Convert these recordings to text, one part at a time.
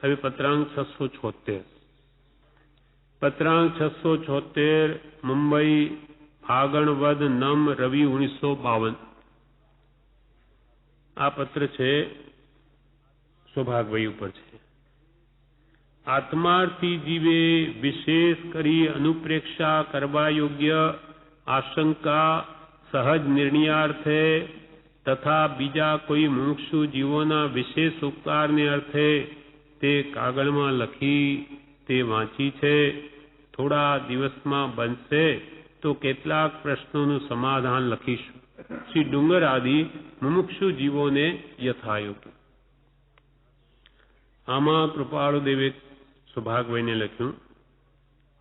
હવે પત્રાંક 676 પત્રાંક 676 મુંબઈ ફાગણ વદ નમ રવિ 1952 આ પત્ર છે સૌભાગભાઈ ઉપર છે. આત્માર્થી જીવે વિશેષ કરી અનુપ્રેક્ષા કરવા યોગ્ય આશંકા સહજ નિર્ણયાર્થે તથા બીજા કોઈ મુમુક્ષુ જીવોના વિશેષ ઉપકારને અર્થે તે કાગળમાં લખી તે વાંચી છે. થોડા દિવસમાં બનશે તો કેટલાક પ્રશ્નોનું સમાધાન લખીશું. શ્રી ડુંગર આદિ મુમુક્ષુ જીવોને યથાયોગ્ય. આમાં કૃપાળુદેવે સૌભાગભાઈને લખ્યું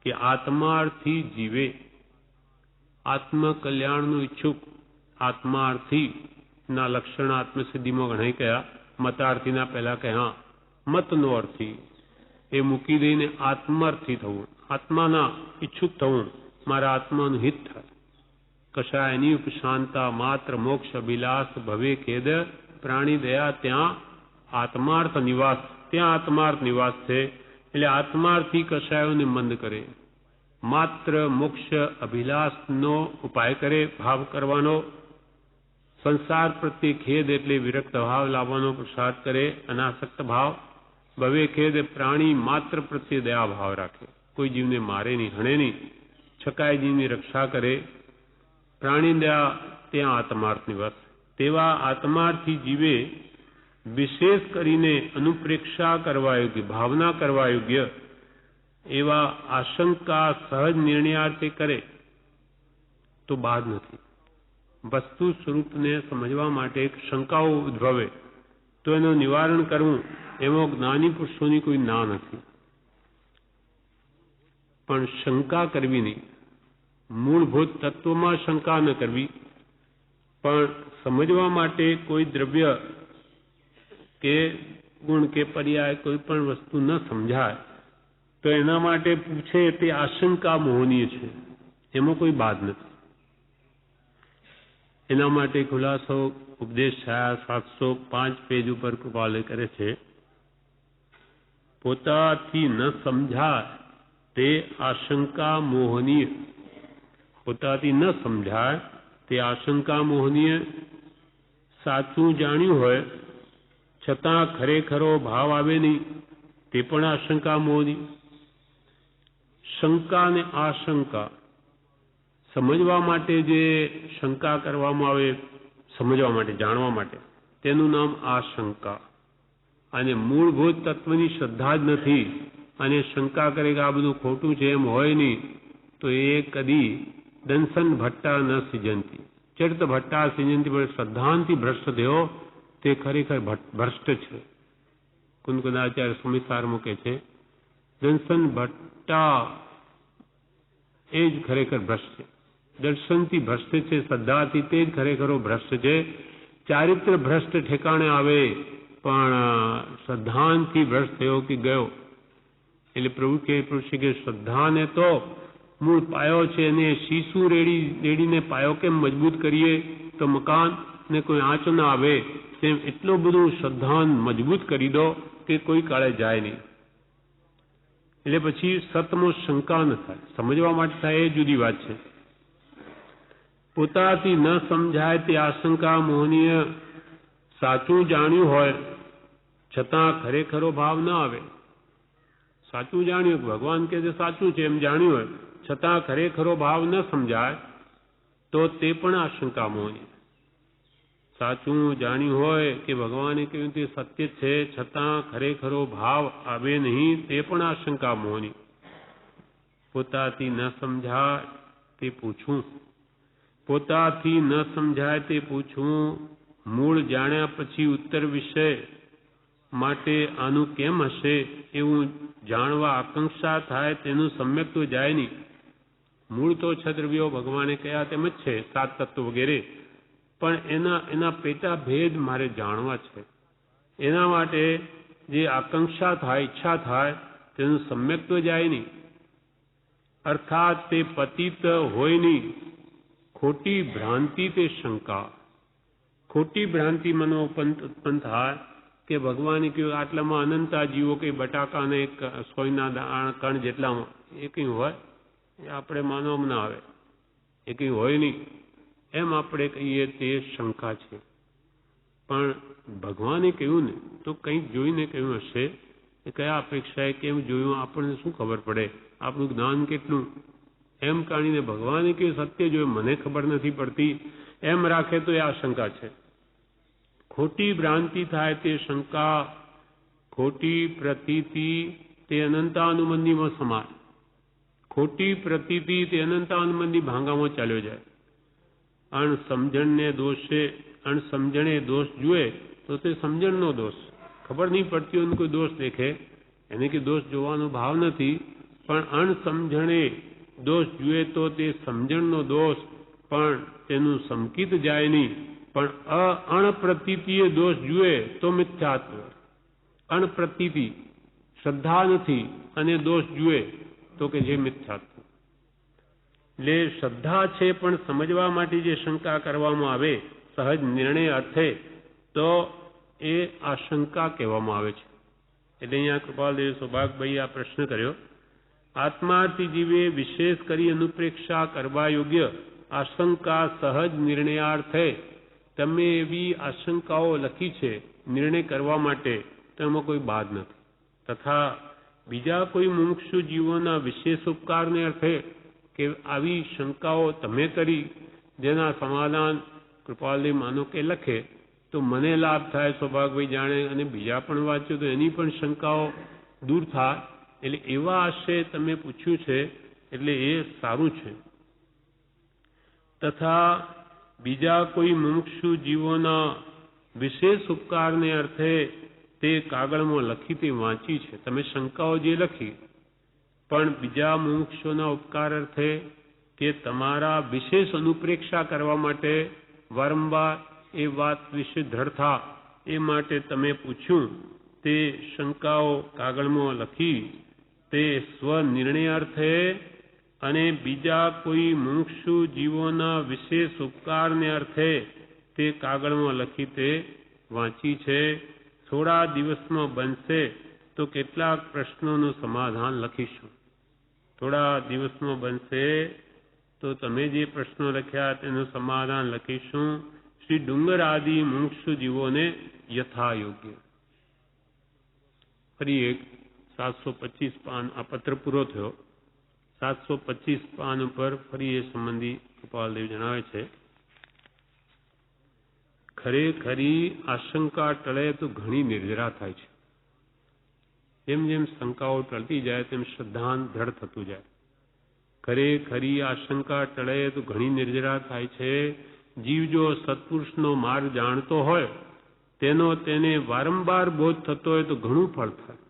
કે આત્માર્થી જીવે, આત્મકલ્યાણનું ઈચ્છુક આત્માર્થી ના લક્ષણ આત્મસિદ્ધિમાં ઘણા કયા, મતાર્થીના પહેલા કહ્યા મતનો અર્થી એ મૂકી દઈને આત્માર્થી થવું, આત્માના ઈચ્છુક થવું, મારા આત્માનું હિત થાય. કશાયની ઉપશાંતા માત્ર મોક્ષ અભિલાષ ભવે ખેદ પ્રાણી દયા ત્યાં આત્માર્થ નિવાસ, ત્યાં આત્માર્થ નિવાસ છે. એટલે આત્માર્થી કશાયોને મંદ કરે, માત્ર મોક્ષ અભિલાષનો ઉપાય કરે, ભાવ કરવાનો, સંસાર પ્રત્યે ખેદ એટલે વિરક્ત ભાવ લાવવાનો પુરુષાર્થ કરે, અનાસક્ત ભાવ, ભવે ખેદ પ્રાણી માત્ર પ્રત્યે દયા ભાવ રાખે, કોઈ જીવને મારે નહીં, હણે નહીં, છકાય જીવની રક્ષા કરે, પ્રાણી દયા ત્યાં આત્માર્થ નિવાસ. તેવા આત્માર્થી જીવે વિશેષ કરીને અનુપ્રેક્ષા કરવા યોગ્ય, ભાવના કરવા યોગ્ય એવા આશંકા સહજ નિર્ણયાર્થે કરે તો બાદ નથી. વસ્તુ સ્વરૂપને સમજવા માટે શંકાઓ ઉદ્ભવે તો એનું નિવારણ કરવું એમાં જ્ઞાની પુરુષોની કોઈ ના નથી. પણ શંકા કરવી નહીં, મૂળભૂત તત્વમાં શંકા ન કરવી, પણ સમજવા માટે કોઈ દ્રવ્ય કે ગુણ કે પર્યાય કોઈ પણ વસ્તુ ન સમજાય તો એના માટે પૂછે તે આશંકા મોહનીય છે, એમાં કોઈ બાદ નથી. એના માટે ખુલાસો ઉપદેશ છાયા 705 પેજ ઉપર કૃપાલય કરે છે. પોતાથી ન સમજાય તે આશંકા મોહનીય, પોતાથી ન સમજાય તે આશંકા મોહનીય. સાચું જાણ્યું હોય છતાં ખરેખરો ભાવ આવે નહીં તે પણ આશંકા મોહની. શંકા અને આશંકા સમજવા માટે જે શંકા કરવામાં આવે, સમજવા માટે, જાણવા માટે, તેનું નામ આશંકા. અને મૂળભૂત તત્વની શ્રદ્ધા જ નથી અને શંકા કરે કે આ બધું ખોટું છે એમ હોય નહીં તો એ કદી દંસન ભટ્ટા ન સિજંતી, ચરિત ભટ્ટા સિજંતી, પણ શ્રદ્ધાંતિ ભ્રષ્ટ થયો તે ખરેખર ભ્રષ્ટ છે. કુંદકુંદાચાર્ય સ્વામિસાર મૂકે છે દંસન ભટ્ટા એ જ ખરેખર ભ્રષ્ટ છે. દર્શનથી ભ્રષ્ટ છે, શ્રદ્ધાથી તે જ ખરેખરો ભ્રષ્ટ છે. ચારિત્ર ભ્રષ્ટ ઠેકાણે આવે પણ શ્રદ્ધાંથી ભ્રષ્ટ થયો કે ગયો. એટલે પ્રભુ કે શ્રદ્ધાને તો મૂળ પાયો છે, એને શીશું રેડીને પાયો કેમ મજબૂત કરીએ તો મકાન ને કોઈ આંચ ના આવે, તેમ એટલું બધું શ્રદ્ધાન મજબૂત કરી દો કે કોઈ કાળે જાય નહીં. એટલે પછી સતમાં શંકા ન થાય, સમજવા માટે થાય એ જુદી વાત છે. પોતાથી ન સમજાય તે આશંકા મોહનીય. સાચું જાણ્યું હોય છતાં ખરેખરો ભાવ ન આવે. સાચું જાણ્યું, ભગવાન કે જે સાચું છે એમ જાણ્યું હોય છતાં ખરેખરો ભાવ ન સમજાય તો તે પણ આશંકા મોહની. સાચું જાણ્યું હોય કે ભગવાને કહ્યું તે સત્ય છે છતાં ખરેખરો ભાવ આવે નહીં તે પણ આશંકા મોહની. પોતાથી ન સમજાય તે પૂછવું, પોતાથી ન સમજાય તે પૂછવું. મૂળ જાણ્યા પછી ઉત્તર વિષય માટે આનું કેમ હશે એવું જાણવા આકાંક્ષા થાય તેનું સમ્યક તો જાય નહીં. મૂળ તો છદ્રવ્યો ભગવાને કયા તેમ જ છે, 7 તત્વ વગેરે, પણ એના પેટા ભેદ મારે જાણવા છે. એના માટે જે આકાંક્ષા થાય, ઈચ્છા થાય તેનું સમ્યક તો જાય નહીં. અર્થાત તે પતિત હોય નહીં. ખોટી ભ્રાંતિ તે શંકા, ખોટી ભ્રાંતિ મનો ઉત્પન્ન થાય કે ભગવાને કહ્યું આટલામાં અનંતા જીવો કે બટાકાને સોયના કણ જેટલામાં એ કંઈ હોય એ આપણે માનવામાં ના આવે, એ કંઈ હોય નહીં એમ આપણે કહીએ તે શંકા છે. પણ ભગવાને કહ્યું ને તો કંઈક જોઈને કહ્યું હશે, એ કયા અપેક્ષાએ કેમ જોયું આપણને શું ખબર પડે, આપણું જ્ઞાન કેટલું, એમ કાઢીને ભગવાને કહ્યું સત્ય જોયું મને ખબર નથી પડતી એમ રાખે તો એ આ શંકા છે. ખોટી ભ્રાંતિ થાય તે શંકા, ખોટી પ્રતીતિ તે અનંતાનુબંધીમાં સમાન, ખોટી પ્રતીતિ તે અનંતાનુબંધી ભાંગામાં ચાલ્યો જાય. અણસમજણે દોષ જુએ તો તે સમજણનો દોષ, ખબર નહીં પડતી હોય કોઈ દોષ દેખે એને કે દોષ જોવાનો ભાવ નથી, પણ અણસમજણે દોષ જુએ તો તે સમજણનો દોષ, પણ તેનું સમકિત જાય નહીં. પણ અણપ્રતીતિએ દોષ જુએ તો મિથ્યાત્વ. અણપ્રતીતિ શ્રદ્ધા નથી અને દોષ જુએ તો કે જે મિથ્યાત્વ. એટલે શ્રદ્ધા છે પણ સમજવા માટે જે શંકા કરવામાં આવે સહજ નિર્ણય અર્થે તો એ આશંકા કહેવામાં આવે છે. એટલે અહીંયા કૃપાલદેવ સૌભાગભાઈ આ પ્રશ્ન કર્યો, આત્માર્થી જીવે વિશેષ કરી અનુપ્રેક્ષા કરવા યોગ્ય આશંકા સહજ નિર્ણયાર્થે તમે એવી આશંકાઓ લખી છે નિર્ણય કરવા માટે, તો એમાં કોઈ બાદ નથી. તથા બીજા કોઈ મુમુક્ષુ જીવોના વિશેષ ઉપકારને અર્થે કે આવી શંકાઓ તમે કરી જેના સમાધાન કૃપાલદેવ માનો કે લખે તો મને લાભ થાય, સૌભાગભાઈ જાણે અને બીજા પણ વાંચ્યો તો એની પણ શંકાઓ દૂર થાય. એટલે એવા આશય તમે પૂછ્યું છે એટલે એ સારું છે. તથા બીજા કોઈ મુમુક્ષુ જીવોના વિશેષ ઉપકારને અર્થે તે કાગળમાં લખી તે વાંચી છે તમે શંકાઓ જે લખી, પણ બીજા મુમુક્ષુના ઉપકાર અર્થે કે તમારા વિશેષ અનુપ્રેક્ષા કરવા માટે વારંવાર એ વાત વિશે દ્રઢતા એ માટે તમે પૂછ્યું તે શંકાઓ કાગળમાં લખી તે સ્વનિર્ણયાર્થે અને બીજા કોઈ મુમુક્ષુ જીવોના વિશેષ ઉપકારને અર્થે તે કાગળમાં લખી તે વાંચી છે. થોડા દિવસમાં બનશે તો કેટલાક પ્રશ્નોનું સમાધાન લખીશું. થોડા દિવસમાં બનશે તો તમે જે પ્રશ્નો લખ્યા તેનું સમાધાન લખીશું. શ્રી ડુંગર આદિ મુમુક્ષુ જીવોને યથાયોગ્ય. ફરી એક 725 પાન આ પત્ર પૂરો થયો. 725 પાન ઉપર ફરી એ સંબંધી કૃપાલદેવ જણાવે છે, ખરેખરી આશંકા ટળે તો ઘણી નિર્જરા થાય છે. જેમ જેમ શંકાઓ ટળતી જાય તેમ શ્રદ્ધાન દ્રઢ થતું જાય. ખરેખરી આશંકા ટળે તો ઘણી નિર્જરા થાય છે. જીવ જો સત્પુરુષનો માર્ગ જાણતો હોય તેનો તેને વારંવાર બોધ થતો હોય તો ઘણું ફળ થાય.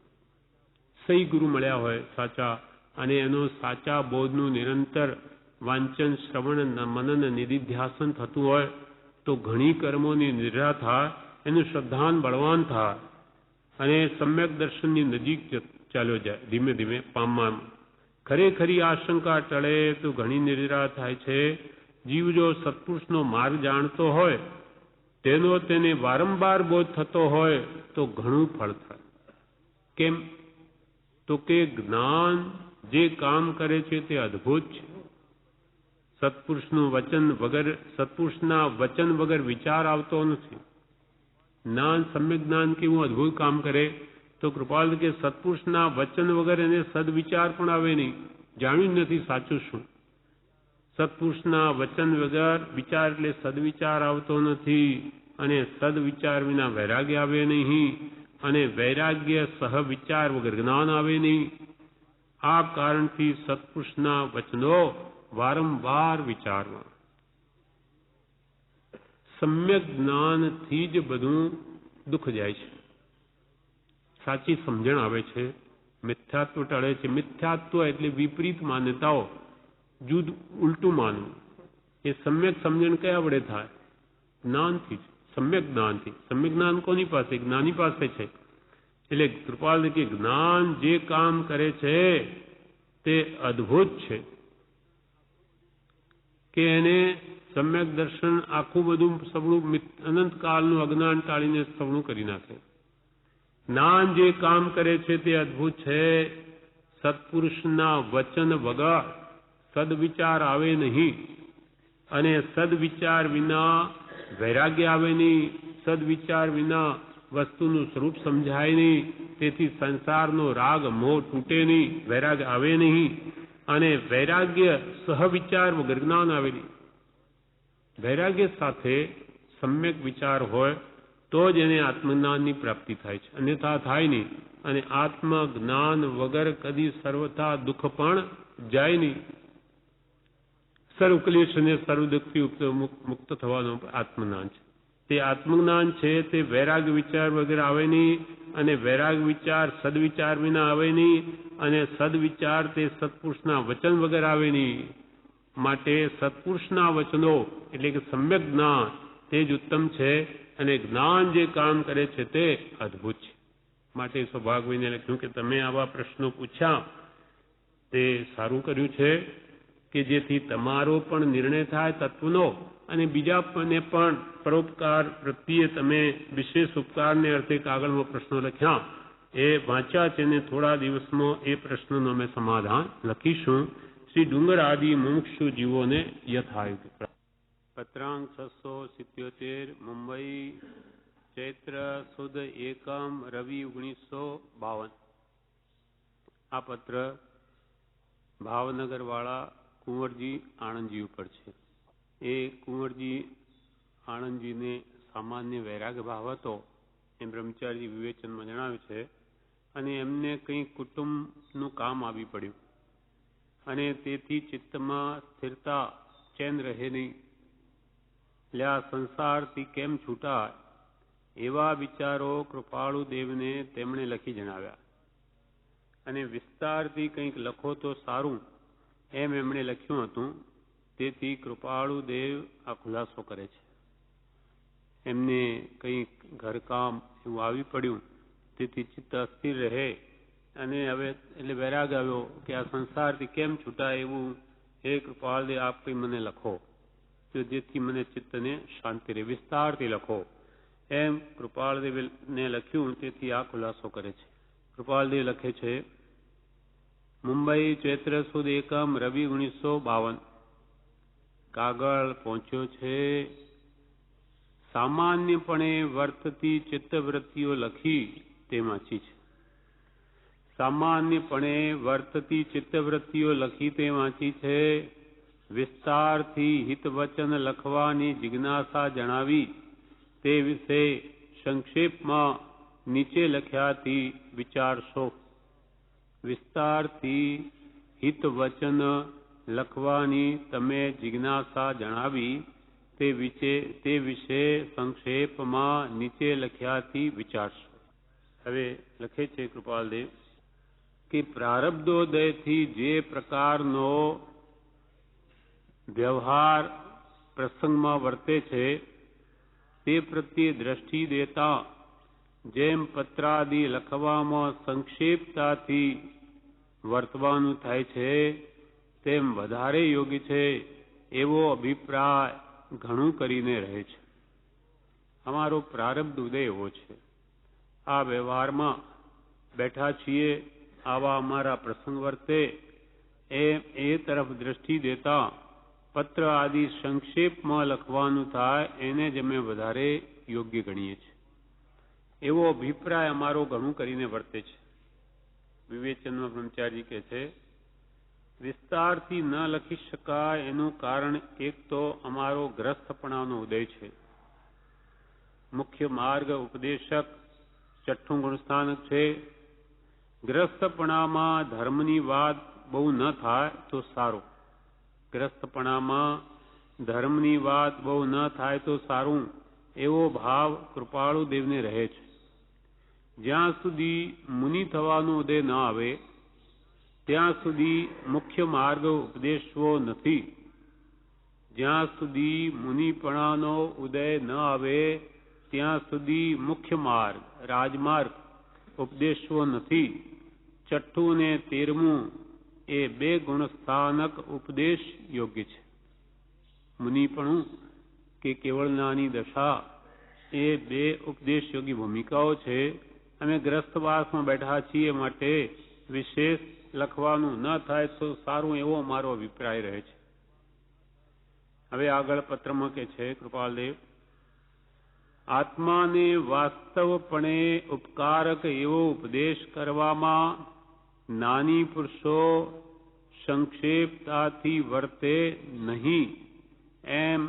સહી ગુરુ મળ્યા હોય સાચા અને એનો સાચા બોધનું નિરંતર વાંચન શ્રવણ મનન નિધિધ્યાસન થતું હોય તો ઘણી કર્મોની નિર્જરા થાય, એનું શ્રદ્ધાન બળવાન થાય અને સમ્યક દર્શનની નજીક ચાલ્યો જાય ધીમે ધીમે પામવા. ખરેખરી આશંકા ટળે તો ઘણી નિર્જરા થાય છે. જીવ જો સત્પુરુષનો માર્ગ જાણતો હોય તેનો તેને વારંવાર બોધ થતો હોય તો ઘણું ફળ થાય. કેમ તો કે જ્ઞાન જે કામ કરે છે તે અદ્ભુત છે. સત્પુરુષના વચન વગર વિચાર આવતો નથી. જ્ઞાન સમ્યક જ્ઞાન કેવું અદ્ભુત કામ કરે તો કૃપાલ કે સત્પુરુષના વચન વગર એને સદવિચાર પણ આવે નહીં, જાણ્યું નથી સાચું શું. સત્પુરુષના વચન વગર વિચાર એટલે સદવિચાર આવતો નથી અને સદવિચાર વિના વૈરાગ્ય આવે નહીં અને વૈરાગ્ય સહવિચાર વગર જ્ઞાન આવે નહીં. આ કારણથી સત્પુરુષના વચનો વારંવાર વિચારવા. સમ્યક જ્ઞાનથી જ બધું દુઃખ જાય છે, સાચી સમજણ આવે છે, મિથ્યાત્વ ટળે છે. મિથ્યાત્વ એટલે વિપરીત માન્યતાઓ, જુદ ઉલટું માનવું. એ સમ્યક સમજણ કયા વડે થાય? જ્ઞાનથી જ, સમ્યક જ્ઞાનથી. સમ્યક જ્ઞાન કોની પાસે? જ્ઞાની પાસે છે. એટલે કૃપાલ કે જ્ઞાન જે કામ કરે છે તે અદ્ભુત છે કે એને સમ્યક દર્શન આખું બધું સબળું અનંતકાળનું અજ્ઞાન ટાળીને સબળું કરી નાખે. જ્ઞાન જે કામ કરે છે તે અદ્ભુત છે. સત્પુરુષના વચન વગર સદવિચાર આવે નહીં, અને સદવિચાર વિના વૈરાગ્ય આવે નહીં. સદવિચાર વિના વસ્તુનું સ્વરૂપ સમજાય નહીં. તેથી સંસારનો રાગ મોહ તૂટે નહીં, વૈરાગ્ય આવે નહીં. અને વૈરાગ્ય સહવિચાર વગર જ્ઞાન આવે નહીં. વૈરાગ્ય સાથે સમ્યક વિચાર હોય તો જ એને આત્મજ્ઞાનની પ્રાપ્તિ થાય છે, અન્યથા થાય નહીં. અને આત્મજ્ઞાન વગર કદી સર્વથા દુઃખ પણ જાય નહીં. સર્વ ક્લેશ અને સર્વ દુઃખથી મુક્ત થવાનું આત્મજ્ઞાન છે. તે આત્મજ્ઞાન છે તે વૈરાગ્ય વિચાર વગર આવે નહીં, અને વૈરાગ્ય વિચાર સદવિચાર વિના આવે નહીં, અને સદવિચાર તે સત્પુરુષના વચન વગર આવે નહીં. માટે સત્પુરુષના વચનો એટલે કે સમ્યક જ્ઞાન તે જ ઉત્તમ છે, અને જ્ઞાન જે કામ કરે છે તે અદ્ભુત છે. માટે સૌભાગવીને લખ્યું કે તમે આવા પ્રશ્નો પૂછ્યા તે સારું કર્યું છે, કે જેથી તમારો પણ નિર્ણય થાય તત્વનો, અને બીજાને પણ પરોપકાર પ્રત્યે તમે વિશેષ ઉપકારને અર્થે કાગળમાં પ્રશ્નો લખ્યા એ વાંચ્યા છે, ને થોડા દિવસમાં એ પ્રશ્નનું અમે સમાધાન લખીશું. શ્રી ડુંગર આદિ મુમુક્ષુ જીવોને યથાયુગ. પત્રાંક 677 મુંબઈ ચૈત્ર સુદ એકમ રવિ 1952. આ પત્ર ભાવનગર વાળા કુંવરજી આણંદજી ઉપર છે. એ કુંવરજી આણંદજીને સામાન્ય વૈરાગ્ય ભાવ હતો એમ બ્રહ્મચારી વિવેચનમાં જણાવ્યું છે. અને એમને કંઈ કુટુંબનું કામ આવી પડ્યું, અને તેથી ચિત્તમાં સ્થિરતા ચેન રહે નહીં. એટલે આ સંસારથી કેમ છૂટાય એવા વિચારો કૃપાળુ દેવને તેમણે લખી જણાવ્યા. અને વિસ્તારથી કંઈક લખો તો સારું એમ એમણે લખ્યું હતું. તેથી કૃપાળુ દેવ આ ખુલાસો કરે છે. એમને કંઈક ઘરકામ એવું આવી પડ્યું, તેથી ચિત્ત અસ્થિર રહે, અને હવે એટલે વૈરાગ આવ્યો કે આ સંસારથી કેમ છૂટાય એવું હે કૃપાળ દેવ આપ કંઈ મને લખો, તો જેથી મને ચિત્તને શાંતિ રહે, વિસ્તારથી લખો એમ કૃપાળદેવને લખ્યું. તેથી આ ખુલાસો કરે છે. કૃપાળદેવ લખે છે, મુંબઈ ચૈત્ર સુદ એકમ રવિ 1952. કાગળ પહોંચ્યો છે. સામાન્યપણે વર્તતી ચિત્તવૃત્તિઓ લખી તે વાંચી છે. સામાન્યપણે વર્તતી ચિત્તવૃત્તિઓ લખી તે વાંચી છે. વિસ્તારથી હિતવચન લખવાની જિજ્ઞાસા જણાવી તે વિશે સંક્ષેપમાં નીચે લખ્યાથી વિચારશો. વિસ્તારથી હિતવચન લખવાની તમે જિજ્ઞાસા જણાવી તે વિશે સંક્ષેપમાં નીચે લખ્યાથી વિચારશો. હવે લખે છે કૃપાલદેવ કે પ્રારબ્ધોદયથી જે પ્રકારનો વ્યવહાર પ્રસંગમાં વર્તે છે તે પ્રત્યે દ્રષ્ટિ દેતા જેમ પત્રાદિ લખવામાં સંક્ષેપતાથી વર્તવાનું થાય છે તેમ વધારે યોગ્ય છે એવો અભિપ્રાય ઘણું કરીને રહે છે. અમારો પ્રારબ્ધ ઉદય એવો છે. આ વ્યવહારમાં બેઠા છીએ, આવા અમારા પ્રસંગ વર્તે એ તરફ દ્રષ્ટિ દેતા પત્ર આદિ સંક્ષેપમાં લખવાનું થાય એને જ અમે વધારે યોગ્ય ગણીએ છીએ. એવો અભિપ્રાય અમારો ઘણું કરીને વર્તે છે. વિવેચનમાં બ્રહ્મચારી કહે છે, વિસ્તારથી ન લખી શકાય એનું કારણ એક તો અમારો ગ્રસ્તપણાનો ઉદય છે. મુખ્ય માર્ગ ઉપદેશક 6ઠ્ઠું ગુણસ્થાનક છે. ગ્રસ્તપણામાં ધર્મની વાત બહુ ન થાય તો સારું. ગ્રસ્તપણામાં ધર્મની વાત બહુ ન થાય તો સારું એવો ભાવ કૃપાળુ દેવને રહે છે. જ્યાં સુધી મુનિ થવાનો ઉદય ન આવે ત્યાં સુધી મુખ્ય માર્ગ ઉપદેશવો નથી. જ્યાં સુધી મુનિપણાનો ઉદય ન આવે ત્યાં સુધી મુખ્ય માર્ગ રાજમાર્ગ ઉપદેશવો નથી. 6ઠ્ઠું ને 13મું એ 2 ગુણસ્થાનક ઉપદેશ યોગ્ય છે. મુનિપણું કે કેવળનાની દશા એ 2 ઉપદેશ યોગી ભૂમિકાઓ છે. અમે ગ્રસ્તવાસમાં બેઠા છીએ માટે વિશેષ લખવાનું ન થાય તો સારું, એવો મારો અભિપ્રાય રહે છે. હવે આગળ પત્રમાં કે છે કૃપાલદેવ, આત્માને વાસ્તવપણે ઉપકારક એવો ઉપદેશ કરવામાં જ્ઞાની પુરુષો સંક્ષેપતાથી વર્તે નહીં એમ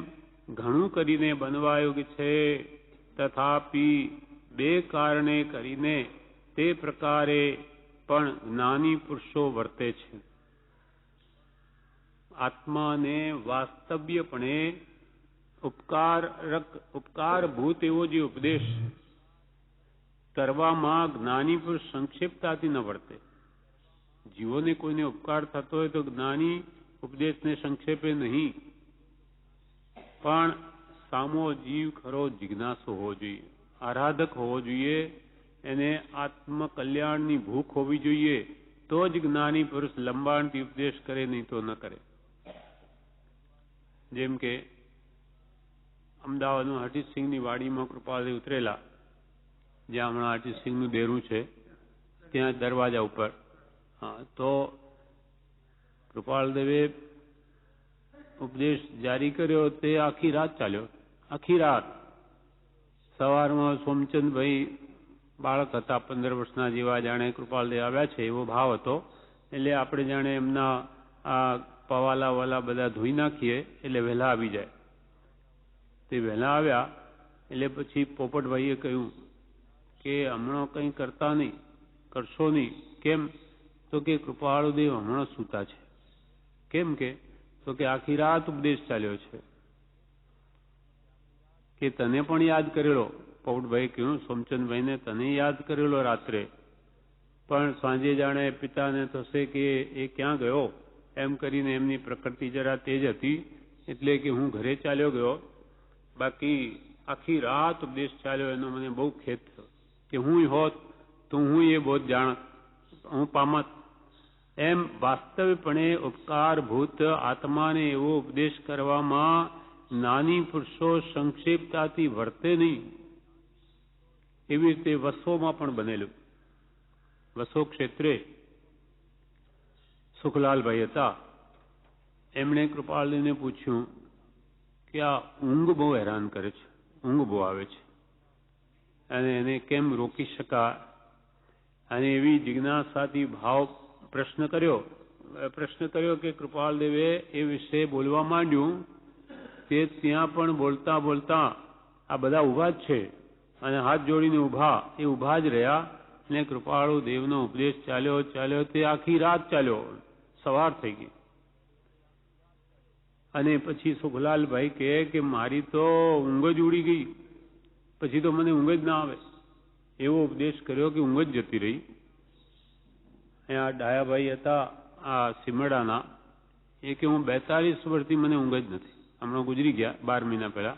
ઘણું કરીને બનવાયું છે. તથાપી બે કારણે કરીને તે પ્રકારે પણ જ્ઞાની પુરુષો વર્તે છે. આત્માને વાસ્તવ્યપણે ઉપકારભૂત એવો જે ઉપદેશ કરવામાં જ્ઞાની પુરુષ સંક્ષેપતાથી ન વર્તે. જીવોને કોઈને ઉપકાર થતો હોય તો જ્ઞાની ઉપદેશને સંક્ષેપે નહીં, પણ સામો જીવ ખરો જિજ્ઞાસુ હોવો જોઈએ, આરાધક હોવો જોઈએ, એને આત્મકલ્યાણની ભૂખ હોવી જોઈએ, તો જ જ્ઞાની પુરુષ લંબાણથી ઉપદેશ કરે, નહીં તો ન કરે. જેમ કે અમદાવાદમાં હરજીતસિંહની વાડીમાં કૃપાલદેવ ઉતરેલા, જ્યાં હમણાં હરજીતસિંહનું ડેરું છે, ત્યાં દરવાજા ઉપર. તો કૃપાલદેવે ઉપદેશ જારી કર્યો તે આખી રાત ચાલ્યો. આખી રાત. સવારમાં સોમચંદભાઈ બાળક હતા, 15 વર્ષના જેવા, જાણે કૃપાલદેવ આવ્યા છે એવો ભાવ હતો. એટલે આપણે જાણે એમના આ પવાલા વાલા બધા ધોઈ નાખીએ એટલે વહેલા આવી જાય. તે વહેલા આવ્યા એટલે પછી પોપટભાઈએ કહ્યું કે હમણાં કંઈ કરતા નહીં, કરશો નહીં. કેમ? તો કે કૃપાળુદેવ હમણાં સૂતા છે. કેમ કે? તો કે આખી રાત ઉપદેશ ચાલ્યો છે. કે તને પણ યાદ કરેલો. પોપટભાઈ કહ્યું સોમચંદભાઈને તને યાદ કરેલો રાત્રે, પણ સાંજે જાણે પિતાને થશે કે એ ક્યાં ગયો એમ કરીને એમની પ્રકૃતિ જરા તેજ હતી, એટલે કે હું ઘરે ચાલ્યો ગયો. બાકી આખી રાત ઉપદેશ ચાલ્યો એનો મને બહુ ખેદ થયો કે હું હોત તો હું એ બોધ જાણત, હું પામત. એમ વાસ્તવિકપણે ઉપકારભૂત આત્માને એવો ઉપદેશ કરવામાં જ્ઞાની પુરુષો સંક્ષેપતાથી વર્તે નહીં. એવી રીતે વસોમાં પણ બનેલું. વસો ક્ષેત્રે સુખલાલભાઈ હતા, એમણે કૃપાલદેવને પૂછ્યું કે આ ઊંઘ બહુ હેરાન કરે છે, ઊંઘ બહુ આવે છે, અને એને કેમ રોકી શકાય? અને એવી જિજ્ઞાસાથી ભાવ પ્રશ્ન કર્યો કે કૃપાલદેવે એ વિશે બોલવા માંડ્યું. તે ત્યાં પણ બોલતા બોલતા આ બધા ઊભા જ છે અને હાથ જોડીને ઊભા જ રહ્યા. અને કૃપાળુ દેવનો ઉપદેશ ચાલ્યો તે આખી રાત ચાલ્યો, સવાર થઈ ગઈ. અને પછી સુખલાલભાઈ કહે કે મારી તો ઊંઘ જ ઉડી ગઈ, પછી તો મને ઊંઘ જ ના આવે. એવો ઉપદેશ કર્યો કે ઊંઘ જ જતી રહી. અહીંયા ડાયાભાઈ હતા આ સિમડાના, એ કે હું 42 વર્ષથી મને ઊંઘ જ નથી. હમણાં ગુજરી ગયા 12 મહિના પહેલા.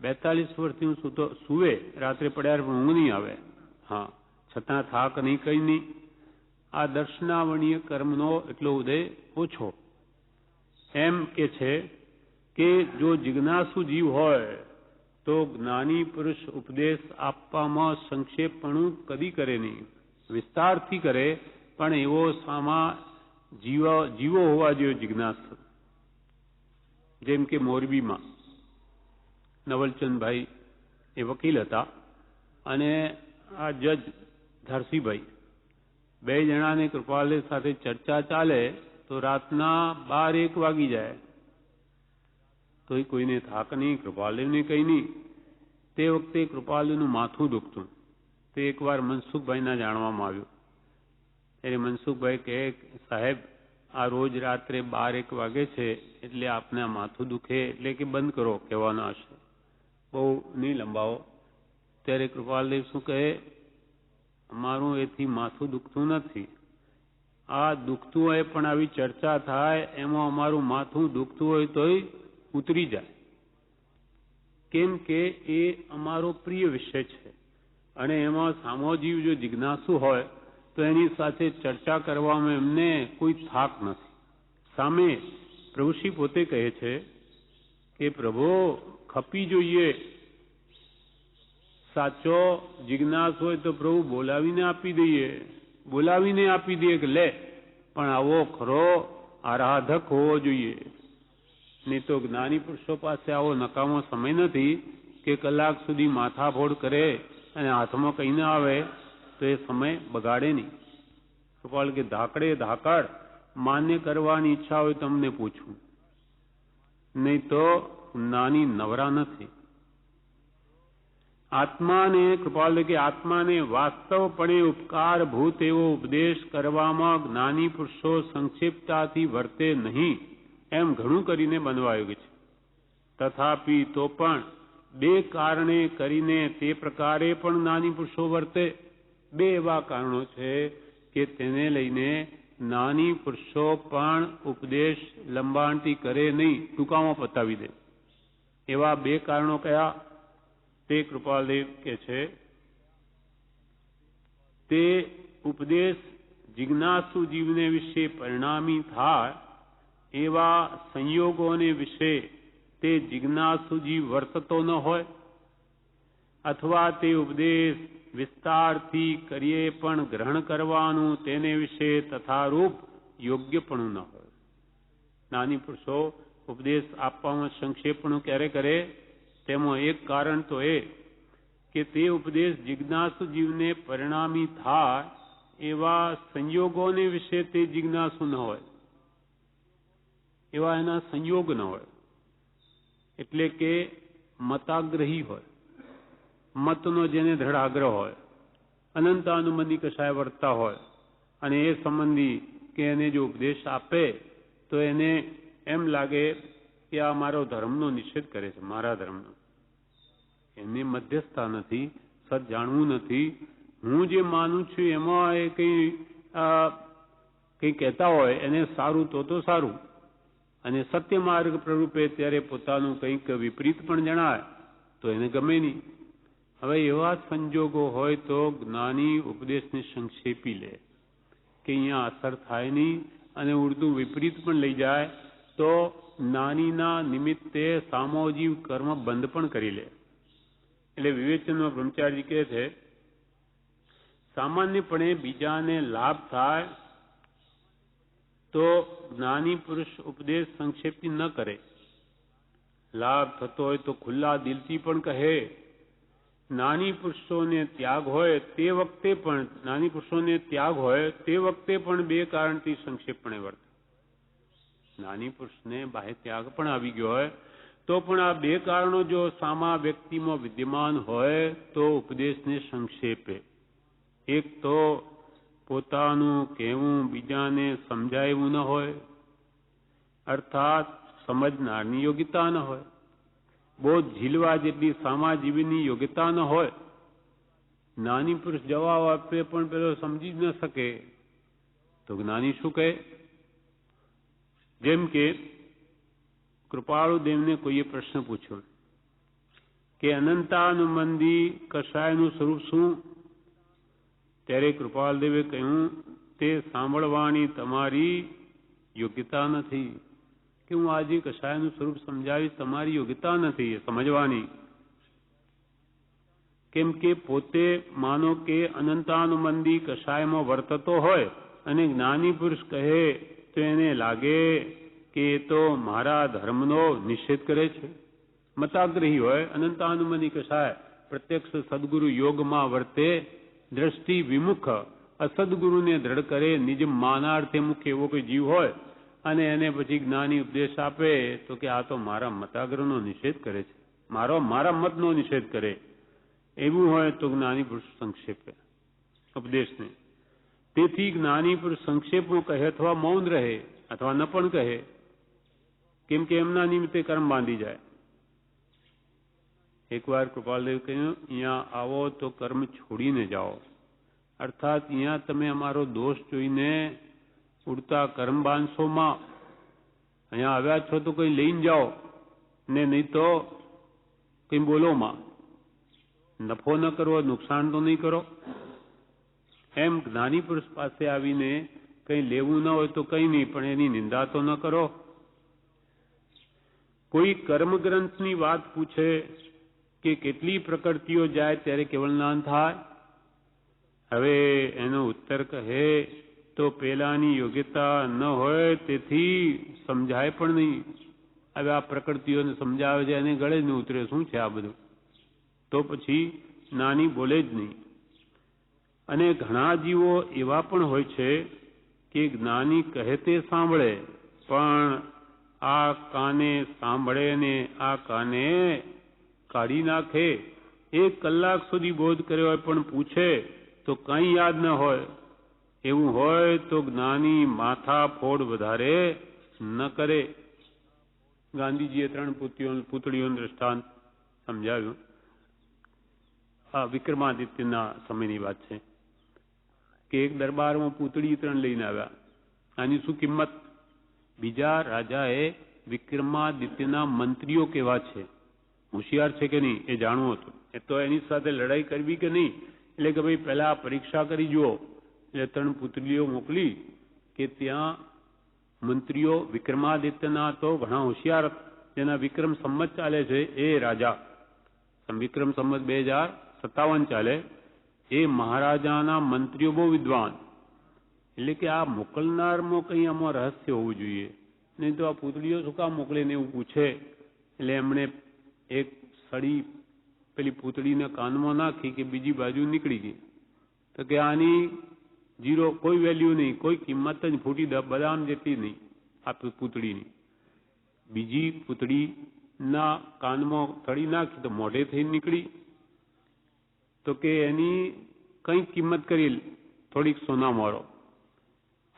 42 વર્ષથી હું સુવે, રાત્રે પડ્યા પણ ઊંઘ નહીં આવે. હા, છતાં થાક નહીં, કંઈ નહીં. આ દર્શનાવણીય કર્મનો એટલો ઉદય ઓછો. એમ કે છે કે જો જિજ્ઞાસુ જીવ હોય તો જ્ઞાની પુરુષ ઉપદેશ આપવામાં સંક્ષેપપણું કદી કરે નહીં, વિસ્તારથી કરે, પણ એવો સામા જીવો હોવા જોઈએ જિજ્ઞાસુ. જેમ કે મોરબીમાં નવલચંદભાઈ એ વકીલ હતા અને આ જજ ધરસીભાઈ, બે જણાને કૃપાલદેવ સાથે ચર્ચા ચાલે તો રાતના 12-1 વાગી જાય, તોય કોઈને થાક નહીં, કૃપાલદેવને કંઈ નહીં. તે વખતે કૃપાલદેવનું માથું દુખતું. તે એકવાર મનસુખભાઈના જાણવામાં આવ્યું. એટલે મનસુખભાઈ કહે, સાહેબ આ રોજ રાત્રે 12-1 વાગે છે એટલે આપને માથું દુખે એટલે કે બંધ કરો, કહેવાના હશે, બહુ નહીં લંબાવો. ત્યારે કૃપાલદેવ શું કહે, અમારું એથી માથું દુખતું નથી. આ દુખતું હોય પણ આવી ચર્ચા થાય એમાં અમારું માથું દુખતું હોય તોય ઉતરી જાય. કેમ કે એ અમારો પ્રિય વિષય છે અને એમાં સામો જીવ જો જિજ્ઞાસુ હોય તો એની સાથે ચર્ચા કરવામાં એમને કોઈ થાક નથી. સામે પ્રભુશ્રી પોતે કહે છે કે પ્રભુ ખપી જોઈએ, સાચો જિજ્ઞાસ હોય તો પ્રભુ બોલાવીને આપી દઈએ કે લે, પણ આવો ખરો આરાધક હોવો જોઈએ. નહીં તો જ્ઞાની પુરુષો પાસે આવો નકામો સમય નથી કે કલાક સુધી માથાફોડ કરે અને હાથમાં કંઈ ના આવે તો એ સમય બગાડે નહીં. કૃપાલ કે ધાકડે ધાકડ માન્ય કરવાની ઈચ્છા હોય તમને પૂછું, નહીં તો જ્ઞાની નવરા નથી. આત્માને કૃપાલ કે આત્માને વાસ્તવપણે ઉપકારભૂત એવો ઉપદેશ કરવામાં જ્ઞાની પુરુષો સંક્ષિપ્તતાથી વર્તે નહીં એમ ઘણું કરીને બનવાયું છે. તથાપિ તો પણ બે કારણે કરીને તે પ્રકારે પણ જ્ઞાની પુરુષો વર્તે. બે એવા કારણો છે કે તેને લઈને જ્ઞાની પુરુષો પણ ઉપદેશ લંબાણથી કરે નહીં, ટૂંકામાં પતાવી દે. એવા બે કારણો કયા? તે કૃપાલદેવ કે છે તે ઉપદેશ જિજ્ઞાસુ જીવને વિશે પરિણામી થાય એવા સંયોગોને વિશે તે જિજ્ઞાસુ જીવ વર્તતો ન હોય, અથવા તે ઉપદેશ વિસ્તારથી કરીએ પણ ગ્રહણ કરવાનું તેને વિશે તથારૂપ યોગ્યપણું ન હોય. જ્ઞાની પુરુષો ઉપદેશ આપવામાં સંક્ષેપણું ક્યારે કરે? તેમાં એક કારણ તો એ કે તે ઉપદેશ જિજ્ઞાસુ જીવને પરિણામી થાય એવા સંયોગોને વિશે તે જિજ્ઞાસુ ન હોય, એવા એના સંયોગ ન હોય. એટલે કે મતાગ્રહી હોય, મતનો જેને દ્રઢ આગ્રહ હોય, અનંતાનુમંદી કશાય વર્તતા હોય, અને એ સંબંધી કે એને જો ઉપદેશ આપે તો એને એમ લાગે કે આ મારો ધર્મનો નિષેધ કરે છે, મારા ધર્મનો. એને મધ્યસ્થતા નથી, સત જાણવું નથી. હું જે માનું છું એમાં એ કંઈ કહેતા હોય એને સારું તો સારું, અને સત્ય માર્ગ પ્રરૂપે ત્યારે પોતાનું કંઈક વિપરીત પણ જણાય તો એને ગમે નહીં. હવે એવા સંજોગો હોય તો જ્ઞાની ઉપદેશને સંક્ષેપી લે કે અહીંયા અસર થાય નહીં, અને ઉડતું વિપરીત પણ લઈ જાય તો જ્ઞાનીના નિમિત્તે સામોજીવ કર્મ બંધ પણ કરી લે. એટલે વિવેચનમાં બ્રહ્મચારી કહે છે સામાન્યપણે બીજાને લાભ થાય તો જ્ઞાની પુરુષ ઉપદેશ સંક્ષેપી ન કરે. લાભ થતો હોય તો ખુલ્લા દિલથી પણ કહે. જ્ઞાની પુરુષોને ત્યાગ હોય તે વખતે પણ બે કારણથી સંક્ષેપણે વર્તે. જ્ઞાની પુરુષને બાહ્ય ત્યાગ પણ આવી ગયો હોય તો પણ આ બે કારણો જો સામા વ્યક્તિમાં વિદ્યમાન હોય તો ઉપદેશને સંક્ષેપે. એક તો પોતાનું કહેવું બીજાને સમજાય એવું ન હોય, અર્થાત સમજનારની યોગ્યતા ન હોય, બોધ ઝીલવા જેટલી સામાજીવીની યોગ્યતા ન હોય. જ્ઞાની પુરુષ જવાબ આપે પણ પેલો સમજી જ ન શકે તો જ્ઞાની શું કહે? જેમ કે કૃપાળુદેવને કોઈએ પ્રશ્ન પૂછ્યો કે અનંતાનુમંદી કષાયનું સ્વરૂપ શું? ત્યારે કૃપાલદેવે કહ્યું તે સાંભળવાની તમારી યોગ્યતા નથી, કે હું આજે કષાયનું સ્વરૂપ સમજાવીશ, તમારી યોગ્યતા નથી સમજવાની. કેમ કે પોતે માનો કે અનંતાનુમંદી કષાયમાં વર્તતો હોય અને જ્ઞાની પુરુષ કહે તો એને લાગે કે એ તો મારા ધર્મનો નિષેધ કરે છે. મતાગ્રહી હોય, અનંતાનુમંદી કષાય, પ્રત્યક્ષ સદગુરુ યોગમાં વર્તે, દ્રષ્ટિ વિમુખ અસદગુરુને દ્રઢ કરે, નિજ માનાર્થે મુખ્ય એવો કોઈ જીવ હોય અને એને પછી જ્ઞાની ઉપદેશ આપે તો કે આ તો મારા મતાગ્રહનો નિષેધ કરે છે, મારા મતનો નિષેધ કરે, એવું હોય તો જ્ઞાની પુરુષ સંક્ષેપે ઉપદેશને. તેથી જ્ઞાની પુરુષ સંક્ષેપમાં કહે અથવા મૌન રહે અથવા ન પણ કહે, કેમ કે એમના નિમિત્તે કર્મ બાંધી જાય. એકવાર કૃપાલદેવ કહ્યું અહીંયા આવો તો કર્મ છોડીને જાઓ, અર્થાત અહીંયા તમે અમારો દોષ જોઈને ઉડતા કર્મ બાંધશોમાં, અહીંયા આવ્યા છો તો કંઈ લઈને જાઓ ને નહીં તો કંઈ બોલોમાં, નફો ન કરવો, નુકસાન તો નહીં કરો. એમ જ્ઞાની પુરુષ પાસે આવીને કંઈ લેવું ન હોય તો કંઈ નહીં, પણ એની નિંદા તો ન કરો. કોઈ કર્મગ્રંથની વાત પૂછે કે કેટલી પ્રકૃતિઓ જાય ત્યારે કેવળ જ્ઞાન થાય? હવે એનો ઉત્તર કહે તો પેલાની યોગ્યતા ન હોય તેથી સમજાય પણ નહીં. હવે આ પ્રકૃતિઓને સમજાવે છે એને ગળે જ નહીં ઉતરે, શું છે આ બધું? તો પછી નાની બોલે જ નહીં. અને ઘણા જીવો એવા પણ હોય છે કે જ્ઞાની કહે તે સાંભળે, પણ આ કાને સાંભળે ને આ કાને કાઢી નાખે. 1 કલાક સુધી બોધ કર્યો હોય પણ પૂછે તો કંઈ યાદ ન હોય. એવું હોય તો જ્ઞાની માથા ફોડ વધારે ન કરે. ગાંધીજીએ 3 પૂતળીઓનું દ્રષ્ટાંત સમજાવ્યું. આ વિક્રમાદિત્યના સમયની વાત છે કે એક દરબારમાં પૂતળી 3 લઈને આવ્યા. આની શું કિંમત? બીજા રાજાએ વિક્રમાદિત્યના મંત્રીઓ કેવા છે, હોશિયાર છે કે નહીં એ જાણવું હતું. એ તો એની સાથે લડાઈ કરવી કે નહીં, એટલે કે ભાઈ પહેલા પરીક્ષા કરી જુઓ. એટલે 3 પુતળીઓ મોકલી કે ત્યાં મંત્રીઓ વિક્રમાદિત્યના તો ઘણા હોશિયાર, જેના વિક્રમ સંમત ચાલે છે એ રાજા, વિક્રમ સંમત 2057 ચાલે, એ મહારાજાના મંત્રીઓ બહુ વિદ્વાન. એટલે કે આ મોકલનારમાં કંઈ આમાં રહસ્ય હોવું જોઈએ, નહીં તો આ પૂતળીઓ શું કામ મોકલે ને એવું પૂછે. એટલે એમણે એક સળી પેલી પૂતળીને કાનમાં નાખી કે બીજી બાજુ નીકળી ગઈ. તો કે આની 0, કોઈ વેલ્યુ નહીં, કોઈ કિંમત જ ફૂટી બદામ જેટલી નહીં આ પૂતળીની. બીજી પૂતળીના કાનમાં થળી નાખી તો મોઢે થઈ નીકળી. તો કે એની કંઈક કિંમત કરી, થોડીક સોના મારો.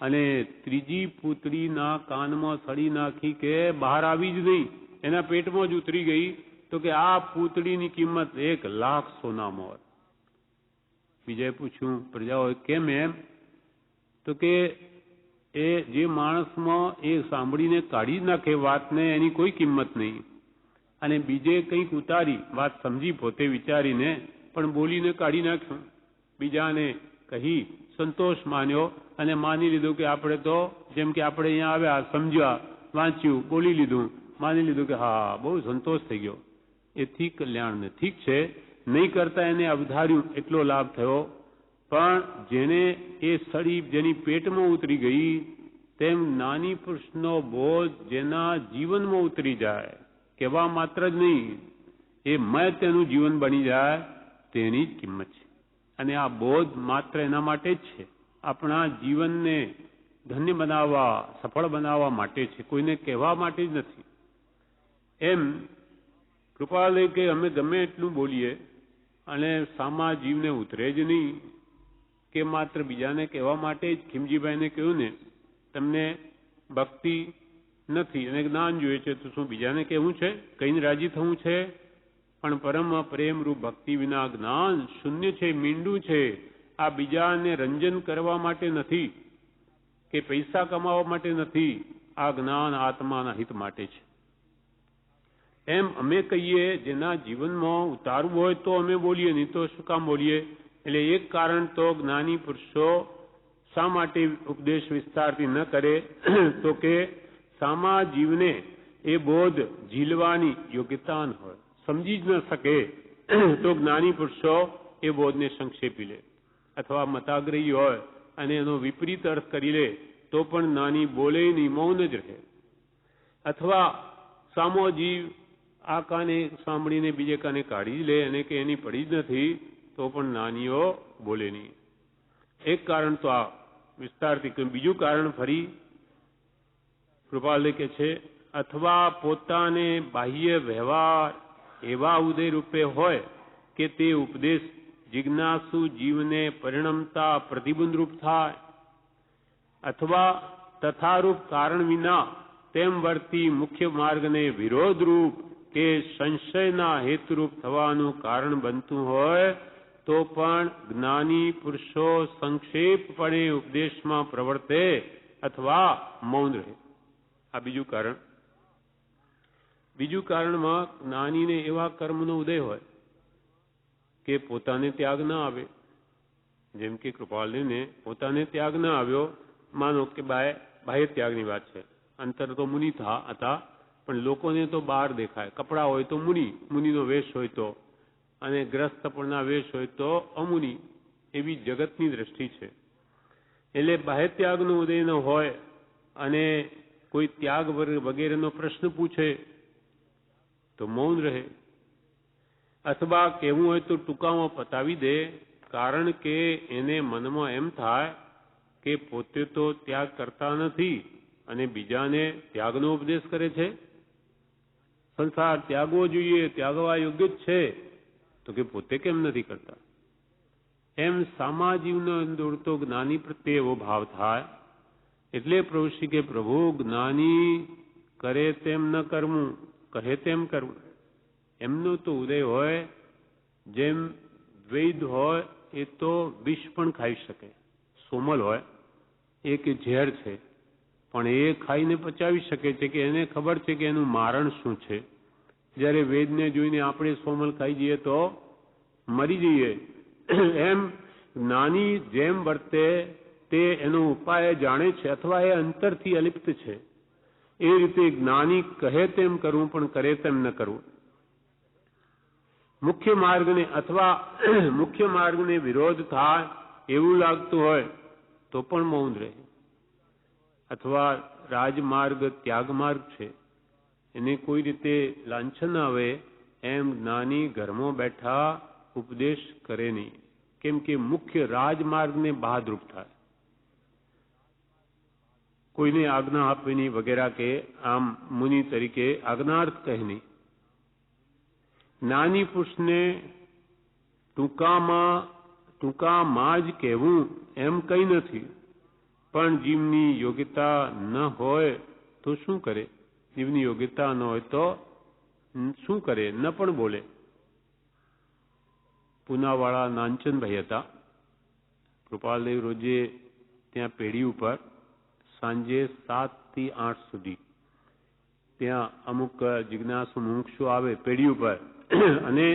અને ત્રીજી પૂતળીના કાનમાં સળી નાખી કે બહાર આવી જ નહીં, એના પેટમાં જ ઉતરી ગઈ. તો કે આ પૂતળીની કિંમત 1 લાખ સોના મોર. બીજાએ પૂછ્યું પ્રજાઓએ કેમ એમ? તો કે એ જે માણસમાં એ સાંભળીને કાઢી નાખે વાતને એની કોઈ કિંમત નહીં, અને બીજે કંઈક ઉતારી વાત સમજી પોતે વિચારીને પણ બોલીને કાઢી નાખ્યું. બીજાને કહી સંતોષ માન્યો અને માની લીધું કે આપણે તો જેમ કે આપણે અહીંયા આવ્યા, સમજ્યા, વાંચ્યું, બોલી લીધું, માની લીધું કે હા બહુ સંતોષ થઈ ગયો. એથી કલ્યાણ ને ઠીક છે, નહીં કરતા એને અવધાર્યું એટલો લાભ થયો. પણ જેને એ સળી જેની પેટમાં ઉતરી ગઈ, તેમ જ્ઞાની પુરુષનો બોધ જેના જીવનમાં ઉતરી જાય, કહેવા માત્ર જ નહીં, એ મય તેનું જીવન બની જાય, તેની જ કિંમત છે. અને આ બોધ માત્ર એના માટે જ છે, આપણા જીવનને ધન્ય બનાવવા, સફળ બનાવવા માટે છે, કોઈને કહેવા માટે જ નથી. એમ કૃપાલય કે અમે ગમે એટલું બોલીએ અને સામા જીવને ઉતરે જ નહીં, કે માત્ર બીજાને કહેવા માટે જ. ખીમજીભાઈને કહ્યું ને, તમને ભક્તિ નથી અને જ્ઞાન જોઈએ છે, તો શું બીજાને કહેવું છે, કહીને રાજી થવું છે? પણ પરમ પ્રેમરૂપ ભક્તિ વિના જ્ઞાન શૂન્ય છે, મીંડું છે. આ બીજાને રંજન કરવા માટે નથી કે પૈસા કમાવા માટે નથી, આ જ્ઞાન આત્માના હિત માટે છે. એમ અમે કહીએ, જેના જીવનમાં ઉતારવું હોય તો અમે બોલીએ, નહીં તો શું કામ બોલીએ? એટલે એક કારણ તો જ્ઞાની પુરુષો શા માટે ઉપદેશ વિસ્તારથી ન કરે? તો કે સામા જીવને એ બોધ ઝીલવાની યોગ્યતા ન હોય, સમજી જ ન શકે, તો જ્ઞાની પુરુષો એ બોધને સંક્ષેપી લે, અથવા મતાગ્રહી હોય અને એનો વિપરીત અર્થ કરી લે તો પણ જ્ઞાની બોલે નહીં, મૌન જ રહે. અથવા સામો જીવ આ કાને સાંભળીને બીજે કાને કાઢી જ લે અને કે એની પડી જ નથી, તો પણ જ્ઞાનીઓ બોલે નહીં. એક કારણ તો આ વિસ્તારથી કહ્યું. બીજું કારણ ફરી કૃપાલય કે છે, અથવા પોતાને બાહ્ય વ્યવહાર એવા ઉદય રૂપે હોય કે તે ઉપદેશ જિજ્ઞાસુ જીવને પરિણમતા પ્રતિબંધ રૂપ થાય, અથવા તથારૂપ કારણ વિના તેમ વર્તી મુખ્ય માર્ગને વિરોધરૂપ કે સંશયના હેતુરૂપ થવાનું કારણ બનતું હોય, તો પણ જ્ઞાની પુરુષો સંક્ષેપપણે ઉપદેશમાં પ્રવર્તે અથવા મૌન રહે. આ બીજું કારણ. બીજું કારણમાં જ્ઞાનીને એવા કર્મનો ઉદય હોય કે પોતાને ત્યાગ ના આવે. જેમ કે કૃપાલને પોતાને ત્યાગ ના આવ્યો, માનો કે બાહ્ય ત્યાગની વાત છે, અંતર તો મુનિ હતા, પણ લોકોને તો બહાર દેખાય, કપડા હોય તો મુનિનો વેશ હોય તો, અને ગ્રસ્તપણના વેશ હોય તો અમુનિ, એવી જગતની દ્રષ્ટિ છે. એટલે બાહ્ય ત્યાગનો ઉદય ન હોય અને કોઈ ત્યાગ વગેરેનો પ્રશ્ન પૂછે તો મૌન રહે, અથવા કહેવું હોય તો ટૂંકામાં પતાવી દે, કારણ કે એને મનમાં એમ થાય કે પોતે તો ત્યાગ કરતા નથી અને બીજાને ત્યાગનો ઉપદેશ કરે છે. સંસાર ત્યાગવો જોઈએ, ત્યાગવા યોગ્ય જ છે, તો કે પોતે કેમ નથી કરતા? એમ સામા જીવનો દોડતો જ્ઞાની પ્રત્યે એવો ભાવ થાય. એટલે પ્રભુશ્રી કે પ્રભુ જ્ઞાની કરે તેમ ન કરવું, કહે તેમ કરવું. એમનો તો ઉદય હોય, જેમ વૈદ હોય એ તો વિષ પણ ખાઈ શકે, સોમલ હોય એ કે ઝેર છે, પણ એ ખાઈને પચાવી શકે છે કે એને ખબર છે કે એનું મારણ શું છે. જ્યારે વેદને જોઈને આપણે સોમલ ખાઈ જઈએ તો મરી જઈએ. એમ જ્ઞાની જેમ વર્તે તે એનો ઉપાય જાણે છે અથવા એ અંતરથી અલિપ્ત છે. એ રીતે જ્ઞાની કહે તેમ કરવું પણ કરે તેમ ન કરવું. મુખ્ય માર્ગને અથવા મુખ્ય માર્ગને વિરોધ થાય એવું લાગતું હોય તો પણ મૌન રહે. અથવા રાજમાર્ગ ત્યાગમાર્ગ છે, એને કોઈ રીતે લાંછન આવે એમ જ્ઞાની ઘરમાં બેઠા ઉપદેશ કરે નહીં, કેમ કે મુખ્ય રાજમાર્ગને બહાદરૂપ થાય. કોઈને આજ્ઞા આપવી વગેરે કે આમ મુનિ તરીકે આજ્ઞાર્થ કહે નહીં. જ્ઞાની પુરુષને ટૂંકામાં જ કહેવું એમ કંઈ નથી, પણ જીવની યોગ્યતા ન હોય તો શું કરે? જીવની યોગ્યતા ન હોય તો શું કરે? ન પણ બોલે. પૂનાવાળા નાનચંદભાઈ હતા. કૃપાલદેવ રોજે ત્યાં પેઢી ઉપર સાંજે 7 થી 8 સુધી ત્યાં અમુક જિજ્ઞાસુ મુમુક્ષુ આવે પેઢી ઉપર, અને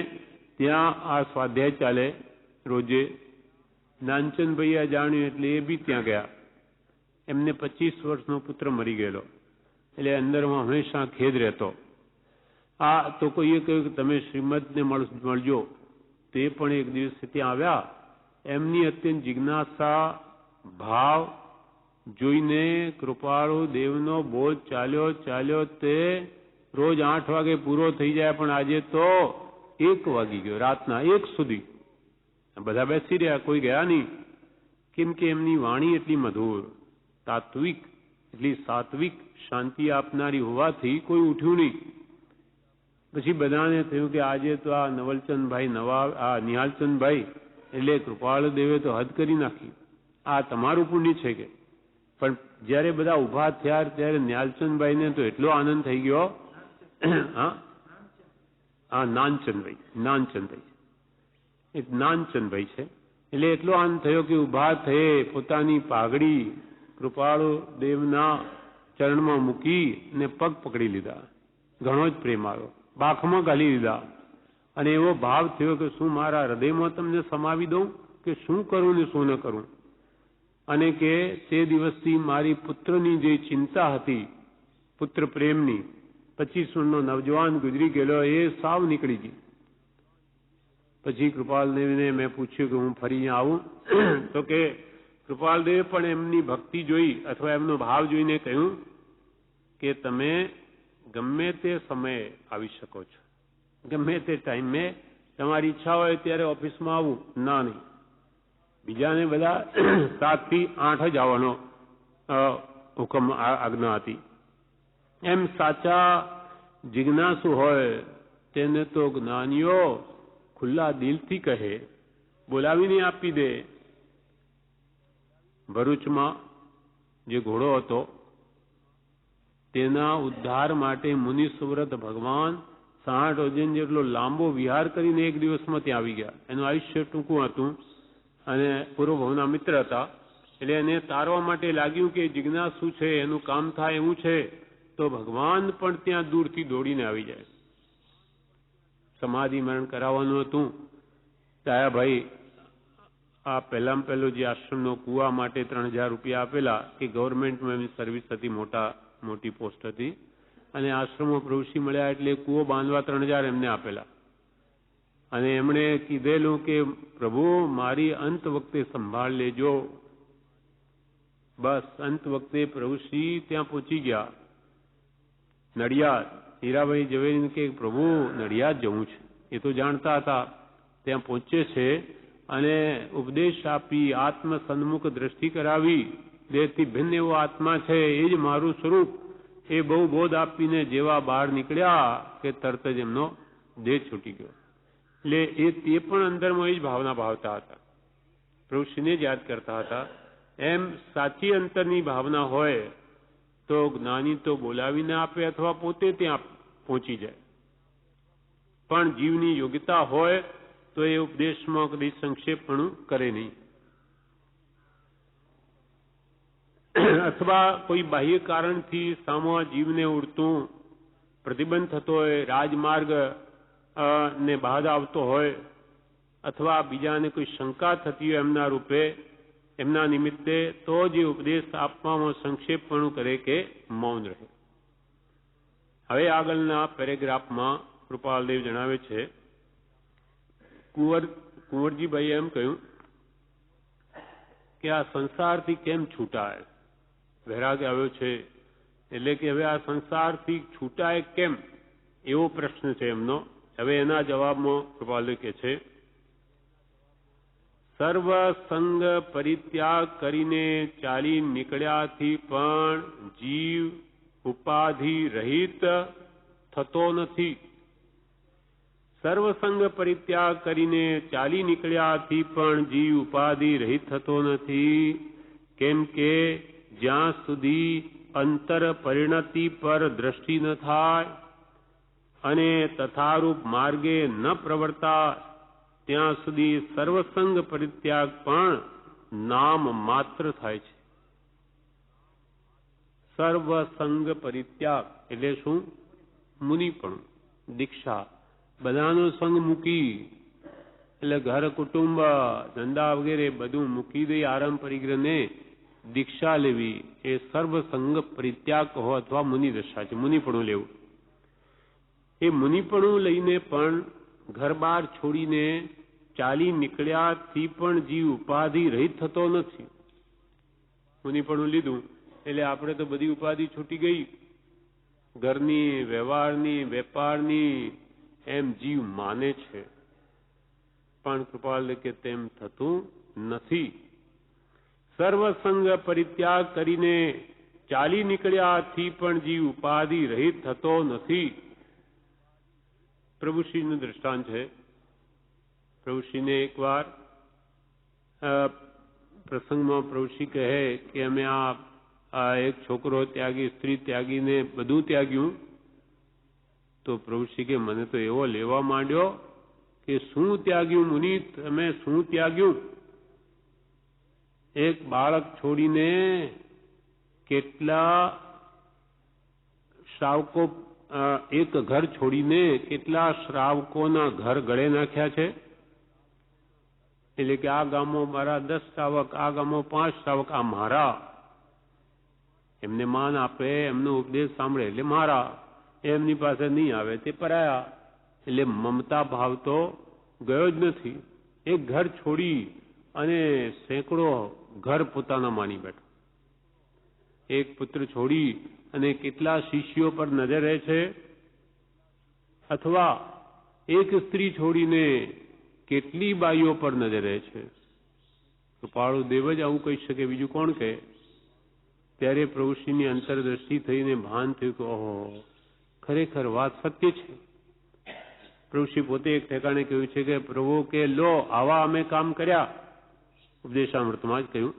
ત્યાં આ સ્વાધ્યાય ચાલે રોજે. નાનચંદભાઈ આ જાણ્યું એટલે એ બી ત્યાં ગયા. એમને 25 વર્ષનો પુત્ર મરી ગયેલો, એટલે અંદરમાં હંમેશા ખેદ રહેતો. આ તો કોઈએ કહ્યું કે તમે શ્રીમદને મળજો. તે પણ એક દિવસ ત્યાં આવ્યા. એમની અત્યંત જિજ્ઞાસા ભાવ જોઈને કૃપાળુ દેવનો બોધ ચાલ્યો તે રોજ 8 વાગે પૂરો થઈ જાય, પણ આજે તો 1 વાગી ગયો, રાતના 1 સુધી. બધા બેસી રહ્યા, કોઈ ગયા નહીં, કેમ કે એમની વાણી એટલી મધુર, તાત્વિક, એટલી સાત્વિક, શાંતિ આપનારી હોવાથી કોઈ ઉઠ્યું નહીં. પછી બધાને થયું કે આજે તો આ નવલચંદભાઈ નિહાલચંદભાઈ એટલે કૃપાળદેવે તો હદ કરી નાખી, આ તમારું પુણ્ય છે કે. પણ જ્યારે બધા ઊભા થયા ત્યારે નિહાલચંદભાઈને તો એટલો આનંદ થઈ ગયો. હા, નાનચંદભાઈ છે. એટલે એટલો આનંદ થયો કે ઊભા થયે પોતાની પાઘડી કૃપાળુ દેવના ચરણમાં મૂકી ને પગ પકડી લીધા. ઘણો જ પ્રેમ આવ્યો, બાખમાં ગાલી લીધા. અને એવો ભાવ થયો કે શું મારા હૃદયમાં તમને સમાવી દઉં કે શું કરું ને શું ન કરું. અને કે તે દિવસથી મારી પુત્રની જે ચિંતા હતી, પુત્ર પ્રેમની, 25 વર્ષનો નવજવાન ગુજરી ગયેલો, એ સાવ નીકળી ગઈ. પછી કૃપાલદેવને મેં પૂછ્યું કે હું ફરી અહીંયા આવું? તો કે કૃપાલદેવે પણ એમની ભક્તિ જોઈ અથવા એમનો ભાવ જોઈને કહ્યું કે તમે ગમે તે સમયે આવી શકો છો, ગમે તે ટાઈમે તમારી ઈચ્છા હોય ત્યારે ઓફિસમાં આવું. ના, નહીં, બીજાને બધા 7 થી 8 જ આવવાનો હુકમ, આજ્ઞા હતી. એમ સાચા જિજ્ઞાસુ હોય તેને તો જ્ઞાનીઓ ખુલ્લા દિલથી કહે, બોલાવીને આપી દે. ભરૂચમાં જે ઘોડો હતો તેના ઉદ્ધાર માટે મુનિ સુવ્રત ભગવાન 60 યોજન જેટલો લાંબો વિહાર કરીને એક દિવસમાં ત્યાં આવી ગયા. એનું આયુષ્ય ટૂંકું હતું અને પૂર્વભવના મિત્ર હતા. એટલે એને તારવા માટે લાગ્યું કે જિજ્ઞાસુ છે, એનું કામ થાય એવું છે તો ભગવાન પણ ત્યાં દૂરથી દોડીને આવી જાય. સમાધિ મરણ કરાવવાનું હતું. દયાભાઈ આ પહેલામાં પહેલો જે આશ્રમનો કુવા માટે 3000 રૂપિયા આપેલા, કે ગવર્મેન્ટમાં એમની સર્વિસ હતી, મોટી પોસ્ટ હતી, અને આશ્રમમાં પ્રવેશી મળ્યા એટલે કુવો બાંધવા 3000 એમને આપેલા. અને એમણે કીધેલું કે પ્રભુ મારી અંત વખતે સંભાળ લેજો. બસ અંત વખતે પ્રભુશ્રી ત્યાં પહોંચી ગયા નડિયાદ. હીરાભાઈ ઝવેરીને કે પ્રભુ નડિયાદ જવું છે, એ તો જાણતા હતા. ત્યાં પહોંચે છે અને ઉપદેશ આપી, આત્મ સન્મુખ દ્રષ્ટિ કરાવી, દેહથી ભિન્ન એવો આત્મા છે, એ જ મારું સ્વરૂપ, એ બહુ બોધ આપીને જેવા બહાર નીકળ્યા કે તરત જ એમનો દેહ છૂટી ગયો. એટલે તે પણ અંદરમાં એ જ ભાવના ભાવતા હતા, પ્રભુશ્રીને જ યાદ કરતા હતા. એમ સાચી અંતરની ભાવના હોય તો જ્ઞાની તો બોલાવીને આપે અથવા પોતે ત્યાં પહોંચી જાય. પણ જીવની યોગ્યતા હોય તો એ ઉપદેશમાં કદી સંક્ષેપણું કરે નહીં. અથવા કોઈ બાહ્ય કારણથી સામો જીવને ઉડતું પ્રતિબંધ થતો હોય, રાજમાર્ગ ને બાધા આવતો હોય, અથવા બીજાને કોઈ શંકા થતી હોય એમના રૂપે, એમના નિમિત્તે, તો જે ઉપદેશ આપવામાં સંક્ષેપપણું કરે કે મૌન રહે. હવે આગળના પેરેગ્રાફમાં કૃપાલદેવ જણાવે છે, કુંવરજીભાઈએ એમ કહ્યું કે આ સંસારથી કેમ છૂટાય? વૈરાગ આવ્યો છે એટલે કે હવે આ સંસારથી છૂટાય કેમ, એવો પ્રશ્ન છે એમનો. હવે એના જવાબમાં કૃપાલદેવ કહે છે, સર્વ સંગ પરિત્યાગ કરીને ચાલી નીકળ્યાથી પણ જીવ ઉપાધિ રહિત થતો નથી. સર્વસંગ પરિત્યાગ કરીને ચાલી નીકળ્યાથી પણ જીવ ઉપાધિ રહિત થતો નથી. કેમ કે જ્યાં સુધી અંતર પરિણતિ પર દ્રષ્ટિ ન થાય અને તથારૂપ માર્ગે ન પ્રવર્તા, ત્યાં સુધી સર્વસંગ પરિત્યાગ પણ નામ માત્ર થાય છે. સર્વસંગ પરિત્યાગ એટલે શું? મુનિપણું, દીક્ષા, બધાનો સંગ મૂકી, એટલે ઘર કુટુંબ ધંધા વગેરે બધું મૂકી દઈ આરામ પરિગ્રહને દીક્ષા લેવી, એ સર્વસંગ પરિત્યાગ કહો અથવા મુનિ દશા છે. મુનિપણું લેવું. એ મુનિપણું લઈને પણ ઘર બાર છોડીને ચાલી નીકળ્યાથી પણ જીવ ઉપાધિ રહિત થતો નથી. મુનિપણું લીધું એટલે આપણે તો બધી ઉપાધિ છૂટી ગઈ, ઘરની, વ્યવહારની, વેપારની, એમ જીવ માને છે. પણ કૃપાલ કે તેમ થતું નથી. સર્વસંગ પરિત્યાગ કરીને ચાલી નીકળ્યાથી પણ જીવ ઉપાધિ રહિત થતો નથી. પ્રભુશ્રીનું દ્રષ્ટાંત છે. પ્રભુશ્રીને એકવાર પ્રસંગમાં પ્રભુશ્રી કહે કે અમે આ એક છોકરો ત્યાગી, સ્ત્રી ત્યાગીને બધું ત્યાગ્યું. તો પ્રભુશ્રી કે મને તો એવો લેવા માંડ્યો કે શું ત્યાગ્યું મુનિ, તમે શું ત્યાગ્યું? એક બાળક છોડીને કેટલા શ્રાવકો, એક ઘર છોડીને કેટલા શ્રાવકોના ઘર ગળે નાખ્યા છે. એટલે કે આ ગામમાં મારા 10 શ્રાવક, આ ગામમાં 5 શ્રાવક, આ મારા. એમને માન આપે, એમનો ઉપદેશ સાંભળે એટલે મારા, એમની પાસે નહીં આવે તે પરાયા. એટલે મમતા ભાવ તો ગયો જ નથી. એક ઘર છોડી અને સેંકડો ઘર પોતાના માની બેઠો. એક પુત્ર છોડી અને કેટલા શિષ્યો પર નજર રહે છે, અથવા એક સ્ત્રી છોડીને કેટલી બાઈઓ પર નજર રહે છે. કૃપાળુ દેવ જ આવું કહી શકે, બીજું કોણ કહે? ત્યારે પ્રભુશ્રીની અંતરદ્રષ્ટિ થઈને ભાન થયું કે ઓહો, ખરેખર વાત સત્ય છે. પ્રભુશ્રી પોતે એક ઠેકાણે કહ્યું છે કે પ્રભુ કે લો આવા અમે કામ કર્યા. ઉપદેશામૃતમાં જ કહ્યું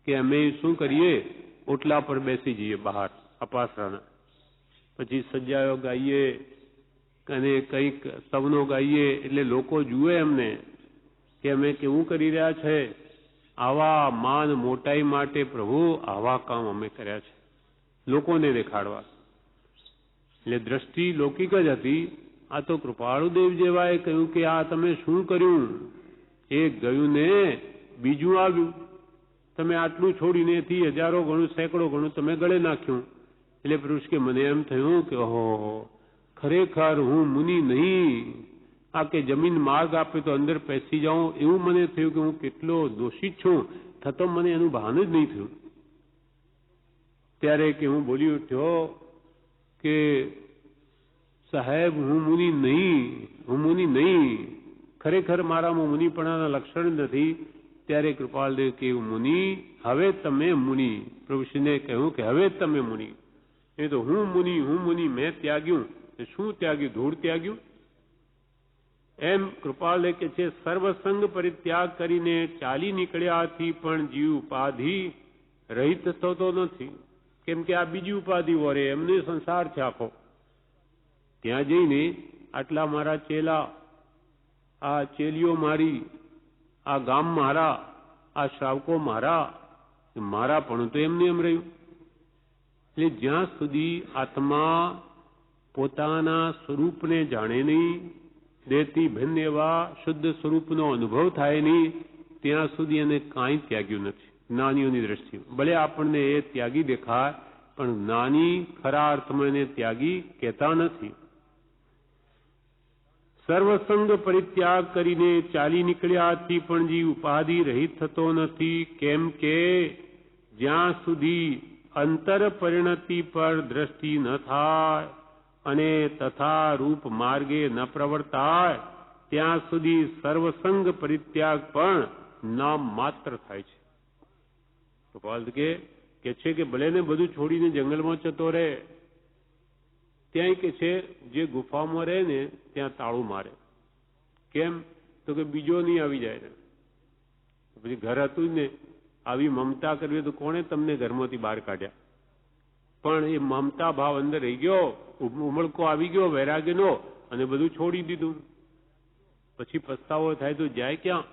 કે અમે શું કરીએ, ઓટલા પર બેસી જઈએ બહાર અપાસરાના, પછી સજ્જાયો ગાઈએ અને કંઈક સવનો ગાઈએ, એટલે લોકો જુએ અમને કે અમે કેવું કરી રહ્યા છે. આવા માન મોટાઈ માટે પ્રભુ આવા કામ અમે કર્યા છે, લોકોને દેખાડવા. એટલે દ્રષ્ટિ લૌકિક જ હતી. આ તો કૃપાળુદેવ જેવાએ કહ્યું કે આ તમે શું કર્યું? એક ગયું ને બીજું આવ્યું. તમે આટલું છોડીને એથી હજારો ગણું, સેંકડો ગણું તમે ગળે નાખ્યું. એટલે પુરુષ કે મને એમ થયું કે ઓહો, ખરેખર હું મુનિ નહીં, આ કે જમીન માર્ગ આપે તો અંદર પેસી જાઉં, એવું મને થયું કે હું કેટલો દોષિત છું, થતો મને એનું ભાન જ નહીં થયું. ત્યારે કે હું બોલી ઉઠ્યો કે સાહેબ, હું મુનિ નહીં, ખરેખર મારામાં મુનિપણાના લક્ષણ નથી. ત્યારે કૃપાલદેવ કે મુનિ, હવે તમે મુનિ. પ્રભુશ્રીને કહ્યું કે હવે તમે મુનિ. એ તો હું મુનિ મેં ત્યાગ્યું. શું ત્યાગ્યું? ધૂળ ત્યાગ્યું. એમ કૃપાલદેવ કે છે, સર્વસંગ પરિત્યાગ કરીને ચાલી નીકળ્યાથી પણ જીવ ઉપાધિ રહિત થતો નથી. કેમ કે આ બીજી ઉપાધિ વરે, એમને સંસાર છે આખો. ત્યાં જઈને આટલા મારા ચેલા, આ ચેલીઓ મારી, આ ગામ મારા, આ શ્રાવકો મારા પણ તો એમને એમ રહ્યું. એટલે જ્યાં સુધી આત્મા પોતાના સ્વરૂપને જાણે નહીં, દેહથી ભિન્ન એવા શુદ્ધ સ્વરૂપનો અનુભવ થાય નહીં, ત્યાં સુધી એને કાંઈ ત્યાગ્યું નથી જ્ઞાનીઓની દ્રષ્ટિએ. ભલે આપણને એ ત્યાગી દેખાય, પણ જ્ઞાની ખરા અર્થમાં એને ત્યાગી કહેતા નથી. સર્વસંગ પરિત્યાગ કરીને ચાલી નીકળ્યાથી પણ જીવ ઉપાધિ રહિત થતો નથી. કેમ કે જ્યાં સુધી અંતર પરિણતિ પર દ્રષ્ટિ ન થાય અને તથા રૂપ માર્ગે ન પ્રવર્તાય, ત્યાં સુધી સર્વસંગ પરિત્યાગ પણ નામ માત્ર થાય છે. કૃપાલ કે છે કે ભલે ને બધું છોડીને જંગલમાં જતો રહે, ત્યાં કે છે જે ગુફામાં રહે ને ત્યાં તાળું મારે. કેમ? તો કે બીજો નહીં આવી જાય ને. પછી ઘર હતું જ ને, આવી મમતા કરવી તો કોણે તમને ઘરમાંથી બહાર કાઢ્યા? પણ એ મમતા ભાવ અંદર રહી ગયો, ઉમળકો આવી ગયો વૈરાગ્યનો, અને બધું છોડી દીધું. પછી પસ્તાવો થાય તો જાય ક્યાં?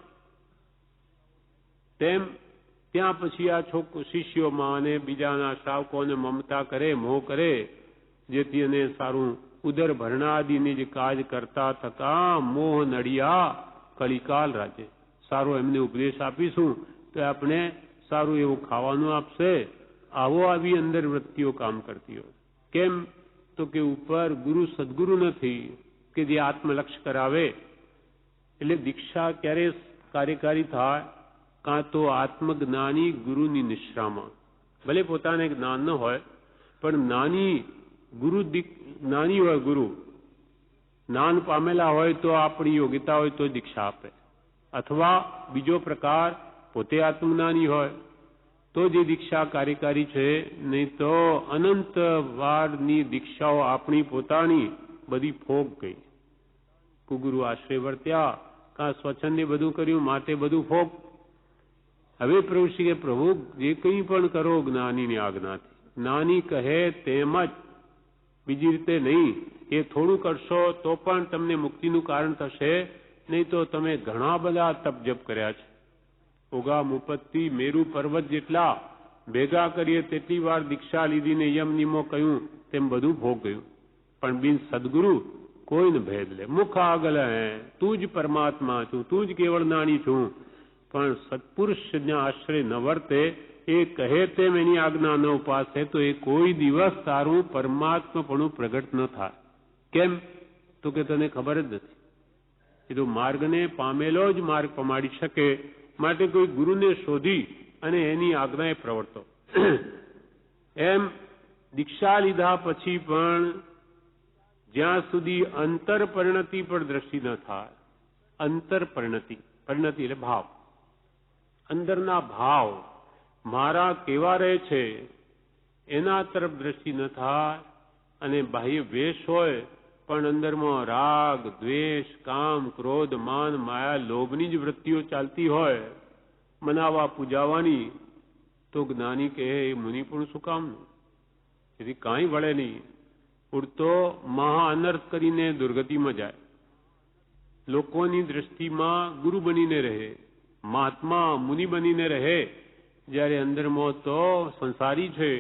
તેમ ત્યાં પછી આ શિષ્યોમાં અને બીજાના શ્રાવકોને મમતા કરે, મોહ કરે, જેથી એને સારું ઉદર ભરણાદિની જે કાજ કરતા થતા મોહ નડિયા કલિકાલ રાજે. સારો એમને ઉપદેશ આપીશું તો આપણે સારું એવું ખાવાનું આપશે. આવો આવી અંદર વૃત્તિઓ કામ કરતી હોય. કેમ? તો કે ઉપર ગુરુ સદગુરુ નથી કે જે આત્મલક્ષ કરાવે. એટલે દીક્ષા ક્યારે કાર્યકારી થાય? કાં તો આત્મજ્ઞાની ગુરુની નિશ્રામાં. ભલે પોતાને જ્ઞાન ન હોય, પણ જ્ઞાની હોય, ગુરુ જ્ઞાન પામેલા હોય તો આપણી યોગ્યતા હોય તો દીક્ષા આપે. અથવા બીજો પ્રકાર, પોતે આત્મજ્ઞાની હોય તો જે દીક્ષા કાર્યકારી છે. નહીં તો અનંત વારની દીક્ષાઓ આપણી પોતાની બધી ફોગ ગઈ. કુગુરુ આશ્રય વર્ત્યા, કાં સ્વચ્છંદે બધું કર્યું, માટે બધું ફોગ. હવે પ્રભુ શ્રી કે પ્રભુ જે કંઈ પણ કરો જ્ઞાનીની આજ્ઞાથી. જ્ઞાની કહે તેમ જ, બીજી રીતે નહીં. એ થોડું કરશો તો પણ તમને મુક્તિનું કારણ થશે. નહીં તો તમે ઘણા બધા તપ જપ કર્યા છે. ઉગા મુપત્તિ મેરુ પર્વત જેટલા ભેગા કરીએ તેટલી વાર દીક્ષા લીધીને યમ નિયમો કહ્યું તેમ બધું ભોગ ગયું. પણ બિન સદગુરુ કોઈને ભેદ લે. મુખ આગળ હે, તું જ પરમાત્મા છું, તું જ કેવળ નાની છું. પણ સત્પુરુષના આશ્રય ન વર્તે, એ કહે તેમ એની આજ્ઞા ન ઉપાસે તો એ કોઈ દિવસ સારું પરમાત્માપણું પ્રગટ ન થાય. કેમ? તો કે તને ખબર જ નથી. એ તો માર્ગને પામેલો જ માર્ગ પમાડી શકે. માટે કોઈ ગુરુને શોધી અને એની આજ્ઞાએ પ્રવર્તો. એમ દીક્ષા લીધા પછી પણ જ્યાં સુધી અંતર પરિણતિ પર દ્રષ્ટિ ન થાય, અંતર પરિણતિ એટલે ભાવ, અંદરના ભાવ મારા કેવા રહે છે એના તરફ દ્રષ્ટિ ન થાય, અને બાહ્ય વેશ હોય પણ અંદરમાં રાગ, દ્વેષ, કામ, ક્રોધ, માન, માયા, લોભની જ વૃત્તિઓ ચાલતી હોય, મનાવા પૂજાવાની, તો જ્ઞાની કહે એ મુનિ પણ શું કામનું? એથી કાંઈ વળે નહીં. ઉડતો મહા અનર્થ કરીને દુર્ગતિમાં જાય. લોકોની દ્રષ્ટિમાં ગુરુ બનીને રહે, મહાત્મા મુનિ બનીને રહે, જ્યારે અંદરમાં તો સંસારી છે,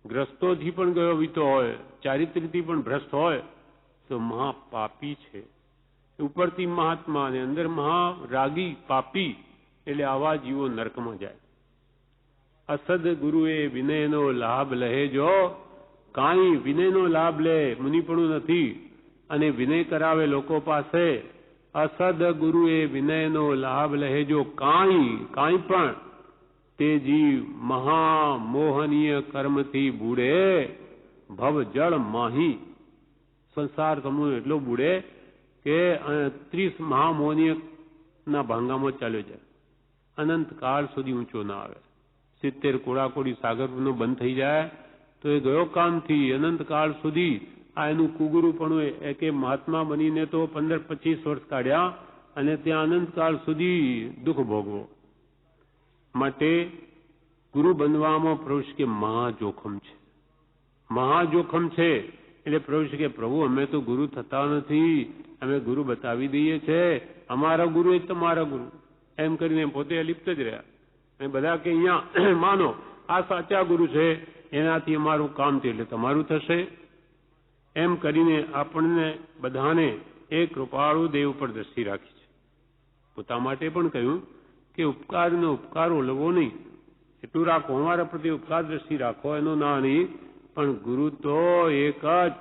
ગ્રસ્તોથી પણ ગયો વીતો હોય, ચારિત્રથી પણ ભ્રષ્ટ હોય, તો મહાપાપી છે. ઉપરથી મહાત્મા અને અંદર મહારાગી પાપી. એટલે આવા જીવો નરકમાં જાય. અસદ ગુરુએ વિનયનો લાભ લહેજો. કાંઈ વિનયનો લાભ લે મુનિપણું નથી, અને વિનય કરાવે લોકો પાસે. અસદ ગુરુએ વિનયનો લાભ લહેજો કાંઈ પણ તે જીવ મહામોહનીય કર્મથી બુડે ભવ જળ માહી. સંસાર સમૂહ એટલો બુડે કે 30 મહામોહનીય ના ભાંગામાં ચાલ્યો જાય, અનંત કાળ સુધી ઊંચો ના આવે. 70 કોડાકોડી સાગરનો બંધ થઈ જાય તો એ ગયો કામથી અનંત કાળ સુધી આ એનું કુગુરુપણું એ કે મહાત્મા બનીને તો 15-25 વર્ષ કાઢ્યા અને ત્યાં અનંતકાળ સુધી દુઃખ ભોગવો. માટે ગુરુ બનવામાં પ્રભુ કે મહાજોખમ છે, મહાજોખમ છે. એટલે પ્રભુ કે પ્રભુ અમે તો ગુરુ થતા નથી, અમે ગુરુ બતાવી દઈએ છે, અમારા ગુરુ એ તમારા ગુરુ એમ કરીને પોતે અલિપ્ત જ રહ્યા. અને બધા કે અહીંયા માનો આ સાચા ગુરુ છે, એનાથી અમારું કામ છે એટલે તમારું થશે. એમ કરીને આપણને બધાને એ કૃપાળુ દેવ પર દ્રષ્ટિ રાખી છે. પોતા માટે પણ કહ્યું કે ઉપકારનો ઉપકાર ઓલવો નહીં, એટલું રાખો, અમારા પ્રત્યે ઉપકાર દ્રષ્ટિ રાખો, એનો ના નહીં. પણ ગુરુ તો એક જ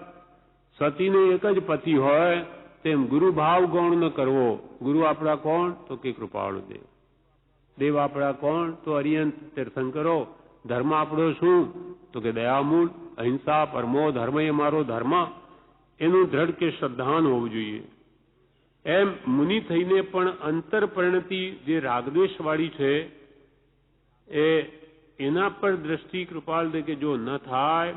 સતીને એક જ પતિ હોય તેમ ગુરુ ભાવ ગૌણ ન કરવો. ગુરુ આપણા કોણ? તો કે કૃપાળુ દેવ. દેવ આપણા કોણ? તો અરિયંત તીર્થંકરો. ધર્મ આપણો શું? તો કે દયામૂળ, અહિંસા, પરમો ધર્મ એ મારો ધર્મ. એનું દ્રઢ કે શ્રદ્ધાન હોવું જોઈએ. એમ મુનિ થઈને પણ અંતર પરિણતિ જે રાગદ્વેષ વાળી છે એના પર દ્રષ્ટિ કૃપાલ દે કે જો ન થાય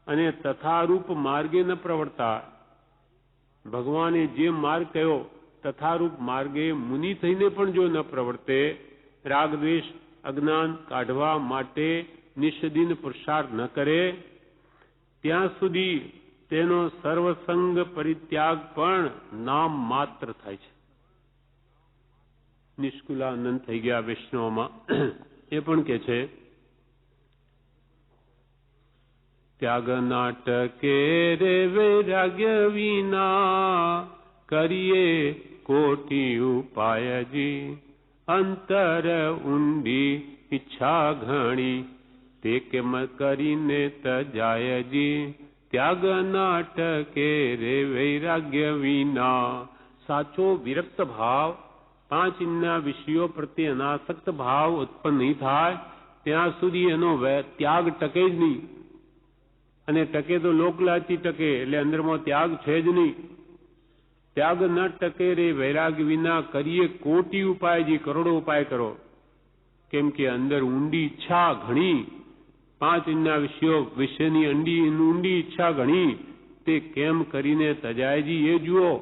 અને તથારૂપ માર્ગે ન પ્રવર્તા. ભગવાને જે માર્ગ કયો તથારૂપ માર્ગે મુનિ થઈને પણ જો ન પ્રવર્તે, રાગદ્વેષ અજ્ઞાન કાઢવા માટે નિષ્દિન પુરુષાર્થ ન કરે, ત્યાં સુધી તેનો સર્વસંગ પરિત્યાગ પણ નામ માત્ર થાય છે. નિષ્કુલાનંદ થઈ ગયા વૈષ્ણવમાં એ પણ કે છે ત્યાગ નાટકે રે વૈરાગ્ય વિના કરીએ કોટી ઉપાયજી. અંતર ઊંડી ઈચ્છા ઘણી તે કેમ કરીને તજાયજી. ત્યાગ નાટકે રે વૈરાગ્ય વિના. સાચો વિરક્ત ભાવ, 5 ઇન્દ્રિય વિષયો પ્રત્યે અનાસક્ત ભાવ ઉત્પન્ન નહીં થાય ત્યાં સુધી એનો ત્યાગ ટકે જ નહીં. અને ટકે તો લોકલાથી ટકે, એટલે અંદરમાં ત્યાગ છે જ નહીં. ત્યાગ ન ટકે રે વૈરાગ્ય વિના કરીએ કોટી ઉપાયજી. કરોડો ઉપાય કરો, કેમ કે અંદર ઊંડી ઈચ્છા ઘણી. 5 ઇન્દ્રિય વિષયો વિષયની ઊંડી ઈચ્છા ઘણી, તે કેમ કરીને તજાયજી એ જુઓ.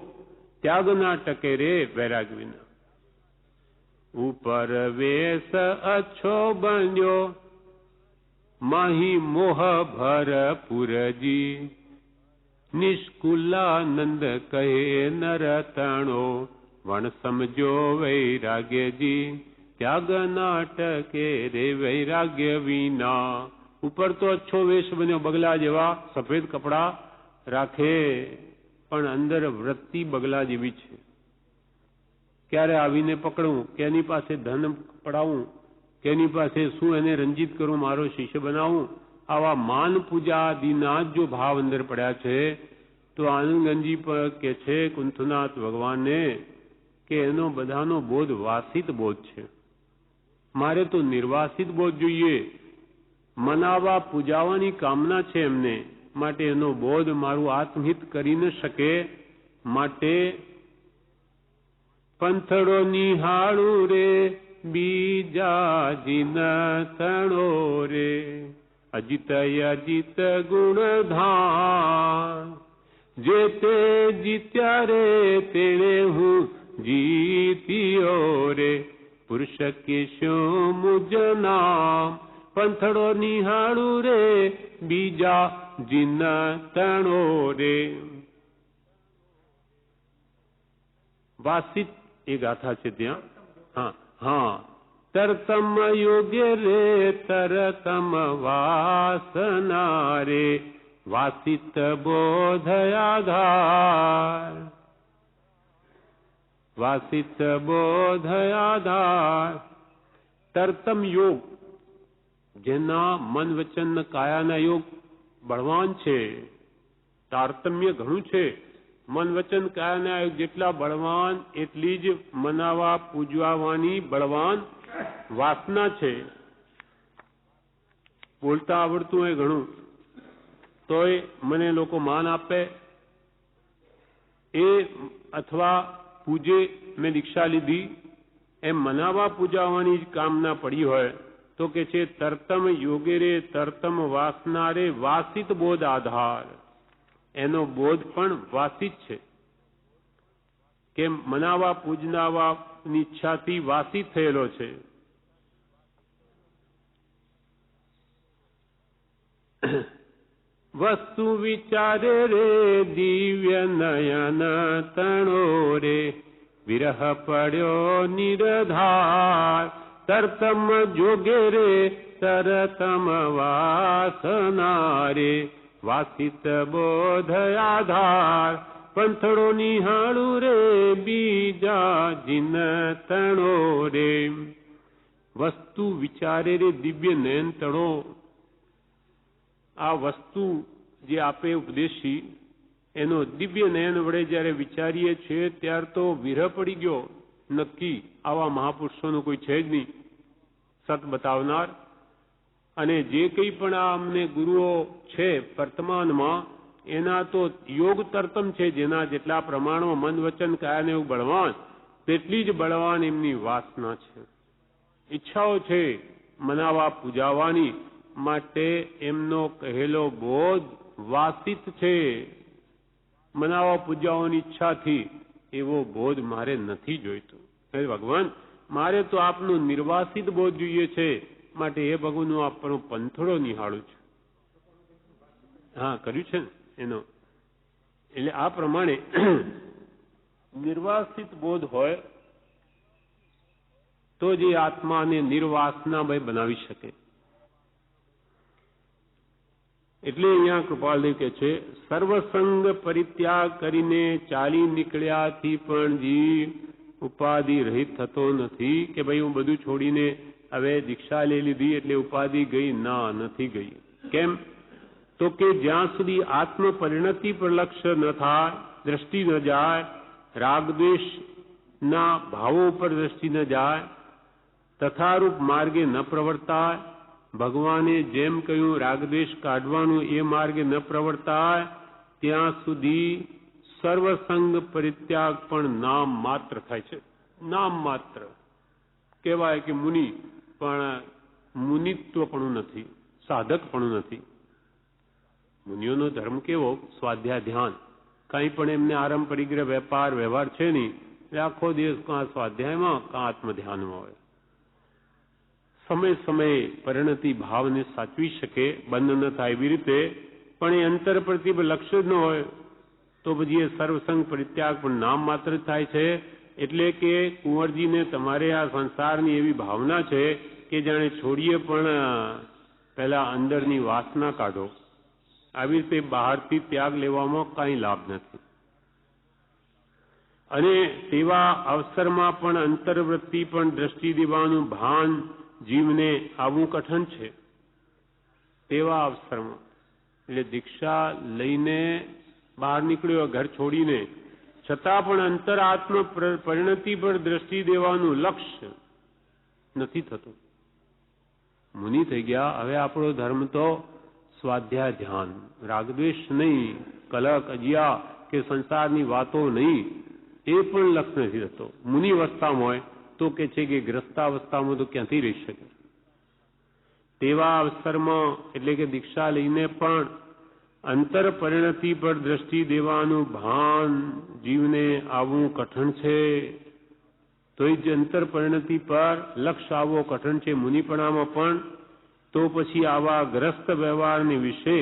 ત્યાગ ના ટકે રે વૈરાગ્ય વિના. ઉપર વેશ અચ્છો બન્યો માહી મોહ ભરપુરજી. નિષ્કુલાનંદ કહે નરતણો વણ સમજો વૈરાગ્યજી. ત્યાગ નાટકે રે વૈરાગ્ય વિના. ઉપર તો અચ્છો વેશ બન્યો, બગલા જેવા સફેદ કપડા રાખે, પણ અંદર વૃત્તિ બગલા જેવી છે. ક્યારે આવીને પકડવું, કેની પાસે ધન પડાવું, કેની પાસે શું એને રંજીત કરું, મારો શિષ્ય બનાવું, આવા માન પૂજા આદિના જો ભાવ અંદર પડ્યા છે તો આનંદગંજી પર કે છે કુંથનાથ ભગવાનને કે એનો બધાનો બોધ વાસિત બોધ છે. મારે તો નિર્વાસિત બોધ જોઈએ. મનાવા પૂજાવાની કામના છે એમને, માટે એનો બોધ મારું આત્મહિત કરી ન શકે. માટે પંથડો નિહાળું રે બીજા જીન તણો રે. અજિત અજિત ગુણધાન જે તે જીત્યા રે તેણે હું જીત્યો રે. પુરુષ કે શું મુજ નામ. પંથડો નિહાળું રે બીજા જીન તણો રે. વાસિત એ ગાથા છે ત્યાં. હા તરતમ યોગ્ય રે તરતમ વાસના રે. વાસિત બોધ આધાર. વાસિત બોધ આધાર. તરતમ યોગ, જેના મન વચન કાયાના યોગ બળવાન છે, તારતમ્ય ઘણું છે, મન વચન કાયાના જેટલા બળવાન એટલી જ મનાવા પૂજવાની બળવાન વાસના છે. બોલતા આવડતું હોય ઘણું તોય મને લોકો માન આપે એ અથવા પૂજે મેં દીક્ષા લીધી એમ મનાવા પૂજાવાની જ કામના પડી હોય તો કે છે તરતમ યોગે રે તરતમ વાસના રે વાસિત બોધ આધાર. એનો બોધ પણ વાસિત છે કે મનાવા પૂજનાવાની ઈચ્છાથી વાસિત થયેલો છે. વસ્તુ વિચારે રે દિવ્ય નયન તણો રે વિરહ પડ્યો નિરધાર તરતમ જોગે રે તરતમ વાસના રે વાસિત બોધ આધાર પંથડો નિહાળું રે બીજા જીન તણો રે. વસ્તુ વિચારે રે દિવ્ય નયન તણો. આ વસ્તુ જે આપે ઉપદેશી એનો દિવ્ય નયન વડે જ્યારે વિચારીએ છીએ ત્યાર તો વિરહ પડી ગયો નક્કી. આવા મહાપુરુષોનું કોઈ છે જ નહીં સત બતાવનાર. અને જે કંઈ પણ આ અમને ગુરુઓ છે વર્તમાનમાં એના તો યોગ તરતમ છે. જેના જેટલા પ્રમાણમાં મન વચન કાયાને એવું બળવાન તેટલી જ બળવાન એમની વાસના છે, ઈચ્છાઓ છે મનાવા પૂજાવાની. માટે એમનો કહેલો બોધ વાસિત છે. મનાવા પૂજાઓની ઈચ્છાથી એવો બોધ મારે નથી જોઈતો. ભગવાન મારે તો આપનું નિર્વાસિત બોધ જોઈએ છે. માટે એ ભગવાન હું આપનો પંથડો નિહાળું છું. હા કર્યું છે ને એનો. એટલે આ પ્રમાણે નિર્વાસિત બોધ હોય તો જે આત્માને નિર્વાસનામય બનાવી શકે. એટલે અહીંયા કૃપાલદેવ કહે છે સર્વસંગ પરિત્યાગ કરીને ચાલી નીકળ્યાથી પણ જીવ ઉપાધિ રહિત થતો નથી કે ભાઈ હું બધું છોડીને હવે દીક્ષા લઈ લીધી એટલે ઉપાધિ ગઈ. ના, નથી ગઈ. કેમ? તો કે જ્યાં સુધી આત્મ પરિણતિ પર લક્ષ્ય ન થાય, દ્રષ્ટિ ન જાય, રાગદ્વેષના ભાવો ઉપર દ્રષ્ટિ ન જાય, તથારૂપ માર્ગે ન પ્રવર્તાય, ભગવાને જેમ કહ્યું રાગદ્વેષ કાઢવાનું એ માર્ગે ન પ્રવર્તાય, ત્યાં સુધી સર્વસંગ પરિત્યાગ પણ નામ માત્ર થાય છે. નામ માત્ર કહેવાય કે મુનિ, પણ મુનિત્વ પણ નથી, સાધક પણ નથી. મુનિઓનો ધર્મ કેવો? સ્વાધ્યાય ધ્યાન. કંઈ પણ એમને આરંભ પરિગ્રહ વેપાર વ્યવહાર છે નહીં. એટલે આખો દિવસ કાં સ્વાધ્યાયમાં કાં આત્મ ધ્યાનમાં હોય. સમય સમયે પરિણતિ ભાવને સાચવી શકે, બંધ ન થાય એવી રીતે. પણ એ અંતર પ્રતિ લક્ષ્ય જ ન હોય તો પછી એ સર્વસંગ પરિત્યાગ પણ નામ માત્ર થાય છે. એટલે કે કુંવરજીને તમારે આ સંસારની એવી ભાવના છે કે જાણે છોડીએ પણ પહેલા અંદરની વાસના કાઢો. આવી રીતે બહારથી ત્યાગ લેવામાં કાંઈ લાભ નથી. અને તેવા અવસરમાં પણ અંતર્વૃત્તિ પણ દ્રષ્ટિ દેવાનું ભાન જીવને આવવું કઠણ છે. તેવા અવસરમાં એટલે દીક્ષા લઈને બહાર નીકળ્યો ઘર છોડીને, છતાં પણ અંતરાત્મ પરિણતિ પર દ્રષ્ટિ દેવાનું લક્ષ્ય નથી થતું. મુનિ થઈ ગયા. હવે આપણો ધર્મ તો સ્વાધ્યાય ધ્યાન, રાગદ્વેષ નહીં, કલક અજિયા કે સંસારની વાતો નહીં, એ પણ લક્ષ્ય નથી થતો. મુનિ અવસ્થામાં હોય તો કે છે કે ગ્રસ્તાવસ્થામાં તો ક્યાંથી રહી શકે. તેવા અવસરમાં એટલે કે દીક્ષા લઈને પણ અંતર પરિણતિ પર દ્રષ્ટિ દેવાનું ભાન જીવને આવવું કઠણ છે. તો એ જ અંતર પરિણતિ પર લક્ષ્ય આવવો કઠણ છે મુનિપણામાં પણ. તો પછી આવા ગ્રસ્ત વ્યવહારની વિશે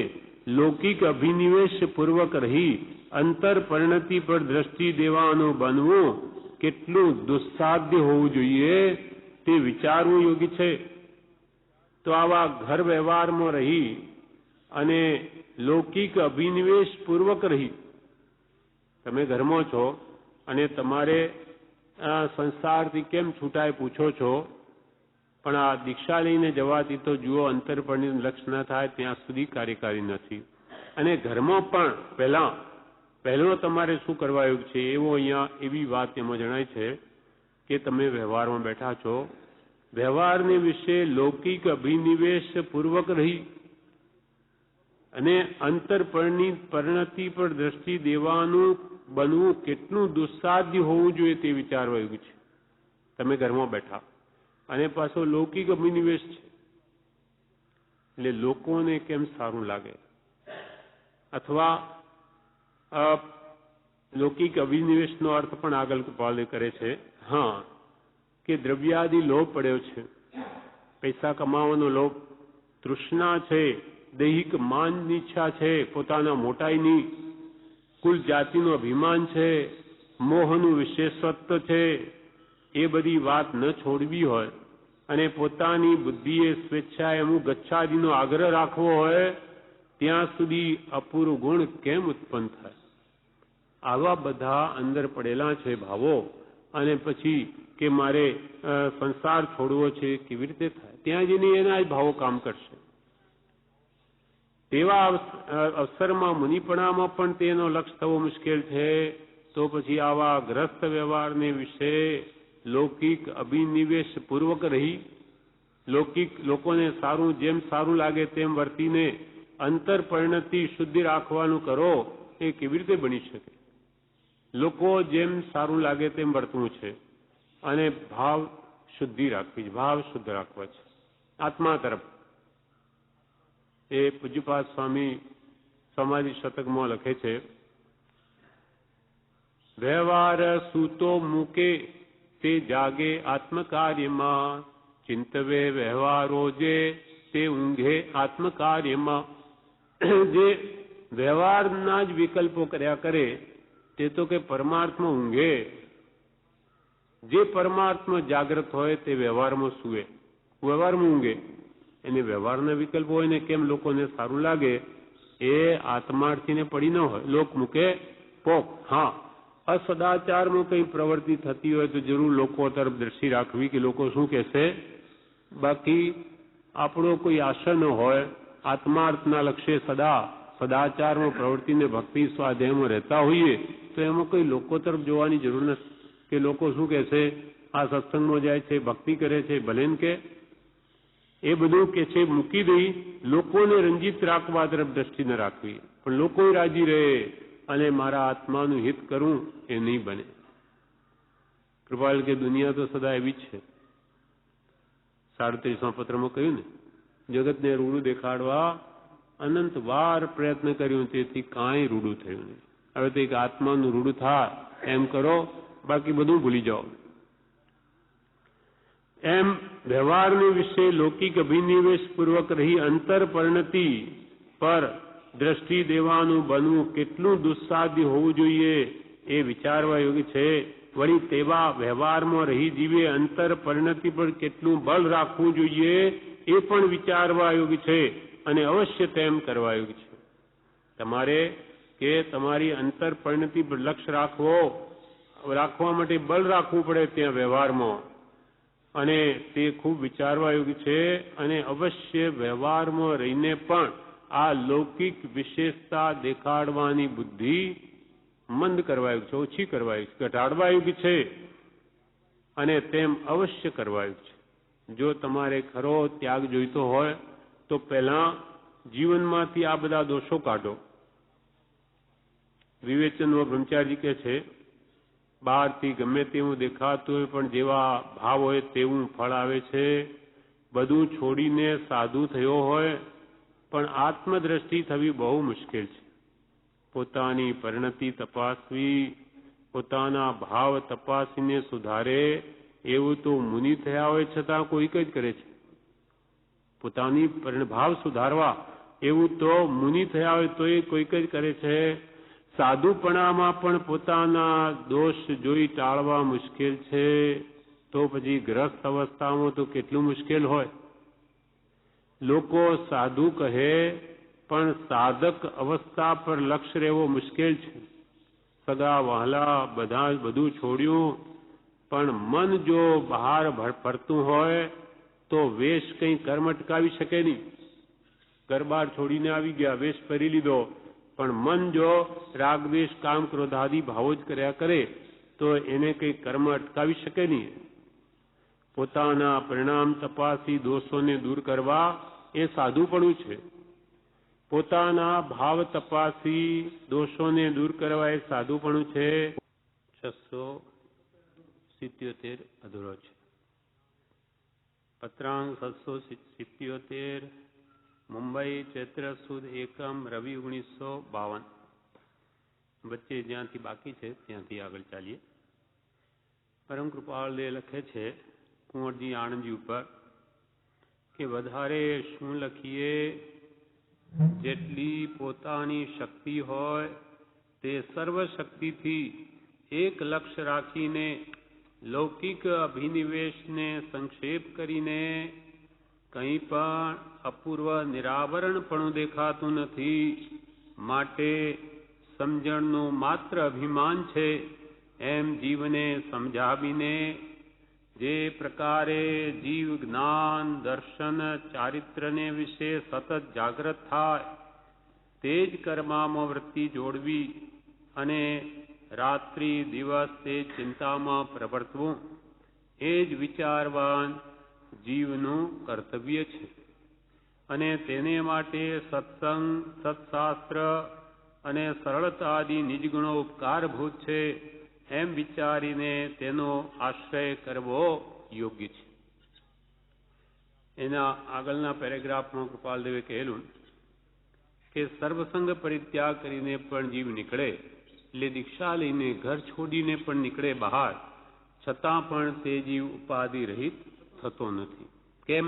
લૌકિક અભિનિવેશ પૂર્વક રહી અંતર પરિણતિ પર દ્રષ્ટિ દેવાનું બનવું કેટલું દુસ્સાધ્ય હોવું જોઈએ તે વિચારવું યોગ્ય છે. તો આવા ઘર વ્યવહારમાં રહી અને લૌકિક અભિનિવેશ પૂર્વક રહી, તમે ઘરમાં છો અને તમારે સંસારથી કેમ છૂટાય પૂછો છો, પણ આ દીક્ષા લઈને જવાથી તો જુઓ અંતરપરિણિત લક્ષ ન થાય ત્યાં સુધી કાર્યકારી નથી. અને ઘરમાં પણ પહેલા પહેલો તમારે શું કરવા યોગ છે એવો અહીંયા એવી વાત એમાં જણાય છે કે તમે વ્યવહારમાં બેઠા છો, વ્યવહારને વિશે લૌકિક અભિનિવેશ પૂર્વક રહી અને પરિણતિ પર દ્રષ્ટિ દેવાનું બનવું કેટલું દુસ્સાધ્ય હોવું જોઈએ તે વિચારવા યોગ છે. તમે ઘરમાં બેઠા અને પાછો લૌકિક અભિનિવેશ છે, એટલે લોકોને કેમ સારું લાગે, અથવા લૌકિક અભિનિવેશનો અર્થ પણ આગળ કૃપાલે કરે છે. હા, કે દ્રવ્યાદિ લોભ પડ્યો છે, પૈસા કમાવાનો લોભ, તૃષ્ણા છે, દૈહિક માનની ઈચ્છા છે, પોતાના મોટાઈની, કુલ જાતિનું અભિમાન છે, મોહનું વિશેષત્વ છે, એ બધી વાત ન છોડવી હોય અને પોતાની બુદ્ધિએ સ્વેચ્છાએ અમુક ગચ્છાદિનો આગ્રહ રાખવો હોય ત્યાં સુધી અપૂર્વ ગુણ કેમ ઉત્પન્ન થાય? આવા બધા અંદર પડેલા છે ભાવો, અને પછી કે મારે સંસાર છોડવો છે, કેવી રીતે થાય? ત્યાં જઈને એના જ ભાવો કામ કરશે. તેવા અવસરમાં મુનિપણામાં પણ તેનો લક્ષ્ય થવો મુશ્કેલ છે. તો પછી આવા ગ્રસ્ત વ્યવહારને વિશે લૌકિક અભિનિવેશ પૂર્વક રહી, લૌકિક લોકોને સારું જેમ સારું લાગે તેમ વર્તીને અંતર પરિણતિ શુદ્ધિ રાખવાનું કરો, એ કેવી રીતે બની શકે? લોકો જેમ સારું લાગે તેમ વર્તવું છે અને ભાવ શુદ્ધિ રાખવી છે, ભાવ શુદ્ધ રાખવા છે આત્મા તરફ. એ પૂજ્યપાદ સ્વામી સમાધિ શતકમાં લખે છે, વ્યવહાર સૂતો મૂકે તે જાગે આત્મકાર્યમાં, ચિંતવે વ્યવહારો જે તે ઊંઘે આત્મકાર્યમાં. જે વ્યવહારના જ વિકલ્પો કર્યા કરે તે તો કે પરમાર્થમાં ઊંઘે, જે પરમાર્થમાં જાગ્રત હોય તે વ્યવહારમાં સૂવે, વ્યવહારમાં ઊંઘે. એને વ્યવહારના વિકલ્પ હોય ને કેમ લોકોને સારું લાગે એ આત્માર્થીને પડી ન હોય. લોક મૂકે પોક. હા, અસદાચારમાં કંઈ પ્રવૃત્તિ થતી હોય તો જરૂર લોકો તરફ દ્રષ્ટિ રાખવી કે લોકો શું કહેશે. બાકી આપણો કોઈ આશય ન હોય, આત્માર્થના લક્ષ્ય સદાચારમાં પ્રવૃત્તિને ભક્તિ સ્વાધ્યાયમાં રહેતા હોઈએ તો એમાં કોઈ લોકો તરફ જોવાની જરૂર નથી કે લોકો શું કહેશે, આ સત્સંગમાં જાય છે, ભક્તિ કરે છે, ભલે ને કે એ બધું કે છે મૂકી દઈ લોકોને રંજીત રાખવા તરફ દ્રષ્ટિ ન રાખવી, પણ લોકો રાજી રહે અને મારા આત્માનું હિત કરું એ નહીં બને. કૃપાલ કે દુનિયા તો સદા એવી જ છે. 37મા પત્રમાં કહ્યું ને, જગતને રૂડું દેખાડવા અનંત વાર પ્રયત્ન કર્યું, તેથી કાંઈ રૂડું થયું નહીં. હવે તો એક આત્માનું રૂડું થાય એમ કરો, બાકી બધું ભૂલી જાઓ. એમ વ્યવહારને વિશે લૌકિક અભિનિવેશ પૂર્વક રહી અંતર પરિણતિ પર દ્રષ્ટિ દેવાનું બનવું કેટલું દુસ્સાધ્ય હોવું જોઈએ એ વિચારવા યોગ્ય છે. વળી તેવા વ્યવહારમાં રહી જીવે અંતર પરિણતિ પર કેટલું બળ રાખવું જોઈએ એ પણ વિચારવા યોગ્ય છે અને અવશ્ય તેમ કરવા યોગ્ય છે. તમારે કે તમારી અંતર પરિણતિ પર લક્ષ્ય રાખવા માટે બળ રાખવું પડે ત્યાં વ્યવહારમાં, અને તે ખૂબ વિચારવા યોગ્ય છે. અને અવશ્ય વ્યવહારમાં રહીને પણ આ લૌકિક વિશેષતા દેખાડવાની બુદ્ધિ મંદ કરવા યોગ્ય છે, ઓછી કરવા યોગ્ય છે, ઘટાડવા યોગ્ય છે, અને તેમ અવશ્ય કરવા યોગ્ય છે. જો તમારે ખરો ત્યાગ જોઈતો હોય તો પહેલા જીવનમાંથી આ બધા દોષો કાઢો. વિવેચનમાં બ્રહ્મચારી કહે છે, બહારથી ગમે તેવું દેખાતું હોય પણ જેવા ભાવ હોય તેવું ફળ આવે છે. બધું છોડીને સાધુ થયો હોય પણ આત્મદ્રષ્ટિ થવી બહુ મુશ્કેલ છે. પોતાની પરિણતિ તપાસવી, પોતાના ભાવ તપાસીને સુધારે એવું તો મુનિ થયા હોય છતાં કોઈક જ કરે છે. પોતાની ભાવ સુધારવા એવું તો મુનિ થયા હોય તો એ કોઈક જ કરે છે. સાધુપણામાં પણ પોતાના દોષ જોઈ ટાળવા મુશ્કેલ છે, તો પછી ગ્રસ્ત અવસ્થામાં તો કેટલું મુશ્કેલ હોય. લોકો સાધુ કહે પણ સાધક અવસ્થા પર લક્ષ્ય રહેવો મુશ્કેલ છે. સગા વહાલા બધું છોડ્યું પણ મન જો બહાર ફરતું હોય તો વેશ કંઈ કર્મ અટકાવી શકે નહીં. ઘર બાર છોડીને આવી ગયા, વેશ પહેરી લીધો, પણ મન જો રાગ દ્વેષ કામ ક્રોધાદિ ભાવો જ કર્યા કરે તો એને કંઈ કર્મ અટકાવી શકે નહીં. પોતાના પરિણામ તપાસી દોષોને દૂર કરવા એ સાધુપણું છે. પોતાના ભાવ તપાસી દોષોને દૂર કરવા એ સાધુપણું છે. 677 અધૂરો છે. પત્રાંક 677 મુંબઈ ચૈત્ર સુદ એકમ રવિ 1952. વચ્ચે જ્યાંથી બાકી છે ત્યાંથી આગળ ચાલીએ. પરમ કૃપાળદેવ લખે છે કુંવરજી આણંદજી ઉપર કે વધારે શું લખીએ, જેટલી પોતાની શક્તિ હોય તે સર્વ શક્તિથી એક લક્ષ્ય રાખીને લૌકિક અભિનિવેશને સંક્ષેપ કરીને કંઈ પણ અપૂર્વ નિરાવરણપણું દેખાતું નથી. માટે સમજણનું માત્ર અભિમાન છે એમ જીવને સમજાવીને જે પ્રકારે જીવ જ્ઞાન દર્શન ચારિત્રને વિશે સતત જાગૃત થાય તે જ કર્મમાં વૃત્તિ જોડવી અને રાત્રિ દિવસ તે ચિંતામાં પ્રવર્તવું એ જ વિચારવાન જીવનું કર્તવ્ય છે. અને તેને માટે સત્સંગ સત્શાસ્ત્ર અને સરળતા આદિ નિજગુણો ઉપકારભૂત છે એમ વિચારીને તેનો આશ્રય કરવો યોગ્ય છે. એના આગળના પેરેગ્રાફમાં કૃપાલદેવે કહેલું કે સર્વસંગ પરિત્યાગ કરીને પણ જીવ નીકળે એટલે દીક્ષા લઈને ઘર છોડીને પણ નીકળે બહાર, છતાં પણ તે જીવ ઉપાધિ રહિત થતો નથી. કેમ?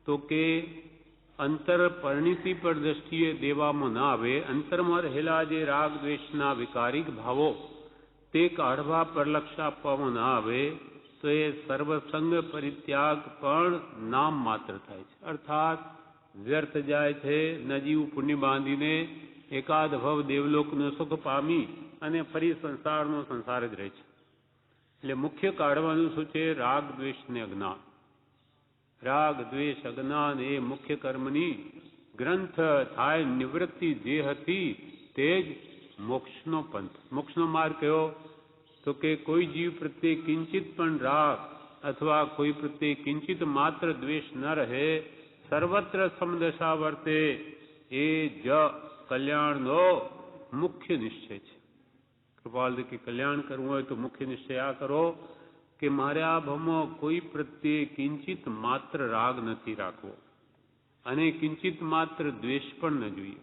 તો કે અંતર પરિણીતિ પર દ્રષ્ટિએ દેવામાં ના આવે. અંતરમાં રહેલા જે રાગ દ્વેષના વિકારિક ભાવો તે કાઢવા પર લક્ષ્ય આપવામાં ના આવે તો એ સર્વસંગ પરિત્યાગ પણ નામ માત્ર થાય છે, અર્થાત વ્યર્થ જાય છે. નજીવ પુણ્ય બાંધીને એકાદ ભવ દેવલોકનું સુખ પામી અને ફરી સંસારનો સંસાર જ રહે છે. એટલે મુખ્ય કાઢવાનું શું છે? રાગ દ્વેષ ને અજ્ઞાન. રાગ દ્વેષ અજ્ઞાન એ મુખ્ય કર્મની ગ્રંથ થાય નિવૃત્તિ જે હતી તે જ મોક્ષનો પંથ. મોક્ષનો માર્ગ કયો? તો કે કોઈ જીવ પ્રત્યે કિંચિત પણ રાગ અથવા કોઈ પ્રત્યે કિંચિત માત્ર દ્વેષ ન રહે, સર્વત્ર સમદશા વર્તે, એ જ કલ્યાણનો મુખ્ય નિશ્ચય છે. કૃપાલ કે કલ્યાણ કરવું હોય તો મુખ્ય નિશ્ચય આ કરો કે મારે આ ભવમાં કોઈ પ્રત્યે કિંચિત માત્ર રાગ નથી રાખવો અને કિંચિત માત્ર દ્વેષ પણ ન જોઈએ.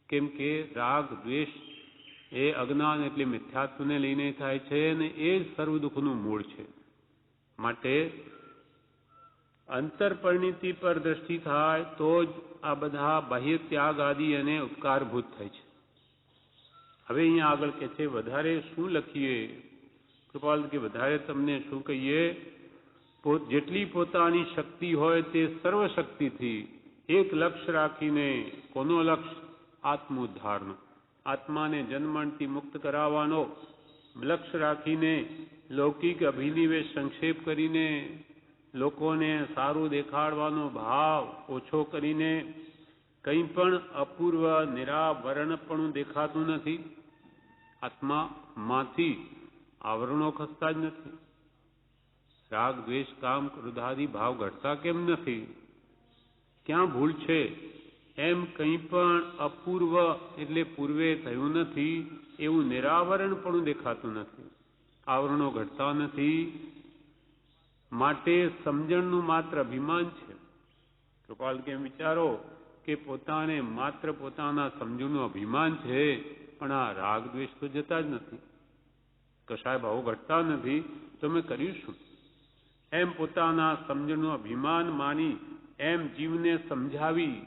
કેમ કે રાગ દ્વેષ એ અજ્ઞાન એટલે મિથ્યાત્વને લઈને થાય છે અને એ જ સર્વ દુઃખનું મૂળ છે. માટે અંતર પરિણીતિ પર દ્રષ્ટિ થાય તો જ આ બધા બાહ્ય ત્યાગ આદિ અને ઉપકારભૂત થાય છે. હવે અહીંયા આગળ કે છે વધારે શું લખીએ? કૃપાલ કે વધારે તમને શું કહીએ? જેટલી પોતાની શક્તિ હોય તે સર્વ શક્તિથી એક લક્ષ્ય રાખીને, કોનો લક્ષ્ય? આત્મોદ્ધારનો, આત્માને જન્મણથી મુક્ત કરાવવાનો લક્ષ્ય રાખીને લૌકિક અભિનિવેશ સંક્ષેપ કરીને લોકોને સારું દેખાડવાનો ભાવ ઓછો કરીને કંઈ પણ અપૂર્વ નિરાવરણપણું દેખાતું નથી. આત્મામાંથી આવરણો ખસતા જ નથી. રાગ દ્વેષ કામ ક્રોધાદિ ભાવ ઘટતા કેમ નથી? ક્યાં ભૂલ છે? એમ કંઈ પણ અપૂર્વ એટલે પૂર્વે થયું નથી એવું નિરાવરણપણું દેખાતું નથી. આવરણો ઘટતા નથી. માટે સમજણનું માત્ર અભિમાન છે. કૃપાલ કેમ વિચારો કે પોતાને માત્ર પોતાના સમજણનું અભિમાન છે, પણ આ રાગ દ્વેષ તો જતા જ નથી, કશાય ભાવો ઘટતા નથી, તો મેં કર્યું શું? એમ પોતાના સમજણનું અભિમાન માની એમ જીવને સમજાવી,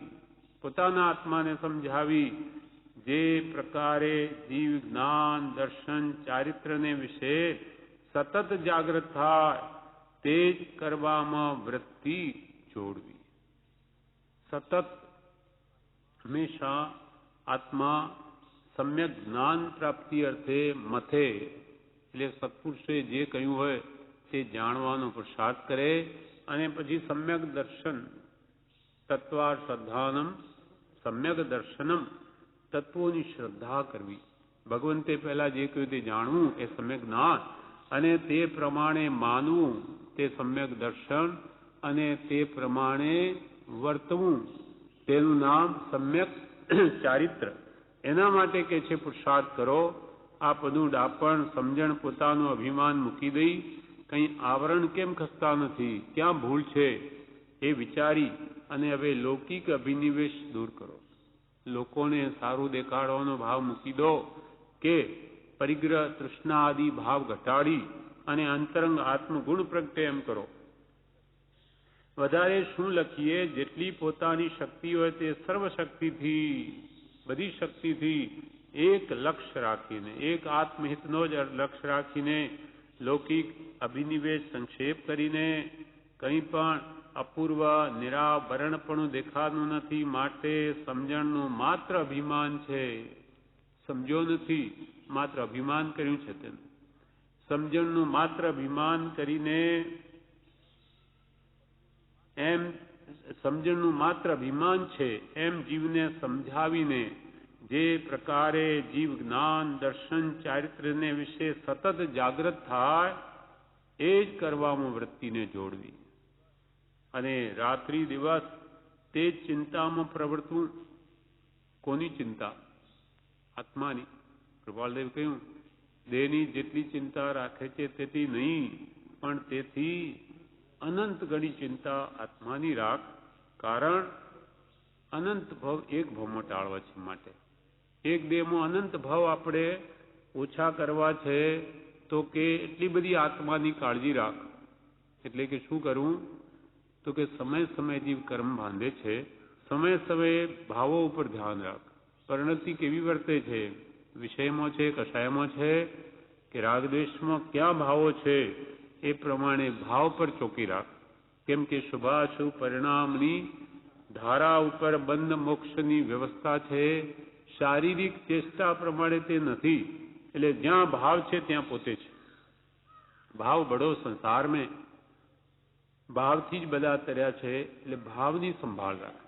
પોતાના આત્માને સમજાવી જે પ્રકારે જીવ જ્ઞાન દર્શન ચારિત્રને વિશે સતત જાગૃત થાય તે જ કરવામાં વૃત્તિ જોડવી. સતત હંમેશા આત્મા સમ્યક જ્ઞાન પ્રાપ્તિ અર્થે મથે, એટલે સત્પુરુષે જે કહ્યું હોય તે જાણવાનો પુરુષાર્થ કરે અને પછી સમ્યક દર્શન તત્વાર શ્રદ્ધાનમ સમ્યક દર્શનમ તત્વોની શ્રદ્ધા કરવી. ભગવંતે પહેલા જે કહ્યું તે જાણવું એ સમ્યક જ્ઞાન, અને તે પ્રમાણે માનવું તે સમ્યક દર્શન, અને તે પ્રમાણે વર્તવું તેનું નામ સમ્યક ચારિત્ર. એના માટે કે છે પુરુષાર્થ કરો. આ બધું ડાપણ સમજણ પોતાનું અભિમાન મૂકી દઈ કંઈ આવરણ કેમ ખસતા નથી, ક્યાં ભૂલ છે એ વિચારી અને હવે લૌકિક અભિનિવેશ દૂર કરો. લોકોને સારું દેખાડવાનો ભાવ મૂકી દો કે પરિગ્રહ તૃષ્ણા આદિ ભાવ ઘટાડી અને અંતરંગ આત્મગુણ પ્રગટે એમ કરો. વધારે શું લખીએ? જેટલી પોતાની શક્તિ હોય તે સર્વશક્તિથી, બધી શક્તિથી એક લક્ષ્ય રાખીને, એક આત્મહિતનો જ લક્ષ્ય રાખીને લૌકિક અભિનિવેશ સંક્ષેપ કરીને કંઈ પણ અપૂર્વ નિરાભરણપણું દેખાતું નથી. માટે સમજણનું માત્ર અભિમાન છે. સમજો નથી, માત્ર અભિમાન કર્યું છે તેનું. સમજણનું માત્ર અભિમાન કરીને એમ સમજણનું માત્ર અભિમાન છે એમ જીવને સમજાવીને જે પ્રકારે જીવ જ્ઞાન દર્શન ચારિત્ર્યને વિશે સતત જાગૃત થાય એ જ કરવામાં વૃત્તિને જોડવી, અને રાત્રિ દિવસ તે જ ચિંતામાં પ્રવર્તવું. કોની ચિંતા? આત્માની. કૃપાલદેવ કહ્યું, દેહની જેટલી ચિંતા રાખે છે તેથી નહીં, પણ તેથી અનંત ઘણી ચિંતા આત્માની રાખ. કારણ અનંત ભવ એક ભવમાં ટાળવા છે. માટે એક દેહમાં અનંત ભવ આપણે ઓછા કરવા છે તો કે એટલી બધી આત્માની કાળજી રાખ. એટલે કે શું કરવું? તો કે સમય સમય જીવ કર્મ બાંધે છે, સમય સમયે ભાવો ઉપર ધ્યાન રાખ. પરિણતિ કેવી વર્તે છે? વિષયમાં છે, કષાયમાં છે કે રાગદ્વેષમાં ક્યાં ભાવો છે એ પ્રમાણે ભાવ પર ચોકી રાખ. કેમ કે શુભાશુભ પરિણામની ધારા ઉપર બંધ મોક્ષની વ્યવસ્થા છે. શારીરિક ચેષ્ટા પ્રમાણે તે નથી. એટલે જ્યાં ભાવ છે ત્યાં પોતે છે. ભાવ બડો સંસાર મેં, ભાવથી જ બધા તર્યા છે. એટલે ભાવની સંભાળ રાખ.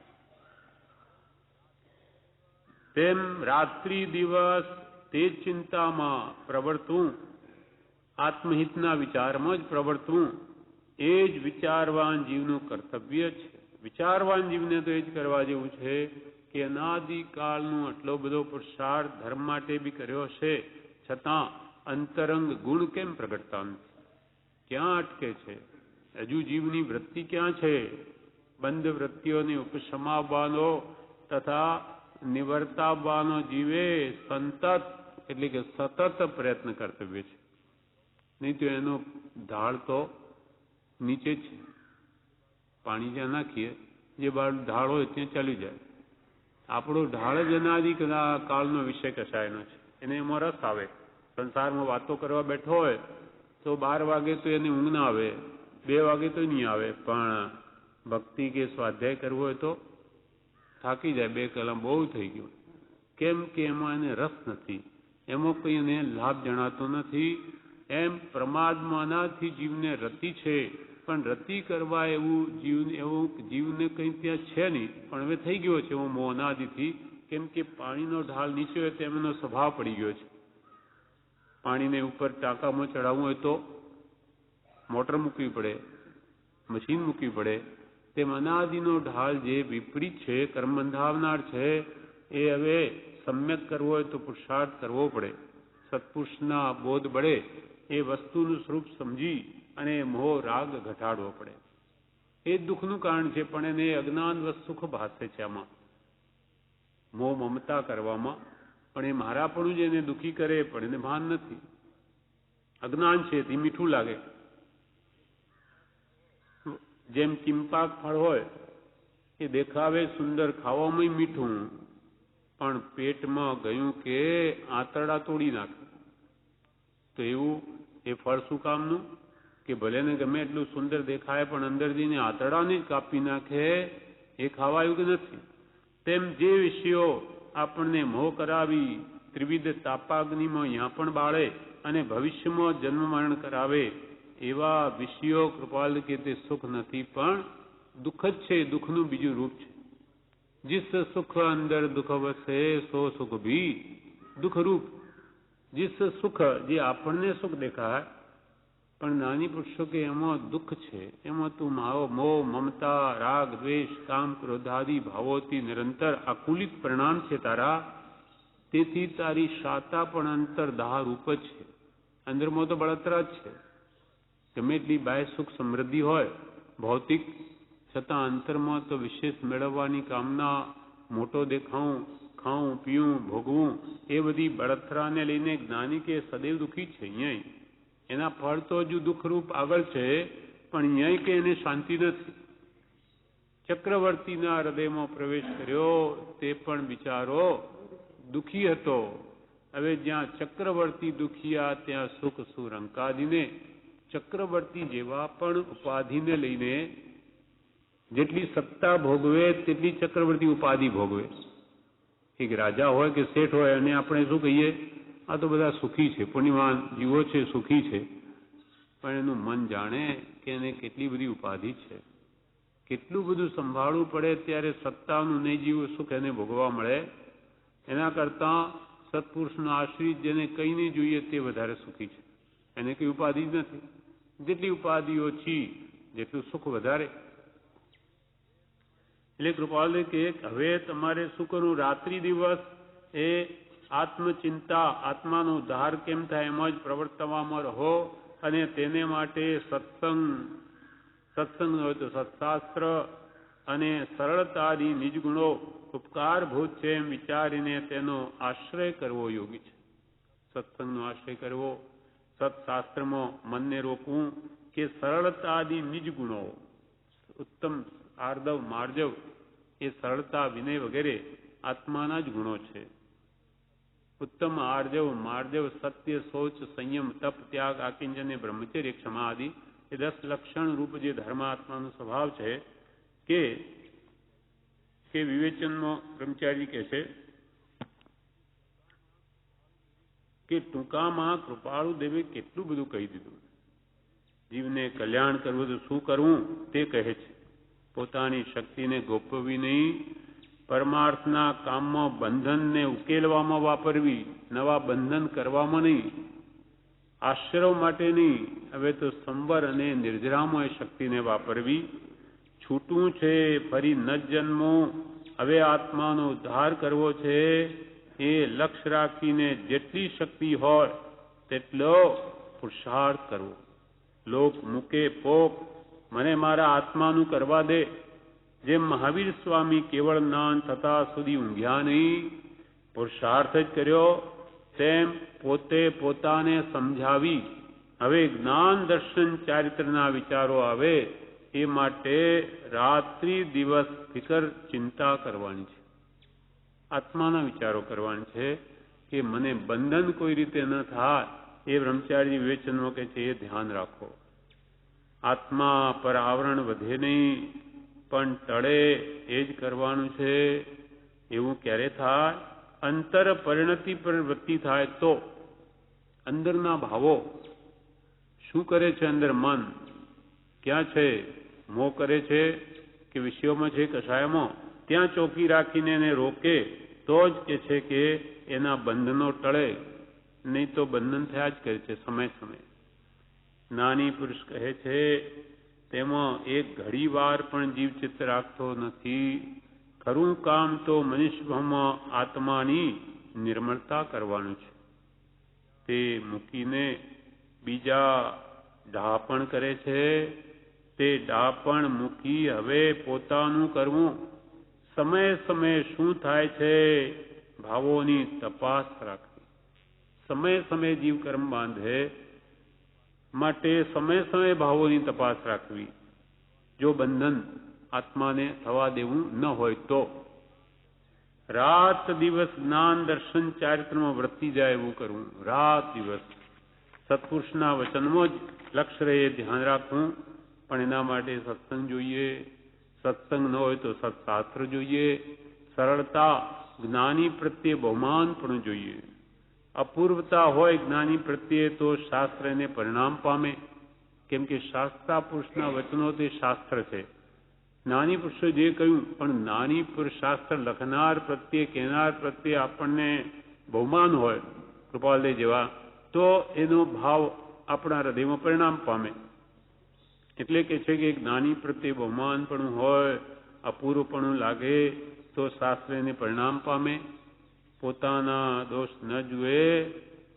તેમ રાત્રિ દિવસ તે ચિંતામાં પ્રવર્તવું, આત્મહિતના વિચારમાં જ પ્રવર્તવું એ જ વિચારવાન જીવનું કર્તવ્ય છે. વિચારવાન જીવને તો એ જ કરવા જેવું છે કે અનાદિકાળનો આટલો બધો પુરુષાર્થ ધર્મ માટે બી કર્યો હશે, છતાં અંતરંગ ગુણ કેમ પ્રગટતા નથી? ક્યાં અટકે છે? હજુ જીવની વૃત્તિ ક્યાં છે? બંધ વૃત્તિઓને ઉપશમાવવાનો તથા નિવર્તાવવાનો જીવે સંતત એટલે કે સતત પ્રયત્ન કર્તવ્ય છે. નહીં તો એનો ઢાળ તો નીચે જ છે. પાણી જ્યાં નાખીએ જે બાજુ ઢાળ હોય ત્યાં ચાલી જાય. આપણો ઢાળ જ અનાદિ કાળનો વિષય કશાયનો છે. એને એમાં રસ આવે. સંસારમાં વાતો કરવા બેઠો હોય તો 12 વાગે તો એને ઊંઘ ના આવે, 2 વાગે તો નહીં આવે, પણ ભક્તિ કે સ્વાધ્યાય કરવો હોય તો થાકી જાય. 2 કલાક બહુ થઈ ગયું. કેમ કે એમાં એને રસ નથી, એમાં કંઈ એને લાભ જણાતો નથી. એમ પ્રમાદમાંનાથી જીવને રતિ છે, પણ રતિ કરવા એવું જીવને કંઈ ત્યાં છે નહીં, પણ હવે થઈ ગયો છે એવો મોહ અનાદિથી. કેમ કે પાણીનો ઢાળ નીચે હોય તેમ એનો સ્વભાવ પડી ગયો છે. પાણીને ઉપર ટાંકામાં ચડાવવું હોય તો મોટર મૂકવી પડે, મશીન મૂકવી પડે. તેમ અનાદિનો ઢાળ જે વિપરીત છે, કર્મ બંધાવનાર છે, એ હવે સમ્યક કરવો હોય તો પુરુષાર્થ કરવો પડે. સત્પુરુષના બોધ બળે એ વસ્તુનું સ્વરૂપ સમજી અને મોહ રાગ ઘટાડવો પડે. એ જ દુઃખનું કારણ છે, પણ એને અજ્ઞાનવશ સુખ ભાસે છે. આમાં મોહ મમતા કરવામાં પણ એ મારાપણું જ એને દુઃખી કરે, પણ એને ભાન નથી. અજ્ઞાન છે તે મીઠું લાગે. જેમ ચિંપાક ફળ હોય એ દેખાવે સુંદર, ખાવામાં મીઠું, પણ પેટમાં ગયું કે આંતરડા તોડી નાખે. તો એવું એ ફળ શું કામનું? કે ભલે ને ગમે એટલું સુંદર દેખાય પણ અંદર જઈને આંતરડાને જ કાપી નાખે. એ ખાવા યોગ્ય નથી. તેમ જે વિષયો આપણને મોહ કરાવી ત્રિવિધ તાપાગ્નિમાં અહીંયા પણ બાળે અને ભવિષ્યમાં જન્મ મરણ કરાવે, એવા વિષયો કૃપાલ કે તે સુખ નથી, પણ દુઃખ જ છે. દુઃખનું બીજું રૂપ છે. जिस सुख अंदर दुख वसे सो सुख भी दुख रूप. जिस સુખ જે આપણને સુખ દેખાય પણ જ્ઞાની પુરુષો કે એમાં દુઃખ છે, એમાં તું મારો મોહ મમતા રાગ દ્વેષ કામ ક્રોધાદિ ભાવોથી નિરંતર આકુલિત પરિણામ છે તારા, તેથી તારી શાતા પણ અંતરદાહ રૂપ જ છે. અંદરમાં તો બળતરા જ છે. ગમે એટલી બાહ્ય સુખ સમૃદ્ધિ હોય ભૌતિક, છતાં અંતરમાં તો વિશેષ મેળવવાની કામના, મોટો દેખાવું, ખાવું પીવું ભોગવું, એ બધી બળતરાને લઈને જ્ઞાની કે સદૈવ દુઃખી છે. અહીંયા એના ફળ તો હજુ દુઃખરૂપ આગળ છે, પણ અહીંયા કે એને શાંતિ નથી. ચક્રવર્તીના હૃદયમાં પ્રવેશ કર્યો તે પણ બિચારો દુઃખી હતો. હવે જ્યાં ચક્રવર્તી દુખિયા ત્યાં સુખ સુરંકાદીને, ચક્રવર્તી જેવા પણ ઉપાધિને લઈને જેટલી સત્તા ભોગવે તેટલી ચક્રવર્તી ઉપાધિ ભોગવે. એક રાજા હોય કે શેઠ હોય અને આપણે શું કહીએ, આ તો બધા સુખી છે, પુણ્યવાન જીવો છે, સુખી છે. પણ એનું મન જાણે કે એને કેટલી બધી ઉપાધિ છે, કેટલું બધું સંભાળવું પડે ત્યારે સત્તાનું નહીં જીવું સુખ એને ભોગવવા મળે. એના કરતાં સત્પુરુષનો આશ્રિત જેને કંઈ નહીં જોઈએ તે વધારે સુખી છે. એને કંઈ ઉપાધિ જ નથી. જેટલી ઉપાધિ ઓછી જેટલું સુખ વધારે. એટલે કૃપાલ કે હવે તમારે શું કરવું, રાત્રિ દિવસ એ આત્મચિંતા, આત્માનો ઉદ્ધાર કેમ થાય એમાં જ પ્રવર્તવામાં રહો. અને તેને માટે સત્સંગ હોય તો સત્શાસ્ત્ર અને સરળતાથી નિજગુણો ઉપકારભૂત છે એમ વિચારીને તેનો આશ્રય કરવો યોગી છે. સત્સંગનો આશ્રય કરવો, સત્શાસ્ત્રમાં મનને રોકવું કે સરળતાથી નિજગુણો, ઉત્તમ આર્દવ માર્જવ એ સરળતા વિનય વગેરે આત્માના જ ગુણો છે. ઉત્તમ આર્જવ માર્જવ સત્ય શૌચ સંયમ તપ ત્યાગ આકિંચન બ્રહ્મચર્ય ક્ષમા આદિ એ 10 લક્ષણ રૂપ જે ધર્માત્માનો સ્વભાવ છે કે વિવેચનમાં બ્રહ્મચારી કહે છે કે ટૂંકામાં કૃપાળુ દેવે કેટલું બધું કહી દીધું. જીવને કલ્યાણ કરવું તો શું કરવું તે કહે છે. પોતાની શક્તિને ગોપવવી નહીં, પરમાર્થના કામમાં બંધનને ઉકેલવામાં વાપરવી, નવા બંધન કરવામાં નહીં, આશ્રવ માટે નહીં. હવે તો સંવર અને નિર્જરામાં એ શક્તિને વાપરવી. છૂટવું છે, ફરી ન જન્મો. હવે આત્માનો ઉદ્ધાર કરવો છે. એ લક્ષ્ય રાખીને જેટલી શક્તિ હોય તેટલો પુરુષાર્થ કરવો. લોક મૂકે પોક, મને મારા આત્માનું કરવા દે. જેમ મહાવીર સ્વામી કેવળ જ્ઞાન થતા સુધી ઊંઘ્યા નહીં, પુરુષાર્થ જ કર્યો, તેમ પોતે પોતાને સમજાવી હવે જ્ઞાન દર્શન ચારિત્રના વિચારો આવે એ માટે રાત્રિ દિવસ ફિકર ચિંતા કરવાની છે. આત્માના વિચારો કરવાના છે કે મને બંધન કોઈ રીતે ન થાય એ બ્રહ્મચારી વિવેચનમાં કહે છે એ ધ્યાન રાખો. આત્મા પર આવરણ વધે નહીં પણ ટળે એ જ કરવાનું છે. એવું ક્યારે થાય? અંતર પરિણતિ પર વૃત્તિ થાય તો. અંદરના ભાવો શું કરે છે? અંદર મન ક્યાં છે? મોહ કરે છે કે વિષયોમાં છે કષાયમાં? ત્યાં ચોકી રાખીને એને રોકે તો જ કે છે કે એના બંધનો ટળે, નહીં તો બંધન થયા જ કરે છે સમય સમય. જ્ઞાની પુરુષ કહે છે તેમાં એક ઘડી વાર પણ જીવચિત્ત રાખતો નથી. ખરું કામ તો મનુષ્યમાં આત્માની નિર્મળતા કરવાનું છે. તે મૂકીને બીજા ડાપણ કરે છે. તે ડાપણ મૂકી હવે પોતાનું કરવું. સમય સમયે શું થાય છે ભાવોની તપાસ રાખવી. સમય સમયે જીવ કર્મ બાંધે માટે સમય સમયે ભાવોની તપાસ રાખવી. જો બંધન આત્માને થવા દેવું ન હોય તો રાત દિવસ જ્ઞાન દર્શન ચારિત્રમાં વૃત્તિ જાય એવું કરવું. રાત દિવસ સત્પુરુષના વચનમાં જ લક્ષ્ય રહે, ધ્યાન રાખવું. પણ એના માટે સત્સંગ જોઈએ. સત્સંગ ન હોય તો સત્શાસ્ત્ર જોઈએ. સરળતા, જ્ઞાની પ્રત્યે બહુમાન પણ જોઈએ. અપૂર્વતા હોય જ્ઞાની પ્રત્યે તો શાસ્ત્ર એને પરિણામ પામે. કેમ કે શાસ્ત્રા પુરુષના વચનો તે શાસ્ત્ર છે. જ્ઞાની પુરુષો જે કહ્યું, પણ જ્ઞાની પુરુષ શાસ્ત્ર લખનાર પ્રત્યે, કહેનાર પ્રત્યે આપણને બહુમાન હોય કૃપાલદેવ જેવા, તો એનો ભાવ આપણા હૃદયમાં પરિણામ પામે. એટલે કે છે કે જ્ઞાની પ્રત્યે બહુમાનપણું હોય, અપૂર્વપણું લાગે તો શાસ્ત્ર એને પરિણામ પામે. પોતાના દોષ ન જુએ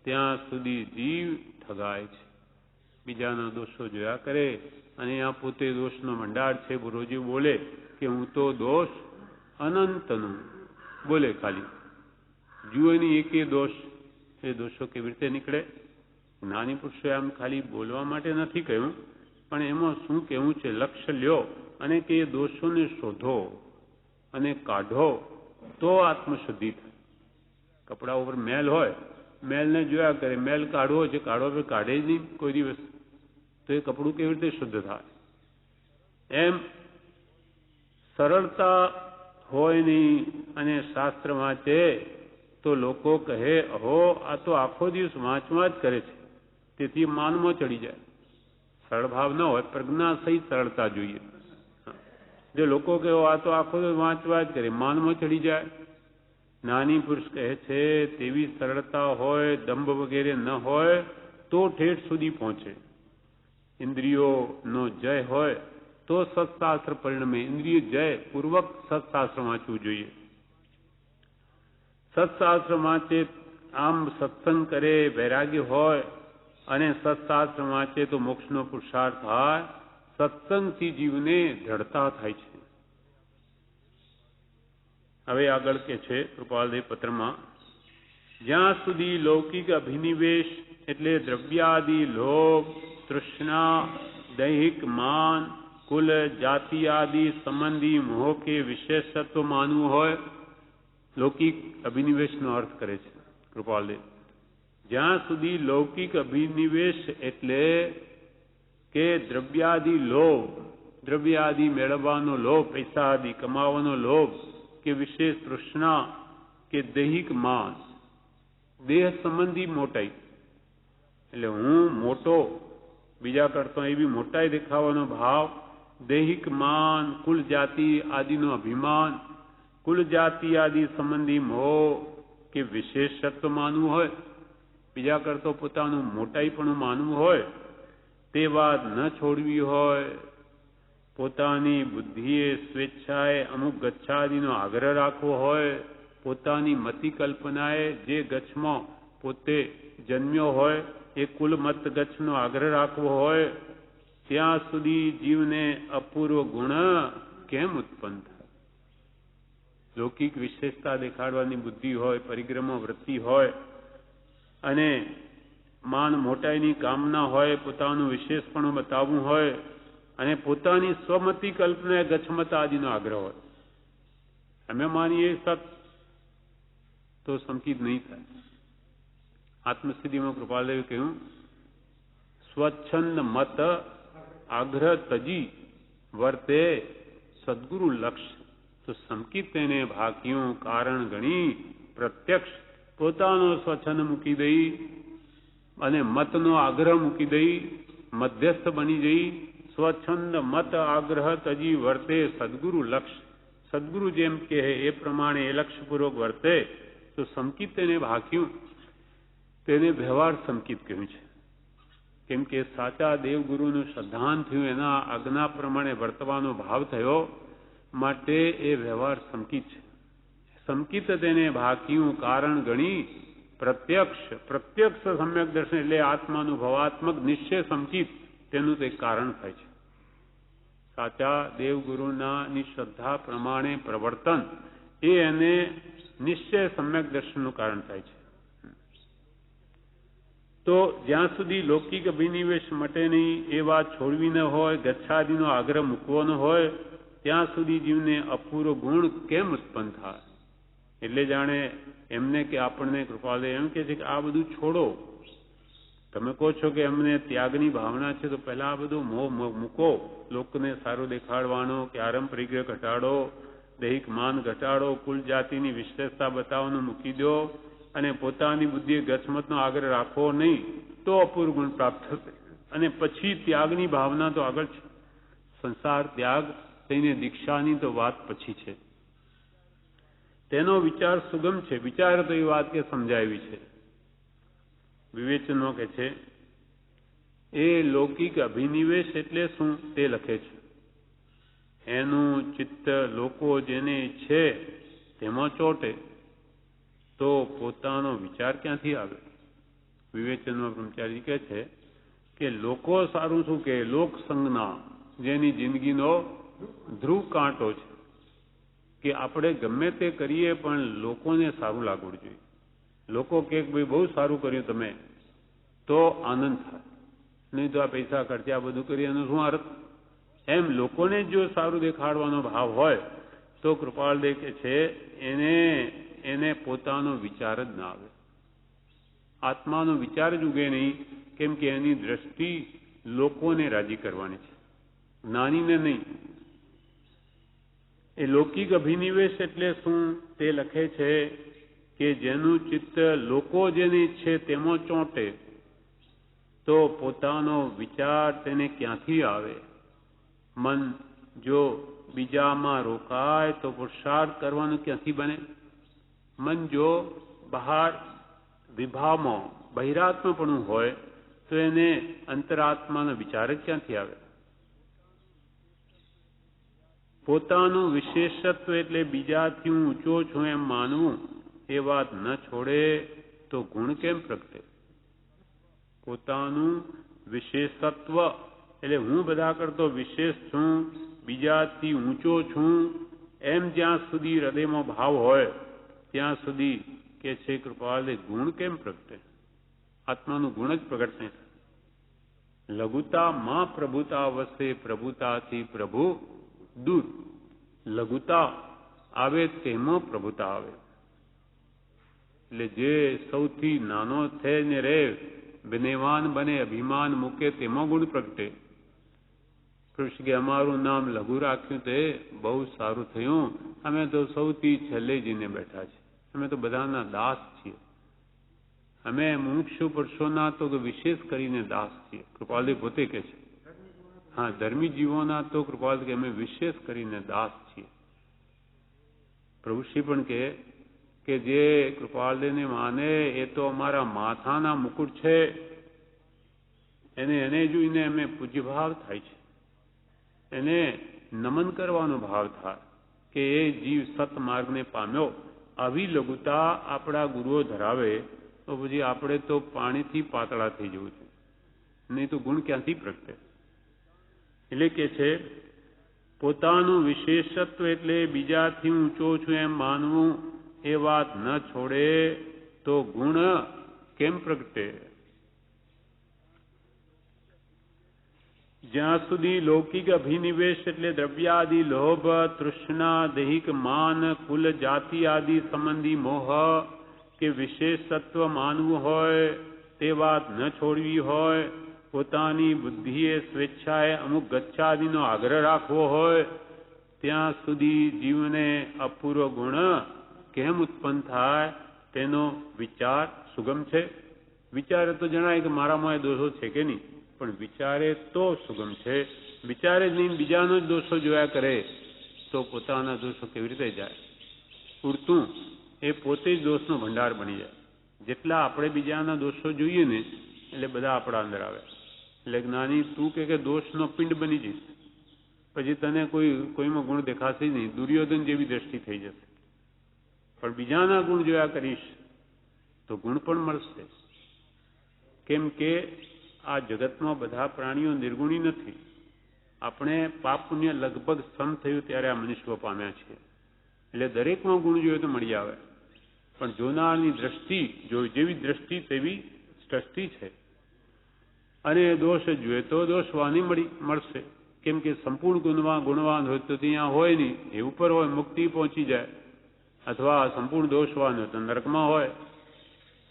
ત્યાં સુધી જીવ ઠગાય છે. બીજાના દોષો જોયા કરે અને આ પોતે દોષનો મંડાર છે. રોજે બોલે કે હું તો દોષ અનંતનું બોલે, ખાલી જુએ નહીં એકે દોષ. એ દોષો કેવી રીતે નીકળે? જ્ઞાની પુરુષોએ આમ ખાલી બોલવા માટે નથી કહ્યું, પણ એમાં શું કહેવું છે લક્ષ્ય લ્યો અને કે એ દોષોને શોધો અને કાઢો તો આત્મશુદ્ધિ થાય. કપડા ઉપર મેલ હોય, મેલને જોયા કરે, મેલ કાઢવો છે, કાઢવો કાઢે જ નહીં કોઈ દિવસ, તો એ કપડું કેવી રીતે શુદ્ધ થાય? એમ સરળતા હોય નહીં અને શાસ્ત્ર વાંચે તો લોકો કહે અહો આ તો આખો દિવસ વાંચવા જ કરે છે, તેથી માનમાં ચડી જાય. સરળ ભાવ ન હોય, પ્રજ્ઞા સહિત સરળતા જોઈએ. જો લોકો કહે આ તો આખો દિવસ વાંચવા જ કરે, માનમાં ચડી જાય. જ્ઞાની પુરુષ કહે છે તેવી સરળતા હોય, દંભ વગેરે ન હોય તો ઠેઠ સુધી પહોંચે. ઇન્દ્રિયોનો જય હોય તો સત્શાસ્ત્ર પરિણમે. ઇન્દ્રિય જય પૂર્વક સત્શાસ્ત્ર વાંચવું જોઈએ. સત્શાસ્ત્ર વાંચે, આમ સત્સંગ કરે, વૈરાગ્ય હોય અને સત્શાસ્ત્ર વાંચે તો મોક્ષનો પુરુષાર્થ થાય. સત્સંગથી જીવને દ્રઢતા થાય છે. હવે આગળ કે છે કૃપાલદેવ પત્રમાં, જ્યાં સુધી લૌકિક અભિનિવેશ એટલે દ્રવ્યાદિ લોભ, તૃષ્ણા, દૈહિક માન, કુલ જાતિ આદિ સંબંધી મોહ કે વિશેષત્વ માનવું હોય, લૌકિક અભિનિવેશનો અર્થ કરે છે કૃપાલદેવ. જ્યાં સુધી લૌકિક અભિનિવેશ એટલે કે દ્રવ્યાદિ લોભ, દ્રવ્યાદિ મેળવવાનો લોભ, પૈસા આદિ કમાવાનો લોભ કે વિશેષ તૃષ્ણા કે દૈહિક માન, દેહ સંબંધી મોટાઈ, એટલે હું મોટો, બીજા કરતા એવી મોટાઈ દેખાવાનો ભાવ, દૈહિક માન, કુલ જાતિ આદિનો અભિમાન, કુલ જાતિ આદિ સંબંધી મોહ કે વિશેષત્વ માનવું હોય, બીજા કરતો પોતાનું મોટાઈ પણ માનવું હોય, તે વાત ન છોડવી હોય, પોતાની બુદ્ધિએ સ્વેચ્છાએ અમુક ગચ્છાદિનો આગ્રહ રાખવો હોય, પોતાની મતિ કલ્પનાએ જે ગચ્છમાં પોતે જન્મ્યો હોય એ કુલ મત ગચ્છનો આગ્રહ રાખવો હોય, ત્યાં સુધી જીવને અપૂર્વ ગુણ કેમ ઉત્પન્ન થાય? લૌકિક વિશેષતા દેખાડવાની બુદ્ધિ હોય, પરિક્રમા વૃત્તિ હોય અને માન મોટાઈની કામના હોય, પોતાનું વિશેષપણું બતાવવું હોય અને પોતાની સ્વમતિ કલ્પના ગચ્છમત આદિનો આગ્રહ હોય. અમે માનીએ સત તો સંકિત નહીં થાય. આત્મસ્થિતિમાં કૃપાલદેવે કહ્યું, સ્વચ્છંદ મત આગ્રહ તજી વર્તે સદગુરુ લક્ષ્ય. તો સંકિત તેને ભાગ્યું કારણ ગણી પ્રત્યક્ષ પોતાનો સ્વચ્છંદ મૂકી દઈ અને મતનો આગ્રહ મૂકી દઈ મધ્યસ્થ બની જઈ સ્વચ્છંદ મત આગ્રહ તજી વર્તે સદગુરુ લક્ષ્ય. સદગુરુ જેમ કહે એ પ્રમાણે એ લક્ષ્યપૂર્વક વર્તે તો સંકિત તેને ભાગ્યું, તેને વ્યવહાર સંકિત કહ્યું છે. કેમ કે સાચા દેવગુરુનું શ્રદ્ધાન થયું, એના આજ્ઞા પ્રમાણે વર્તવાનો ભાવ થયો, માટે એ વ્યવહાર સંકિત છે. સંકિત તેને ભાગ્યું કારણ ગણી પ્રત્યક્ષ, પ્રત્યક્ષ સમ્યક દર્શન એટલે આત્માનુભવાત્મક નિશ્ચય સંકિત, તેનું તે કારણ થાય છે. સાચા દેવગુરુના શ્રદ્ધા પ્રમાણે પ્રવર્તન એ એને નિશ્ચય સમ્યક દર્શનનું કારણ થાય છે. તો જ્યાં સુધી લૌકિક અભિનિવેશ માટે નહીં એ વાત છોડવી ન હોય, ગચ્છાદિનો આગ્રહ મૂકવો ન હોય, ત્યાં સુધી જીવને અપૂર્વ ગુણ કેમ ઉત્પન્ન થાય? એટલે જાણે એમને કે આપણને કૃપાલદેવ એમ કે છે કે આ બધું છોડો. તમે કહો છો કે એમને ત્યાગની ભાવના છે, તો પહેલા આ બધું મોહ મૂકો. લોકોને સારું દેખાડવાનો કે આરંભ પરિગ્રહ ઘટાડો, દૈહિક માન ઘટાડો, કુલ જાતિની વિશેષતા બતાવવાનું મૂકી દો અને પોતાની બુદ્ધિ ગચ્છમતનો આગ્રહ રાખવો નહીં, તો અપૂર્વ ગુણ પ્રાપ્ત થશે. અને પછી ત્યાગની ભાવના તો આગળ છે. સંસાર ત્યાગ તેને દીક્ષાની તો વાત પછી છે. તેનો વિચાર સુગમ છે. વિચાર તો એ વાત કે સમજાવી છે. વિવેચનો કે છે એ લૌકિક અભિનિવેશ એટલે શું તે લખે છે. એનું ચિત્ત લોકો જેને છે તેમાં ચોંટે તો પોતાનો વિચાર ક્યાંથી આવે? વિવેચનમાં બ્રહ્મચારી કહે છે કે લોકો સારું શું કે લોક સંજ્ઞા જેની જિંદગીનો ધ્રુવ કાંટો છે કે આપણે ગમે તે કરીએ પણ લોકોને સારું લાગવું જોઈએ. લોકો કે ભાઈ બહુ સારું કર્યું તમે તો આનંદ થાય, નહીં તો આ પૈસા ખર્ચે આ બધું કરીએ એનો શું અર્થ? એમ લોકોને જો સારું દેખાડવાનો ભાવ હોય તો કૃપાળદેવ કે છે એને પોતાનો વિચાર જ ના આવે. આત્માનો વિચાર જ ઉગે નહીં, કેમ કે એની દ્રષ્ટિ લોકોને રાજી કરવાની છે, જ્ઞાનીને નહીં. એ લૌકિક અભિનિવેશ એટલે શું તે લખે છે કે જેનું ચિત્ત લોકો જેની છે તેમાં ચોંટે તો પોતાનો વિચાર તેને ક્યાંથી આવે? મન જો બીજામાં રોકાય તો પુરુષાર્થ કરવાનું ક્યાંથી બને? મન જો બહાર વિભાવમાં બહિરાત્મપણું હોય તો એને અંતરાત્માનો વિચાર જ ક્યાંથી આવે? પોતાનું વિશેષત્વ એટલે બીજાથી હું ઊંચો છું એમ માનવું એ વાત ન છોડે તો ગુણ કેમ પ્રગટે? પોતાનું વિશેષત્વ એટલે હું બધા કરતો વિશેષ છું, બીજાથી ઊંચો છું એમ જ્યાં સુધી હૃદયમાં ભાવ હોય ત્યાં સુધી કે છે કૃપાળે ગુણ કેમ પ્રગટે? આત્માનું ગુણ જ પ્રગટ નહીં. લઘુતા માં પ્રભુતા વસે, પ્રભુતાથી પ્રભુ દૂર. લઘુતા આવે તેમાં પ્રભુતા આવે. એટલે જે સૌથી નાનો થઈને રહે, વિનયવાન બને, અભિમાન મૂકે તેમાં ગુણ પ્રગટે. કૃષ્ણ કે અમારું નામ લઘુ રાખ્યું તે બહુ સારું થયું, અમે તો સૌથી છેલ્લે જઈને બેઠા છીએ, અમે તો બધાના દાસ છીએ, અમે મુમુક્ષુ પુરુષોના તો વિશેષ કરીને દાસ છીએ. કૃપાલદેવ પોતે કહે છે. હા, ધર્મી જીવોના તો કૃપાલદેવ કે અમે વિશેષ કરીને દાસ છીએ. પ્રભુશ્રી પણ કે જે કૃપાલદેવને માને એ તો અમારા માથાના મુકુટ છે, એને જોઈને અમે પૂજ્યભાવ થાય છે, એને નમન કરવાનો ભાવ થાય કે એ જીવ સતમાર્ગને પામ્યો. આવી લઘુતા આપણા ગુરુઓ ધરાવે તો પછી આપણે તો પાણીથી પાતળા થઈ જવું છે, નહીં તો ગુણ ક્યાંથી પ્રગટે? એટલે કે છે પોતાનું વિશેષત્વ એટલે બીજાથી ઊંચો છું એમ માનવું એ વાત ન છોડે તો ગુણ કેમ પ્રગટે? જ્યાં સુધી લૌકિક અભિનિવેશ એટલે દ્રવ્યાદિ લોભ, તૃષ્ણા, દૈહિક માન, કુલ જાતિ આદિ સંબંધી મોહ કે વિશેષત્વ માનવું હોય તે વાત ન છોડવી હોય, પોતાની બુદ્ધિએ સ્વેચ્છાએ અમુક ગચ્છાદિનો આગ્રહ રાખવો હોય ત્યાં સુધી જીવને અપૂર્વ ગુણ કેમ ઉત્પન્ન થાય તેનો વિચાર સુગમ છે. વિચારે તો જણાય કે મારામાં એ દોષો છે કે નહીં, પણ વિચારે તો સુગમ છે. વિચારે જ નહીં, બીજાનો જ દોષો જોયા કરે તો પોતાના દોષો કેવી રીતે જાય? પૂરતું એ પોતે જ દોષનો ભંડાર બની જાય. જેટલા આપણે બીજાના દોષો જોઈએ ને એટલે બધા આપણા અંદર આવે. એટલે જ્ઞાની તું કે દોષનો પિંડ બની જઈશ, પછી તને કોઈમાં ગુણ દેખાશે નહીં, દુર્યોધન જેવી દ્રષ્ટિ થઈ જશે. પણ બીજાના ગુણ જોયા કરીશ તો ગુણ પણ મળશે. કેમ કે આ જગતમાં બધા પ્રાણીઓ નિર્ગુણી નથી. આપણે પાપ પુણ્ય લગભગ સમ થયું ત્યારે આ મનુષ્ય પામ્યા છીએ. એટલે દરેકમાં ગુણ જોઈએ તો મળી આવે, પણ જોનારની દ્રષ્ટિ જેવી દ્રષ્ટિ તેવી સૃષ્ટિ છે. અને દોષ જોઈએ તો દોષવાની મળશે. કેમ કે સંપૂર્ણ ગુણવાન હોય તો ત્યાં હોય નહીં, એ ઉપર હોય મુક્તિ પહોંચી જાય, અથવા સંપૂર્ણ દોષવાન હોય તો નરકમાં હોય.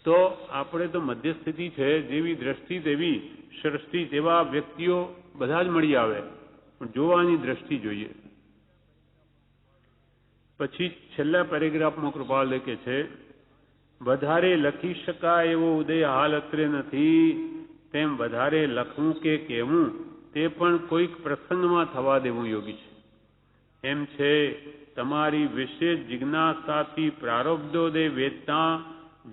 તો આપણે તો મધ્યસ્થિતિ છે, જેવી દ્રષ્ટિ તેવી સૃષ્ટિ, તેવા વ્યક્તિઓ બધા જ મળી આવે, પણ જોવાની દ્રષ્ટિ જોઈએ. પછી છેલ્લા પેરેગ્રાફમાં કૃપાલ લખે છે વધારે લખી શકાય એવો ઉદય હાલ અત્રે નથી, તેમ વધારે લખવું કે કહેવું તે પણ કોઈક પ્રસંગમાં થવા દેવું યોગી છે. એમ છે તમારી વિશેષ જિજ્ઞાસાથી પ્રારબ્ધોદય વેદતા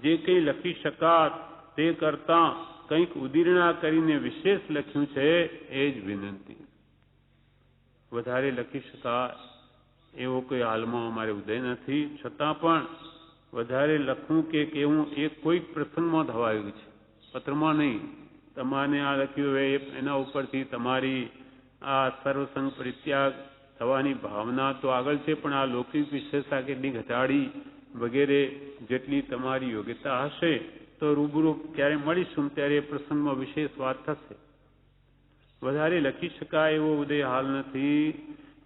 જે કંઈ લખી શકાત તે કરતાં કંઈક ઉદીરણા કરીને વિશેષ લખ્યું છે એ જ વિનંતી. વધારે લખી શકાય એવો કોઈ હાલમાં અમારે ઉદય નથી, છતાં પણ વધારે લખવું કે કેવું એ કોઈક પ્રસંગમાં થવાયું છે, પત્રમાં નહીં. તમારે આ લખ્યું હોય એના ઉપરથી તમારી આ સર્વસંગ પરિત્યાગ થવાની ભાવના તો આગળ છે, પણ આ લૌકિક વિશેષતા કેટલી ઘટાડી વગેરે જેટલી તમારી યોગ્યતા હશે તો રૂબરૂ ક્યારે મળીશું ત્યારે એ પ્રસંગમાં વિશેષ વાત થશે. વધારે લખી શકાય એવો ઉદય હાલ નથી.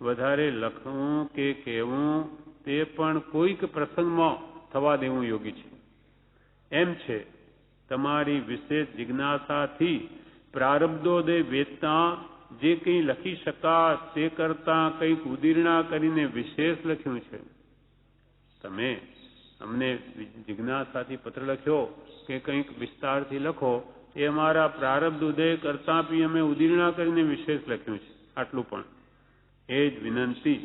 વધારે લખવું કે કહેવું તે પણ કોઈક પ્રસંગમાં થવા દેવું યોગી છે. એમ છે તમારી વિશેષ જિજ્ઞાસાથી પ્રારબ્ધોદય વેદતા જે કંઈ લખી શકા તે કરતાં કંઈક ઉદીરણા કરીને વિશેષ લખ્યું છે. તમે અમને જિજ્ઞાસાથી પત્ર લખ્યો કે કંઈક વિસ્તારથી લખો એ અમારા પ્રારબ્ધ ઉદય કરતાં બી અમે ઉદીરણા કરીને વિશેષ લખ્યું છે. આટલું પણ એ જ વિનંતી.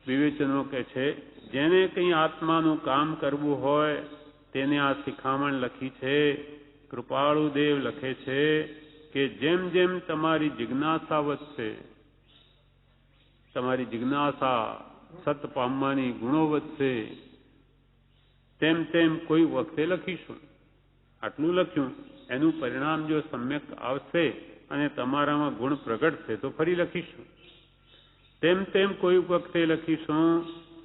વિવેચનો કહે છે જેને કંઈ આત્માનું કામ કરવું હોય તેને આ શિખામણ લખી છે. કૃપાળુદેવ લખે છે કે જેમ જેમ તમારી જિજ્ઞાસા વધશે, તમારી જિજ્ઞાસા સત પામવાની ગુણો વધશે, તેમ તેમ કોઈ વખતે લખીશું. આટલું લખ્યું એનું પરિણામ જો સમ્યક આવશે અને તમારામાં ગુણ પ્રગટ છે તો ફરી લખીશું. તેમ તેમ કોઈ વખતે લખીશું.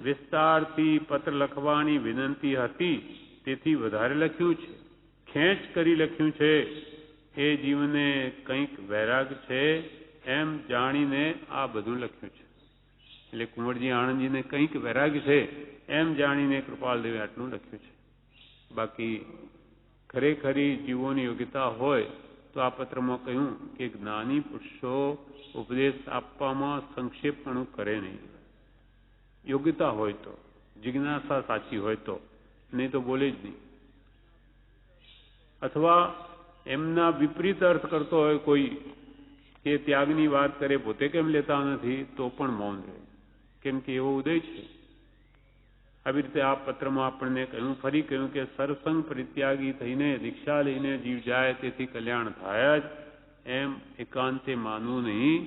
વિસ્તારથી પત્ર લખવાની વિનંતી હતી તેથી વધારે લખ્યું છે. ખેંચ કરી લખ્યું છે. એ જીવને કંઈક વૈરાગ છે એમ જાણીને આ બધું લખ્યું છે. એટલે કુંવરજી આણંદજીને કંઈક વૈરાગ છે એમ જાણીને કૃપાલદેવે આટલું લખ્યું છે. બાકી ખરેખરી જીવોની યોગ્યતા હોય તો આ પત્રમાં કહ્યું કે જ્ઞાની પુરુષો ઉપદેશ આપવામાં સંક્ષેપપણું કરે નહીં. યોગ્યતા હોય તો, જિજ્ઞાસા સાચી હોય તો, નહીં તો બોલે જ નહીં. અથવા એમના વિપરીત અર્થ કરતો હોય કોઈ કે ત્યાગની વાત કરે પોતે કેમ લેતા નથી તો પણ મૌન રહે, કેમ કે એવો ઉદય છે. આવી રીતે આ પત્રમાં આપણને કહ્યું, ફરી કહ્યું કે સરસંગ પરિત્યાગી થઈને દીક્ષા લઈને જીવ જાય તેથી કલ્યાણ થાય જ એમ એકાંતે માનવું નહીં.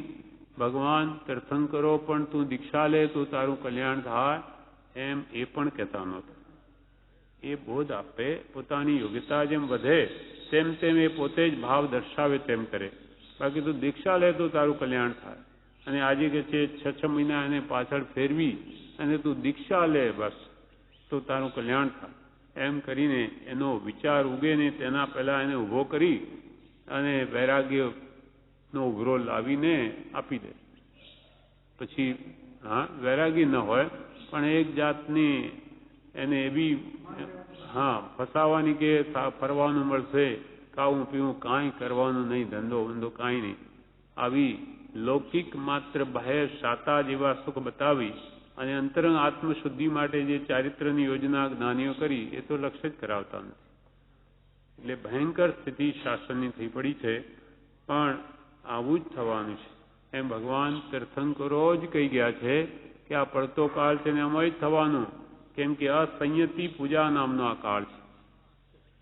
ભગવાન તીર્થંકરો પણ તું દીક્ષા લે તો તારું કલ્યાણ થાય એમ એ પણ કહેતા નહોતા. એ બોધ આપે પોતાની યોગ્યતા જેમ વધે તેમ તેમ એ પોતે જ ભાવ દર્શાવે તેમ કરે. બાકી તું દીક્ષા લે તો તારું કલ્યાણ થાય. અને આજે કે છે 6 મહિના એને પાછળ ફેરવી અને તું દીક્ષા લે બસ તો તારું કલ્યાણ થાય એમ કરીને એનો વિચાર ઉગે ને તેના પહેલાં એને ઊભો કરી અને વૈરાગ્યનો ઉઘરો લાવીને આપી દે. પછી હા વૈરાગી ન હોય પણ એક જાતની એને એવી ફસાવાની કે ફરવાનું મળશે, ખાવું પીવું કાંઈ કરવાનું નહીં, ધંધો બંધો કાંઈ નહીં, આવી લૌકિક માત્ર બાહ્ય શાતા જેવા સુખ બતાવી અને અંતરંગ આત્મશુદ્ધિ માટે જે ચારિત્રની યોજના જ્ઞાનીઓ કરી એ તો લક્ષ્ય જ કરાવતા નથી. એટલે ભયંકર સ્થિતિ શાસનની થઈ પડી છે. પણ આવું જ થવાનું છે એમ ભગવાન તીર્થંકરો જ કહી ગયા છે કે આ પડતો કાળ છે ને આમાં જ થવાનું. કેમ કે અસંયતિ પૂજા નામનો આ કાળ છે.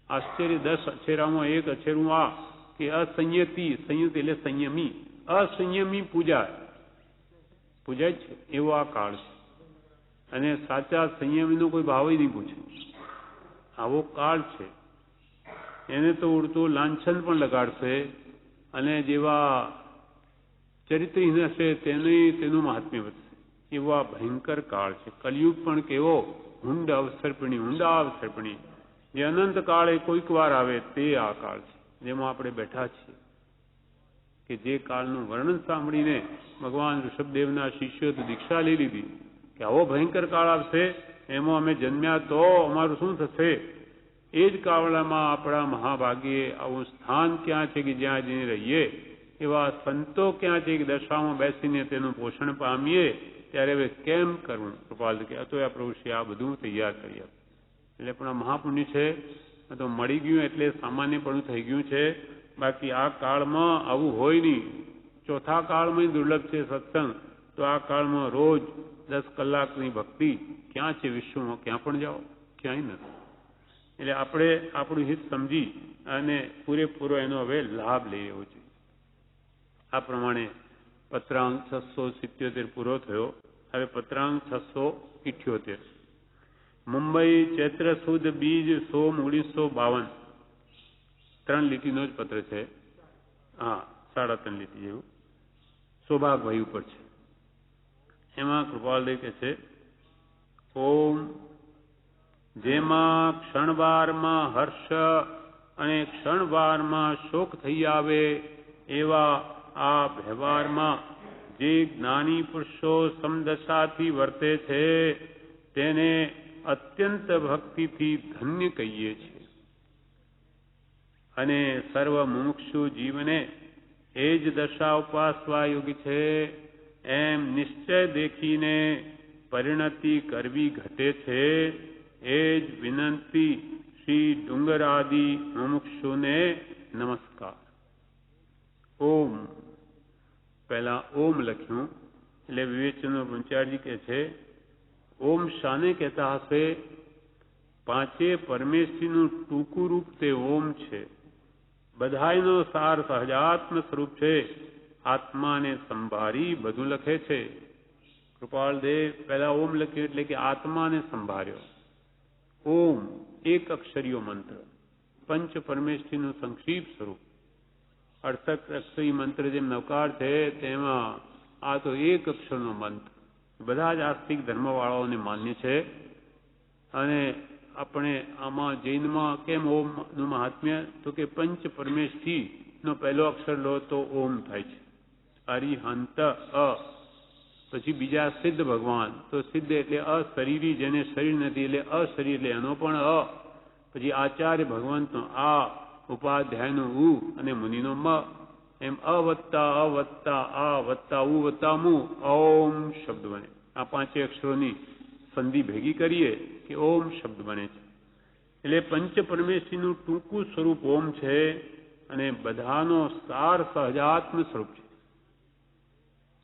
આશ્ચર્ય 10 અછેરામાં એક અછેરું આ કે અસંયતિ, સંયુત એટલે સંયમી, અસંયમી પૂજા જ છે એવો આ કાળ છે. અને સાચા સંયમીનો કોઈ ભાવ નહીં પૂછે. આવો કાળ છે. એને તો ઉડતું લાંછન પણ લગાડશે અને જેવા ચરિત્રહીન હશે તેનું મહાત્મ્ય વધશે. એવો આ ભયંકર કાળ છે. કલયુગ પણ કેવો ઊંડા અવસરપણી જે અનંત કાળે કોઈક વાર આવે તે આ કાળ છે જેમાં આપણે બેઠા છીએ. કે જે કાળનું વર્ણન સાંભળીને ભગવાન ઋષભદેવના શિષ્યો તો દીક્ષા લઈ લીધી કે આવો ભયંકર કાળ આવશે, એમાં અમે જન્મ્યા તો અમારું શું થશે. એ જ કાળમાં આપણા મહાભાગ્યે આવું સ્થાન ક્યાં છે કે જ્યાં જઈને રહીએ, એવા સંતો ક્યાં છે કે દશામાં બેસીને તેનું પોષણ પામીએ. ત્યારે હવે કેમ કરવું? કૃપાલ કે તો આ પ્રભુશ્રી આ બધું તૈયાર કરી આપે. એટલે પણ આ મહાપુણ્ય છે તો મળી ગયું એટલે સામાન્યપણું થઈ ગયું છે. બાકી આ કાળમાં આવું હોય નહીં. ચોથા કાળમાં દુર્લભ છે સત્સંગ તો આ કાળમાં રોજ 10 કલાકની ભક્તિ ક્યાં છે વિશ્વમાં? ક્યાં પણ જાઓ, ક્યાંય નથી. એટલે આપણે આપણું હિત સમજી અને પૂરેપૂરો એનો હવે લાભ લઈ લેવો જોઈએ. આ પ્રમાણે પત્રાંક 677 પૂરો થયો. હવે પત્રાંક 678. મુંબઈ ચૈત્ર સુદ બીજ સોમ 1952. 3 લીટીનો જ પત્ર છે. હા, 3.5 લીટી જેવું. સૌભાગભાઈ ઉપર છે. એમાં કૃપાલદેવ કહે છે, ઓમ જેમાં ક્ષણવારમાં હર્ષ અને ક્ષણવારમાં શોક થઈ આવે એવા આ વ્યવહારમાં જે જ્ઞાની પુરુષો સમદશાથી વર્તે છે તેને અત્યંત ભક્તિથી ધન્ય કહીએ છીએ. અને સર્વ મુમુક્ષુ જીવને એ જ દશા ઉપાસવા યોગી છે એમ નિશ્ચય દેખીને પરિણતિ કરવી ઘટે છે. એ જ વિનંતી શ્રી ડુંગર આદિ મુમુક્ષુને નમસ્કાર. ઓમ, પહેલા ઓમ લખ્યું એટલે વિવેચનો બ્રહ્મચારી કહે છે, ઓમ શાને કહેતા હશે? પાંચે પરમેશ્વરીનું ટૂંકું રૂપ તે ઓમ છે. બધાયનો સાર સહજાત્મ સ્વરૂપ છે. આત્માને સંભાળી બધું લખે છે. કૃપાળદેવ પહેલા ઓમ લખ્યું એટલે કે આત્માને સંભાળ્યો. ઓમ એક અક્ષરીયો મંત્ર, પંચ પરમેશ્વરીનું સંક્ષિપ્ત સ્વરૂપ. 68 અક્ષરી મંત્ર જેમ નવકાર છે તેમાં આ તો એક અક્ષરનો મંત્ર બધા જ આસ્તિક ધર્મવાળાઓને માન્ય છે. અને આપણે આમાં જૈનમાં કેમ ઓમનું મહાત્મ્ય? તો કે પંચ પરમેશ્વરીનો પહેલો અક્ષર લો તો ઓમ થાય છે. અરિહંત અ, પછી બીજા સિદ્ધ ભગવાન, તો સિદ્ધ એટલે અશરીરી, જેને શરીર નથી એટલે અશરીર એટલે એનો પણ અ. પછી આચાર્ય ભગવંતનો આ, ઉપાધ્યાયનો ઉ અને મુનિનો મ. એમ અવત્તા અવત્તા આ વત્તા ઉ વત્તા મુ ઓમ શબ્દ બને. આ પાંચે અક્ષરોની સંધિ ભેગી કરીએ કે ઓમ શબ્દ બને છે. એટલે પંચ પરમેશ્વરીનું ટૂંકું સ્વરૂપ ઓમ છે અને બધાનો સાર સહજાત્મ સ્વરૂપ છે.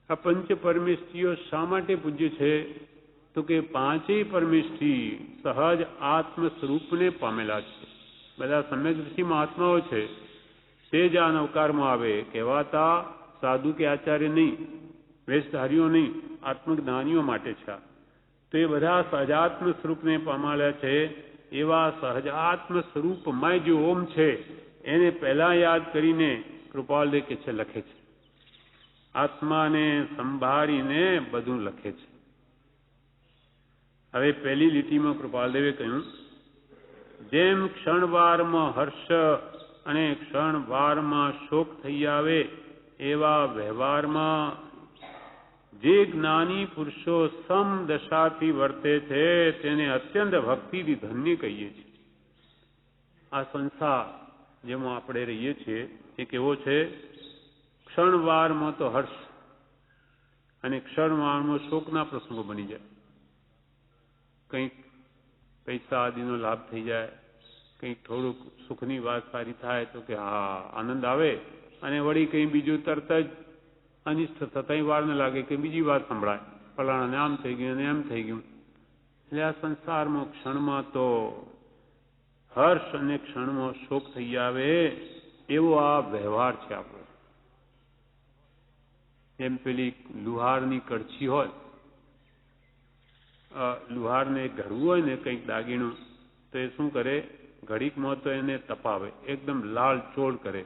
આ પંચ પરમેશ્વરીઓ શા માટે પૂજ્ય છે? તો કે પાંચેય પરમેશ્વરી સહજ આત્મ સ્વરૂપને પામેલા છે. બધા સમ્યક દ્રષ્ટિ મહાત્માઓ છે તે જ આ નવકારમાં આવે. કહેવાતા સાધુ કે આચાર્ય નહીં, વેશધારીઓ નહીં, આત્મજ્ઞાનીઓ માટે છે. તો એ બધા સહજાત્મ સ્વરૂપને પામેલા છે. એવા સહજાત્મ સ્વરૂપમય જે ઓમ છે એને પહેલા યાદ કરીને કૃપાલદેવ કે છે લખે છે. આત્માને સંભાળીને બધું લખે છે. હવે પહેલી લીટીમાં કૃપાલદેવે કહ્યું, જેમ ક્ષણવારમાં હર્ષ અને ક્ષણવારમાં શોક થઈ આવે એવા વ્યવહારમાં જે જ્ઞાની પુરુષો સમદશાથી વર્તે છે તેને અત્યંત ભક્તિથી ધન્ય કહીએ છીએ. આ સંસાર જેમાં આપણે રહીએ છીએ એ કેવો છે? ક્ષણવારમાં તો હર્ષ અને ક્ષણવારમાં શોકના પ્રસંગો બની જાય. કંઈક પૈસા આદિનો લાભ થઈ જાય, કંઈક થોડુંક સુખની વાત સારી થાય તો કે હા આનંદ આવે, અને વળી કંઈ બીજું તરત જ અનિષ્ટ થતાંય વાર ન લાગે કે બીજી વાત સંભળાય, ફલાણાને આમ થઈ ગયું અને એમ થઈ ગયું. એટલે આ સંસારમાં ક્ષણમાં તો હર્ષ અને ક્ષણમાં શોક થઈ આવે એવો આ વ્યવહાર છે આપણો. એમ પેલી લુહારની કડછી હોય, લુહારને ઘડવું હોય ને કંઈક દાગીનું, તો એ શું કરે? ઘડીકમાં તો એને તપાવે, એકદમ લાલ ચોળ કરે,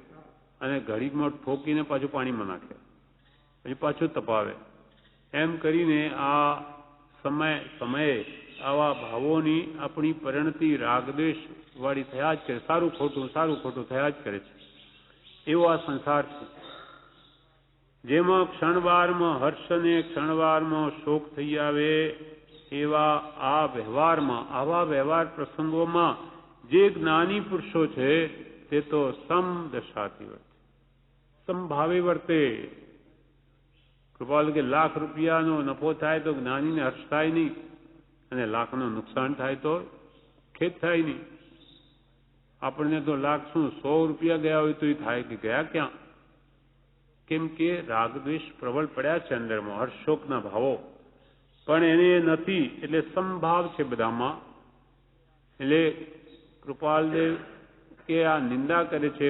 અને ઘડીકમાં ઠોકીને પાછું પાણીમાં નાખે, પછી પાછું તપાવે. એમ કરીને આ સમયે આવા ભાવોની આપણી પરિણતિ રાગદ્વેષ વાળી થયા જ કરે. સારું ખોટું થયા જ કરે છે. એવો આ સંસાર છે જેમાં ક્ષણવારમાં હર્ષ અને ક્ષણવારમાં શોક થઈ આવે એવા આ વ્યવહારમાં, આવા વ્યવહાર પ્રસંગોમાં જે જ્ઞાની પુરુષો છે તે તો સમદશાથી વર્તે, સમભાવે વર્તે. કૃપાલ કે લાખ રૂપિયાનો નફો થાય તો જ્ઞાનીને હર્ષ થાય નહીં, અને લાખનું નુકસાન થાય તો ખેદ થાય નહીં. આપણને તો લાખ શું 100 રૂપિયા ગયા હોય તો એ થાય કે ગયા ક્યાં? કેમ કે રાગદ્વેષ પ્રબળ પડ્યા છે અંદરમાં, હર્ષશોકના ભાવો, પણ એને નથી એટલે સમભાવ છે બધામાં. એટલે કૃપાલદેવ કે આ નિંદા કરે છે,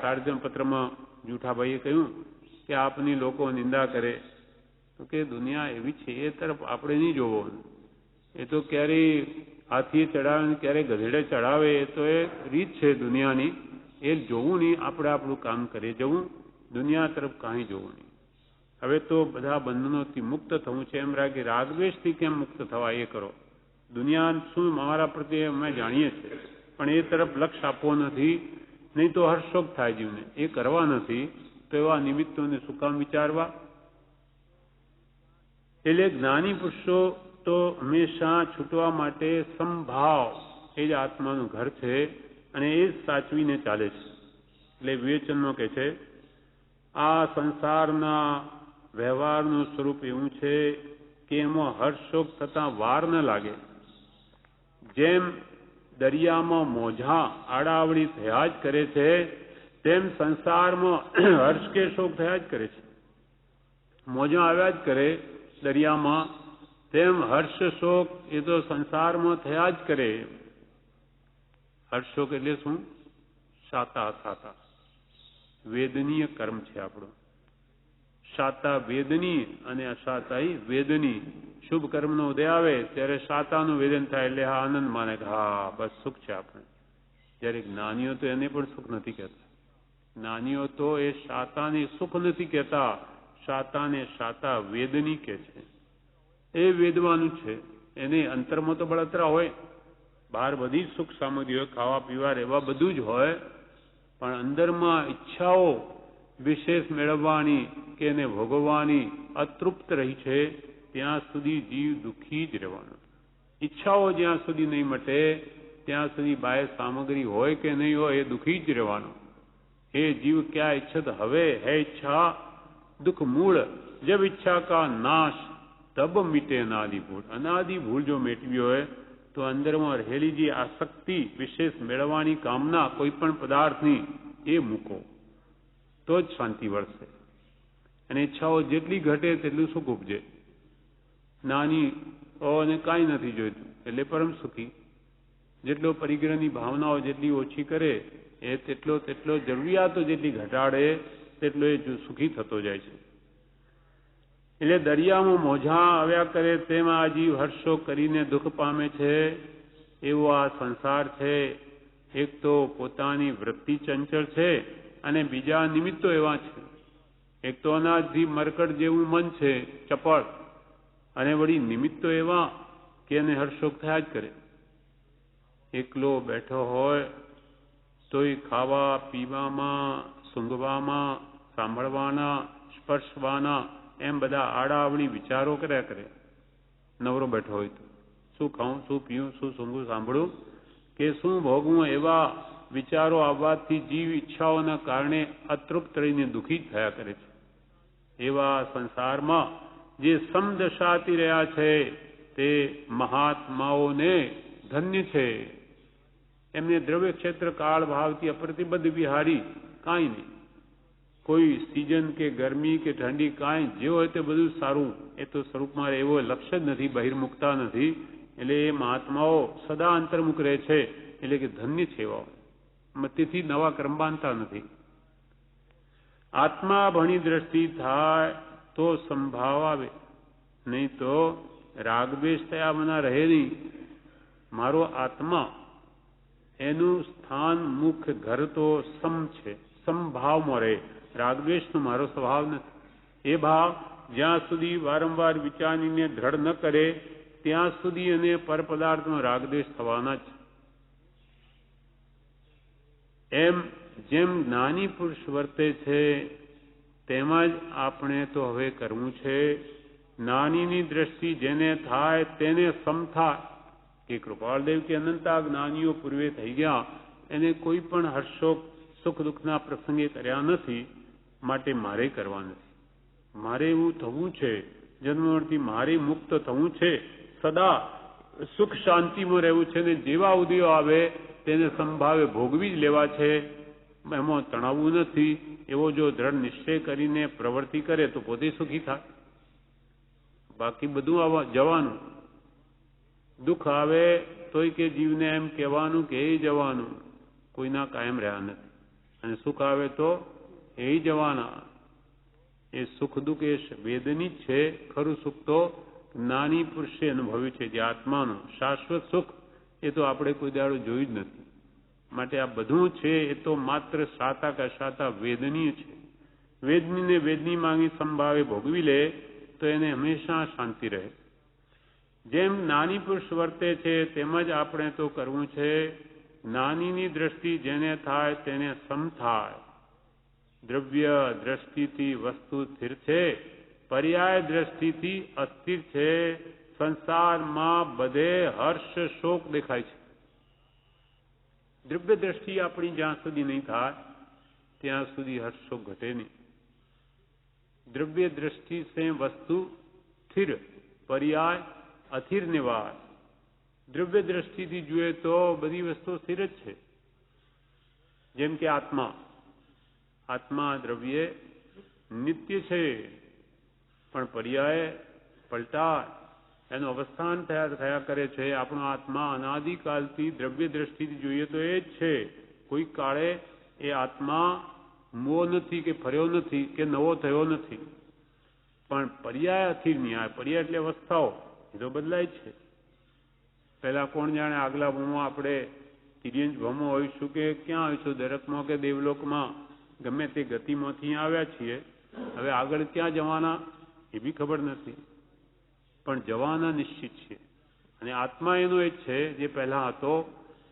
શાર્દૂલ પત્રમાં જૂઠાભાઈએ કહ્યું કે આપની લોકો નિંદા કરે, તો કે દુનિયા એવી છે એ તરફ આપણે નહીં જોવો. એ તો ક્યારેય હાથીએ ચડાવે ને ક્યારેય ગધેડે ચડાવે, એ તો એ રીત છે દુનિયાની, એ જોવું નહીં. આપણે આપણું કામ કરી જવું, દુનિયા તરફ કાંઈ જોવું નહીં. હવે તો બધા બંધનોથી મુક્ત થવું છે. એમ રાખે રાગદ્વેષથી કેમ મુક્ત થવા એ કરો. દુનિયા શું મારા પ્રત્યે અમે જાણીએ છીએ, પણ એ તરફ લક્ષ્ય આપવો નથી, નહીં તો હર્ષશોક થાય જીવને. એ કરવા નથી તો એવા નિમિત્તોને શું કામ વિચારવા. એટલે જ્ઞાની પુરુષો તો હંમેશા છૂટવા માટે સમભાવ એ જ આત્માનું ઘર છે અને એ જ સાચવીને ચાલે છે. એટલે વિવેચનમાં કહે છે આ સંસારના વ્યવહારનું સ્વરૂપ એવું છે કે એમાં હર્ષશોક થતાં વાર ન લાગે. જેમ દરિયામાં મોજા આડાવડી થયા જ કરે છે, તેમ સંસારમાં હર્ષ કે શોક થયા જ કરે છે. મોજા આવ્યા જ કરે દરિયામાં, તેમ હર્ષ શોક એ તો સંસારમાં થયા જ કરે. હર્ષ શોક એટલે શું? શાતા અશાતા વેદનીય કર્મ છે આપણો. શાતા વેદની અને અશાતાઈ વેદની. શુભ કર્મનો ઉદય આવે ત્યારે શાતાનું વેદન થાય એટલે હા આનંદ માને કે હા બસ સુખ છે આપણે. જ્યારે જ્ઞાનીઓ તો એને પણ સુખ નથી કહેતા. જ્ઞાનીઓ તો એ શાતાને સુખ નથી કહેતા, શાતાને શાતા વેદની કહે છે. એ વેદવાનું છે. એને અંતરમાં તો બળતરા હોય, બહાર બધી સુખ સામગ્રી હોય, ખાવા પીવા રહેવા બધું જ હોય, પણ અંદરમાં ઈચ્છાઓ વિશેષ મેળવવાની કે એને ભોગવવાની અતૃપ્ત રહી છે, ત્યાં સુધી જીવ દુઃખી જ રહેવાનો. ઈચ્છાઓ જ્યાં સુધી નહીં મટે ત્યાં સુધી બાહ્ય સામગ્રી હોય કે નહીં હોય એ દુઃખી જ રહેવાનો. એ જીવ ક્યાં ઈચ્છત હવે હે ઈચ્છા દુઃખ મૂળ, જબ ઈચ્છા કા નાશ તબ મીટે અનાદિ ભૂલ. અનાદિ ભૂલ જો મેટવી હોય તો અંદરમાં રહેલી જે આસક્તિ વિશેષ મેળવવાની કામના કોઈ પણ પદાર્થની એ મૂકો તો જ શાંતિ વળશે. અને ઈચ્છાઓ જેટલી ઘટે તેટલું સુખ ઉપજે. નાની અને કાંઈ નથી જોઈતું એટલે પરમ સુખી. જેટલો પરિગ્રહની ભાવનાઓ જેટલી ઓછી કરે એ તેટલો જરૂરિયાતો જેટલી ઘટાડે તેટલો એ સુખી થતો જાય છે. એટલે દરિયામાં મોજા આવ્યા કરે તેમ આ જીવ હર્ષો કરીને દુઃખ પામે છે. એવો આ સંસાર છે. એક તો પોતાની વૃત્તિ ચંચળ છે અને બીજા નિમિત્તો એવા છે. એક તો અનાજથી મરકટ જેવું મન છે, ચપળ, અને વળી નિમિત્તો એવા કે એને હર્ષોક થયા જ કરે. એકલો બેઠો હોય તોય ખાવા પીવામાં, સૂંઘવામાં, સાંભળવાના, સ્પર્શવાના એમ બધા આડાઅવળી વિચારો કર્યા કરે. નવરો બેઠો હોય તો શું ખાઉં, શું પીવું, શું સૂંઘવું, સાંભળવું કે શું ભોગવું, એવા વિચારો આવવાથી જીવ ઈચ્છાઓના કારણે અતૃપ્ત રહીને દુઃખી જ થયા કરે છે. એવા સંસારમાં જે સમદશાતી રહ્યા છે તે મહાત્માઓને ધન્ય છે. એમને દ્રવ્ય ક્ષેત્ર કાળ ભાવથી અપ્રતિબદ્ધ વિહારી કાંઈ નહીં. કોઈ સિઝન કે ગરમી કે ઠંડી કાંઈ જે હોય તે બધું સારું. એ તો સ્વરૂપમાં એવો લક્ષ્ય જ નથી, બહિર્મુખતા નથી. એટલે એ મહાત્માઓ સદા અંતર્મુખ રહે છે. એટલે કે ધન્ય છે એવા. તેથી નવા કર્મ બાંધતા નથી. આત્મા ભણી દ્રષ્ટિ થાય તો સંભાવ આવે, નહીં તો રાગદ્વેષ થયા મના રહે નહીં. મારો આત્મા એનું સ્થાન મુખ્ય ઘર તો સમ છે, સમભાવમાં રહે. રાગદ્વેષનો મારો સ્વભાવ નથી. એ ભાવ જ્યાં સુધી વારંવાર વિચારીને દ્રઢ ન કરે ત્યાં સુધી એને પરપદાર્થનો રાગદ્વેષ થવાના જ. એમ જેમ જ્ઞાની પુરુષ વર્તે છે તેમાં જ આપણે તો હવે કરવું છે. જ્ઞાનીની દ્રષ્ટિ જેને થાય તેને સમ થાય. કે કૃપાળદેવ કે અનંતા જ્ઞાનીઓ પૂર્વે થઈ ગયા, એને કોઈ પણ હર્ષોક સુખ દુઃખના પ્રસંગે કર્યા નથી, માટે મારે કરવા નથી. મારે એવું થવું છે, જન્મથી મારે મુક્ત થવું છે, સદા સુખ શાંતિમાં રહેવું છે, ને જેવા ઉદયો આવે તેને સંભાવે ભોગવી જ લેવા છે. એમાં તણાવવું નથી, એવો જો દ્રઢ નિશ્ચય કરીને પ્રવૃત્તિ કરે તો પોતે સુખી થાય. બાકી બધું જવાનું. દુઃખ આવે તોય કે જીવને એમ કહેવાનું કે એ જવાનું, કોઈના કાયમ રહ્યા નથી. અને સુખ આવે તો એ જવાના. એ સુખ દુઃખ એ વેદની જ છે. ખરું સુખ તો જ્ઞાની પુરુષે અનુભવ્યું છે, જે આત્માનું શાશ્વત સુખ એ તો આપણે કોઈ દાડો જોયું જ નથી. માટે આ બધું છે એ તો માત્ર સાતા કશાતા વેદનીય છે. વેદનીને વેદની માંગી સંભાવે ભોગવી લે તો એને હંમેશા શાંતિ રહે. જેમ જ્ઞાની પુરુષ વર્તે છે તેમ જ આપણે તો કરવું છે. જ્ઞાનીની દ્રષ્ટિ જેને થાય તેને સમ થાય. દ્રવ્ય દ્રષ્ટિથી વસ્તુ સ્થિર છે, પર્યાય દ્રષ્ટિથી અસ્થિર છે. સંસારમાં બધે હર્ષ શોક દેખાય છે. દ્રવ્ય દ્રષ્ટિ આપણી જ્યાં સુધી નહીં થાય ત્યાં સુધી હર્ષ શોક ઘટે નહીં. દ્રવ્ય દ્રષ્ટિ સે વસ્તુ સ્થિર, પર્યાય અસ્થિર નિવાસ. દ્રવ્ય દ્રષ્ટિથી જોઈએ તો બધી વસ્તુ સ્થિર જ છે. જેમ કે આત્મા દ્રવ્ય નિત્ય છે, પણ પર્યાય પલટાય, એનું અવસ્થાન થયા કરે છે. આપણો આત્મા અનાદિકાલથી દ્રવ્ય દ્રષ્ટિથી જોઈએ તો એ જ છે. કોઈ કાળે એ આત્મા મોહ નથી કે ફર્યો નથી કે નવો થયો નથી. પણ પર્યાય અસ્થિર ન્યાય, પર્યાય એટલે અવસ્થાઓ એ તો બદલાય છે. પહેલા કોણ જાણે આગલા ભૂમમાં આપણે તિર્યંજ ભૂમમાં હોઈશું કે ક્યાં હોઈશું, દરકમાં કે દેવલોકમાં, ગમે તે ગતિમાંથી આવ્યા છીએ. હવે આગળ ક્યાં જવાના એ બી ખબર નથી, પણ જવાના નિશ્ચિત છે. અને આત્મા એનો એ જ છે જે પહેલા હતો.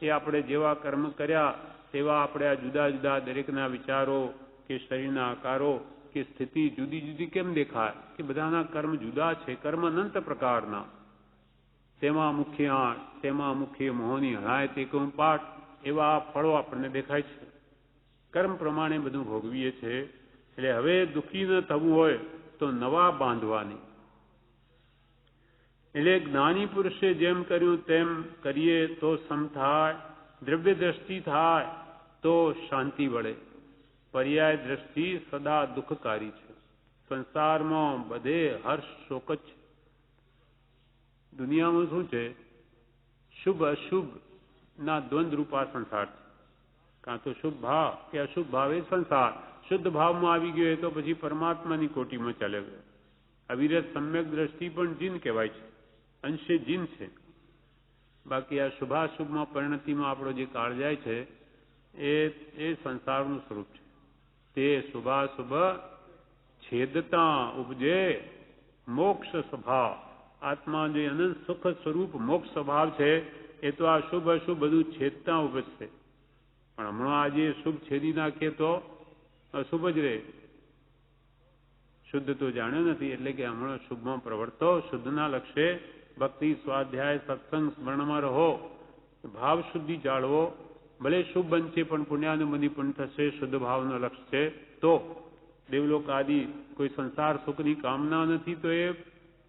એ આપણે જેવા કર્મ કર્યા તેવા આપણે આ જુદા જુદા દરેકના વિચારો કે શરીરના આકારો કે સ્થિતિ જુદી જુદી કેમ દેખાય? કે બધાના કર્મ જુદા છે. કર્મ અનંત પ્રકારના. તેમાં મુખ્ય આઠ, તેમાં મુખ્ય મોહની હણાય તે કહું પાઠ, એવા ફળો આપણને દેખાય છે. કર્મ પ્રમાણે બધું ભોગવીએ છે. એટલે હવે દુઃખી ન થવું હોય તો નવા બાંધવાની. એટલે જ્ઞાની પુરુષે જેમ કર્યું તેમ કરીએ તો સમ થાય. દ્રવ્ય દ્રષ્ટિ થાય તો શાંતિ વળે. પર્યાય દ્રષ્ટિ સદા દુઃખકારી છે. સંસારમાં બધે હર્ષ શોક જ છે. દુનિયામાં શું છે? શુભ અશુભ ના દ્વંદ રૂપા સંસાર છે. કાં તો શુભ ભાવ કે અશુભ ભાવ એ સંસાર. શુદ્ધ ભાવમાં આવી ગયો તો પછી પરમાત્માની કોટીમાં ચાલે ગયો. અવિરત સમ્યક દ્રષ્ટિ પણ જીન કહેવાય છે, અંશે જીન છે. બાકી આ શુભાશુભમાં પરિણતિમાં આપણો જે કાળ જાય છે એ સંસારનું સ્વરૂપ છે. તે શુભાશુભ છેદતા ઉપજે મોક્ષ સ્વભાવ. આત્મા જે અનંત સુખ સ્વરૂપ મોક્ષ સ્વભાવ છે એ તો આ શુભ અશુભ બધું છેદતા ઉપજશે. પણ હમણાં આજે શુભ છેદી નાખીએ તો અશુભ જ રહે. શુદ્ધ તો જાણ્યો નથી, એટલે કે હમણાં શુભમાં પ્રવર્તો, શુદ્ધના લક્ષ્ય ભક્તિ સ્વાધ્યાય સત્સંગ સ્મરણમાં રહો, ભાવ શુદ્ધિ જાળવો. ભલે શુભ બનશે પણ પુણ્યાનુબંધી પણ થશે. શુદ્ધ ભાવનો લક્ષ્ય છે તો દેવલોક આદિ કોઈ સંસાર સુખની કામના નથી તો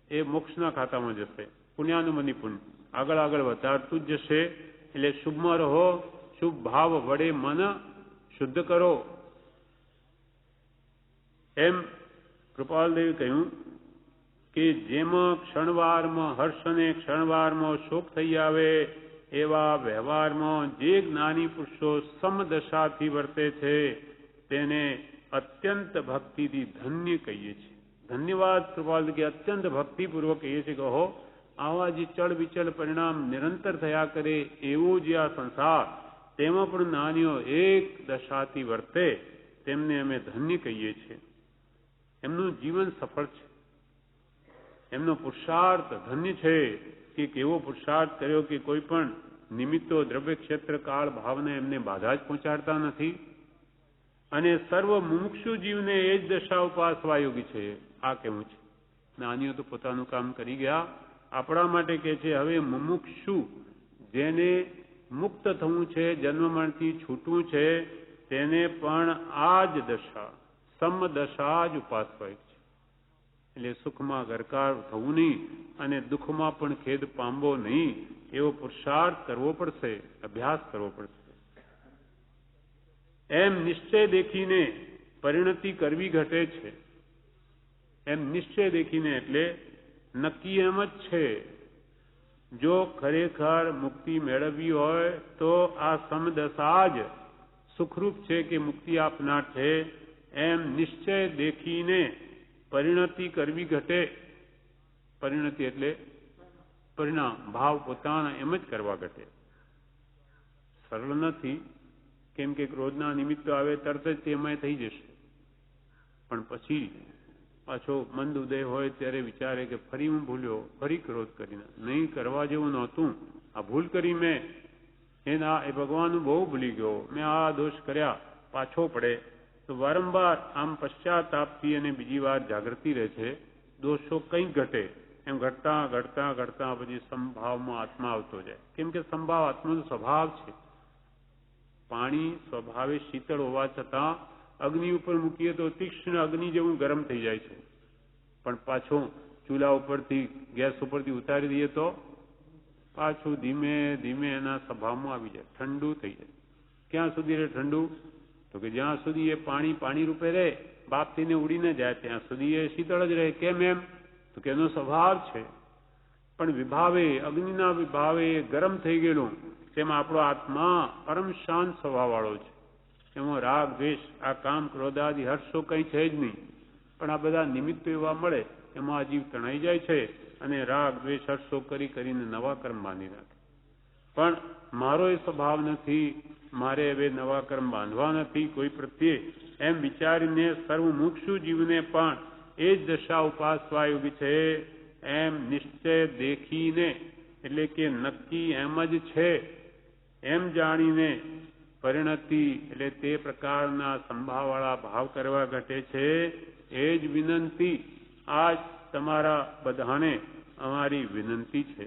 એ મોક્ષના ખાતામાં જશે. પુણ્યાનુબંધી પુણ્ય આગળ આગળ વધારતું જ જશે. એટલે શુભમાં રહો, શુભ ભાવ વડે મન શુદ્ધ કરો. એમ કૃપાલદેવે કહ્યું કે જેમાં ક્ષણવારમાં હર્ષ અને ક્ષણવારમાં શોક થઈ આવે એવા વ્યવહારમાં જે જ્ઞાની પુરુષો સમદશાથી વર્તે છે તેને અત્યંત ભક્તિથી ધન્ય કહીએ છીએ. ધન્યવાદ કૃપાલ કે અત્યંત ભક્તિપૂર્વક કહીએ છીએ કે હો આવા જે ચળ વિચળ પરિણામ નિરંતર થયા કરે એવો જે આ સંસાર તેમાં પણ જ્ઞાનીઓ એક દશાથી વર્તે તેમને અમે ધન્ય કહીએ છીએ. એમનું જીવન સફળ છે, એમનો પુરુષાર્થ ધન્ય છે કે કેવો પુરુષાર્થ કર્યો કે કોઈ પણ નિમિત્તો દ્રવ્ય ક્ષેત્ર કાળ ભાવને એમને બાધા જ પહોંચાડતા નથી. અને સર્વ મુમુક્ષુ જીવને એ જ દશા ઉપાસવા યોગી છે. આ કેવું છે? જ્ઞાનીઓ તો પોતાનું કામ કરી ગયા. આપણા માટે કે છે હવે મુમુક્ષુ જેને મુક્ત થવું છે, જન્મ મરણથી છૂટવું છે, તેને પણ આ જ દશા સમદશા જ ઉપાસવા છે. એટલે સુખમાં ગરકાર થવું નહીં અને દુઃખમાં પણ ખેદ પામવો નહીં, એવો પુરુષાર્થ કરવો પડશે, અભ્યાસ કરવો પડશે. એમ નિશ્ચય દેખીને પરિણતિ કરવી ઘટે છે એમ નિશ્ચય દેખીને, એટલે નક્કી એમ જ છે. જો ખરેખર મુક્તિ મેળવવી હોય તો આ સમદશા જ સુખરૂપ છે કે મુક્તિ આપનાર છે એમ નિશ્ચય દેખીને પરિણતિ કરવી ઘટે. પરિણતિ એટલે પરિણામ, ભાવ પોતાના એમ જ કરવા ઘટે. સરળ નથી, કેમ કે ક્રોધના નિમિત્તો આવે તરત જ તેમાં થઈ જશે, પણ પછી પાછો મંદ ઉદય હોય ત્યારે વિચારે કે ફરી હું ભૂલ્યો, ફરી ક્રોધ કરીને, નહીં કરવા જેવું નહોતું, આ ભૂલ કરી મેં, એ ભગવાન બહુ ભૂલી ગયો, મેં આ દોષ કર્યા, પાછો પડે તો વારંવાર આમ પશ્ચાતાપથી અને બીજી વાર જાગૃતિ રહે છે. દોષો કંઈક ઘટે, એમ ઘટતા ઘટતા ઘટતા પછી સંભાવમાં આત્મા આવતો જાય. કેમ કે સંભાવ આત્માનો સ્વભાવ છે. પાણી સ્વભાવે શીતળ હોવા છતાં અગ્નિ ઉપર મૂકીએ તો તીક્ષ્ણ અગ્નિ જેવું ગરમ થઈ જાય છે, પણ પાછું ચૂલા ઉપરથી ગેસ ઉપરથી ઉતારી દઈએ તો પાછું ધીમે ધીમે એના સ્વભાવમાં આવી જાય, ઠંડુ થઈ જાય. ક્યાં સુધી રહે ઠંડુ? તો કે જ્યાં સુધી એ પાણી રૂપે રહે, બાપ થઈને ઉડીને જાય ત્યાં સુધી એ શીતળ જ રહે. કેમ એમ? તો કે એનો સ્વભાવ છે. પણ વિભાવે, અગ્નિના વિભાવે ગરમ થઈ ગયેલું, તેમાં આપણો આત્મા પરમ શાંત સ્વભાવવાળો છે. એમાં રાગ દ્વેષ, આ કામ ક્રોધ આદિ હર્ષો કંઈ છે જ નહીં, પણ આ બધા નિમિત્તો એવા મળે એમાં આ જીવ તણાઈ જાય છે અને રાગ દ્વેષ હર્ષો કરીને નવા કર્મ બાંધી નાખે. પણ મારો એ સ્વભાવ નથી, મારે હવે નવા કર્મ બાંધવા નથી કોઈ પ્રત્યે, એમ વિચારીને સર્વમુક્ષુ જીવને પણ એ જ દશા ઉપાસવા યોગી છે એમ નિશ્ચય દેખીને, એટલે કે નક્કી એમ જ છે એમ જાણીને પરિણતિ એટલે તે પ્રકારના સંભાવવાળા ભાવ કરવા ઘટે છે. એ જ વિનંતી આજ તમારા બધાને અમારી વિનંતી છે.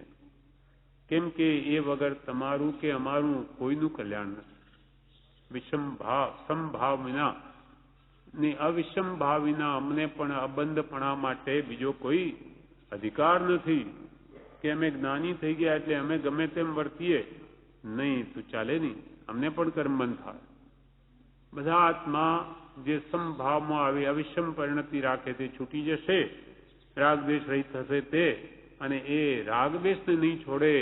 કેમ કે એ વગર તમારું કે અમારું કોઈનું કલ્યાણ નથી. વિષમ ભાવ, સમભાવ વિના ને અવિષમ ભાવ વિના અમને પણ અબંધપણા માટે બીજો કોઈ અધિકાર નથી કે અમે જ્ઞાની થઈ ગયા એટલે અમે ગમે તેમ વર્તીએ. નહીં, તો ચાલે નહીં, અમને પણ કર્મબંધ થાય. બધા આત્મા જે સમભાવમાં આવી અવિષમ પરિણતિ રાખે તે છૂટી જશે, રાગદ્વેષ રહિત થશે તે, અને એ રાગદ્વેષને નહીં છોડે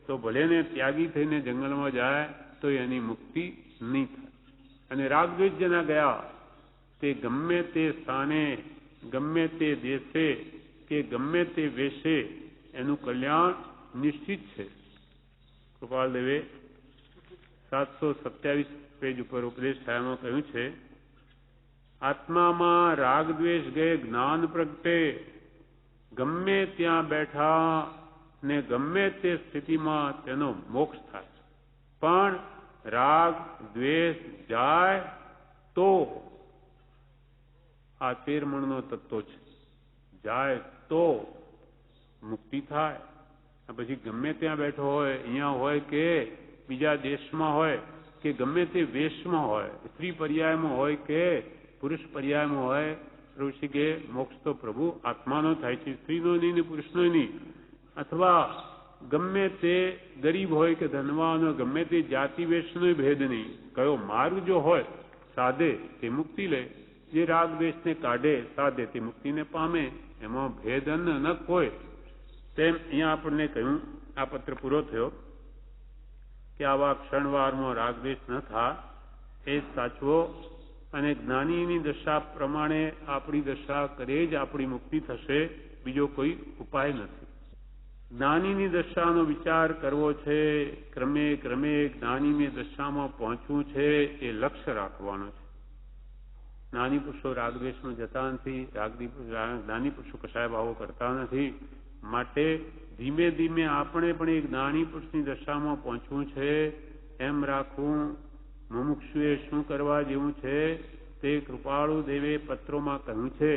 તો ભલે ને ત્યાગી થઈને જંગલમાં જાય તો એની મુક્તિ નહીં થાય. અને રાગદ્વેષ જેના ગયા તે ગમે તે સ્થાને, ગમે તે દેશે કે ગમે તે વેશે એનું કલ્યાણ નિશ્ચિત છે. કૃપાલદેવે 727 પેજ ઉપર ઉપદેશ થાયમાં કહ્યું છે, આત્મામાં રાગ દ્વેષ ગયે જ્ઞાન પ્રગટે, ગમે ત્યાં બેઠા ને ગમે તે સ્થિતિમાં તેનો મોક્ષ થાય. પણ રાગ દ્વેષ જાય તો, આ 13 મણનો તત્વો છે, જાય તો મુક્તિ થાય. પછી ગમે ત્યાં બેઠો હોય, અહીંયા હોય કે બીજા દેશમાં હોય કે ગમે તે વેશમાં હોય, સ્ત્રી પર્યાયમાં હોય કે પુરુષ પર્યાયમાં હોય, ઋષિ કે મોક્ષ તો પ્રભુ આત્માનો થાય છે, સ્ત્રીનો નહીં ને પુરુષનો નહીં. અથવા ગમે તે ગરીબ હોય કે ધનવાન હોય, ગમે તે જાતિ વેશનો ભેદ નહીં. કયો માર્ગ જો હોય સાધે તે મુક્તિ લે, જે રાગ દ્વેષને કાઢે સાધે તે મુક્તિને પામે, એમાં ભેદ ન કોઈ. તેમ અહીંયા આપણને કહ્યું, આ પત્ર પૂરો થયો કે આવા ક્ષણવારમાં રાગદ્વેષ ન થાય એ સાચવો, અને જ્ઞાનીની દશા પ્રમાણે આપણી દશા કરે જ આપણી મુક્તિ થશે, બીજો કોઈ ઉપાય નથી. જ્ઞાનીની દશાનો વિચાર કરવો છે, ક્રમે ક્રમે જ્ઞાનીની દશામાં પહોંચવું છે, એ લક્ષ્ય રાખવાનું છે. જ્ઞાની પુરુષો રાગદ્વેષમાં જતા નથી, જ્ઞાની પુરુષો કશાય ભાવો કરતા નથી. માટે ધીમે ધીમે આપણે પણ એક જ્ઞાની પુરુષની દશામાં પહોંચવું છે એમ રાખવું. મુમુક્ષુએ શું કરવા જેવું છે તે કૃપાળુ દેવે પત્રોમાં કહ્યું છે.